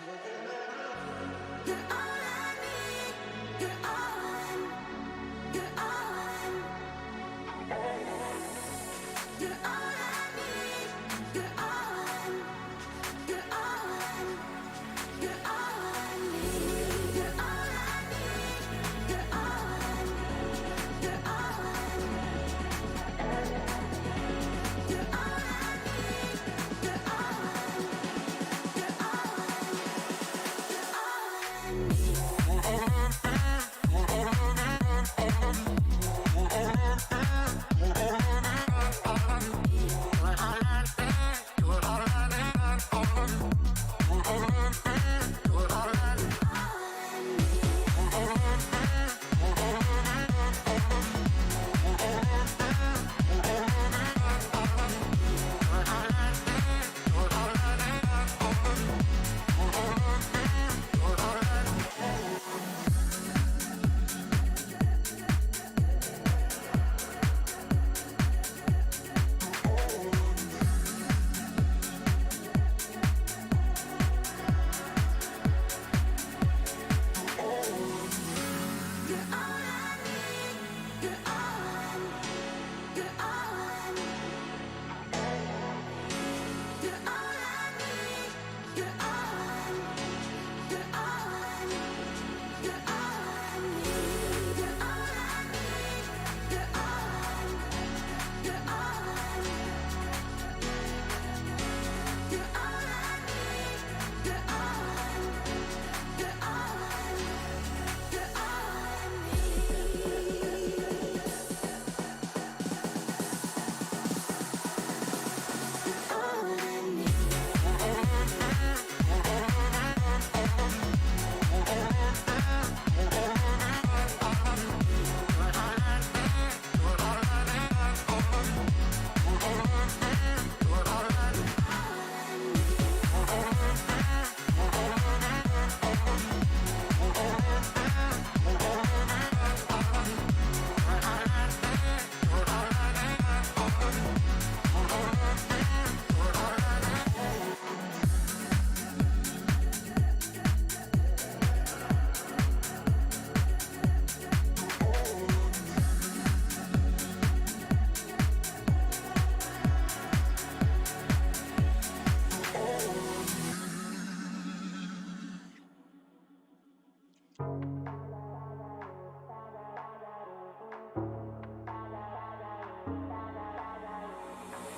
You're all I need. You're all you're all you're all I need. You're all you're all you're all I need. You're all I need. You're all you're all you're all I need. You're all you're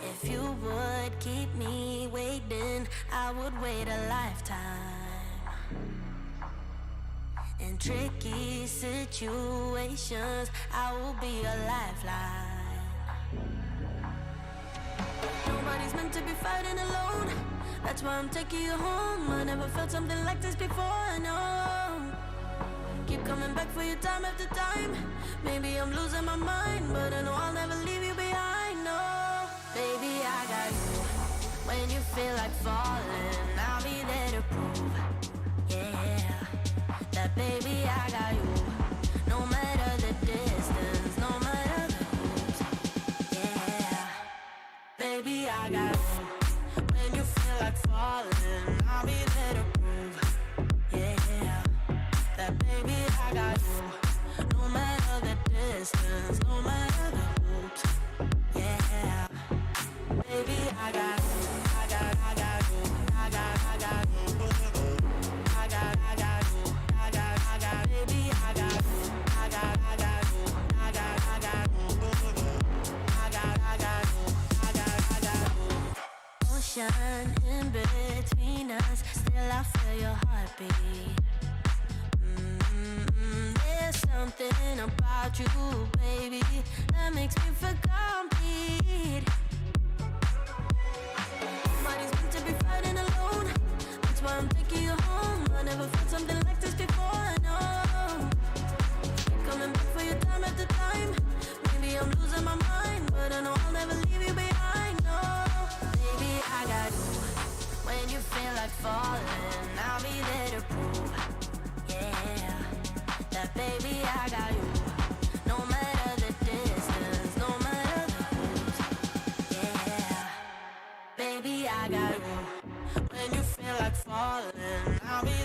If you would keep me waiting, I would wait a lifetime. In tricky situations, I will be a lifeline. Nobody's meant to be fighting alone. That's why I'm taking you home. I never felt something like this before, no. Keep coming back for you time after time. Maybe I'm losing my mind, but I know I'll never leave you behind, no. Baby, I got you. When you feel like falling, I'll be there to prove, yeah, that baby, I got you. No matter the distance, no matter the rules, yeah, baby, I got you. When you feel like falling, I'll be there to prove, yeah, that baby, I got you. No matter the distance, no matter the hoops, yeah, baby, I got you. I got you. I got you. I got you. I got you. Baby, I got you. I got you. I got you. I got you. Ocean in between us, still I feel your heartbeat. There's something about you, baby, that makes me feel complete. Nobody's meant to be fighting alone. That's why I'm taking you home. I never felt something like this before, no. Keep coming back for you time after time. Maybe I'm losing my mind, but I know I'll never leave you behind, no. Baby, I got you. When you feel like falling, I'll be there to prove, yeah, that baby, I got you. No matter the distance, no matter the hoops, yeah, baby, I got you. When you feel like falling, I'll be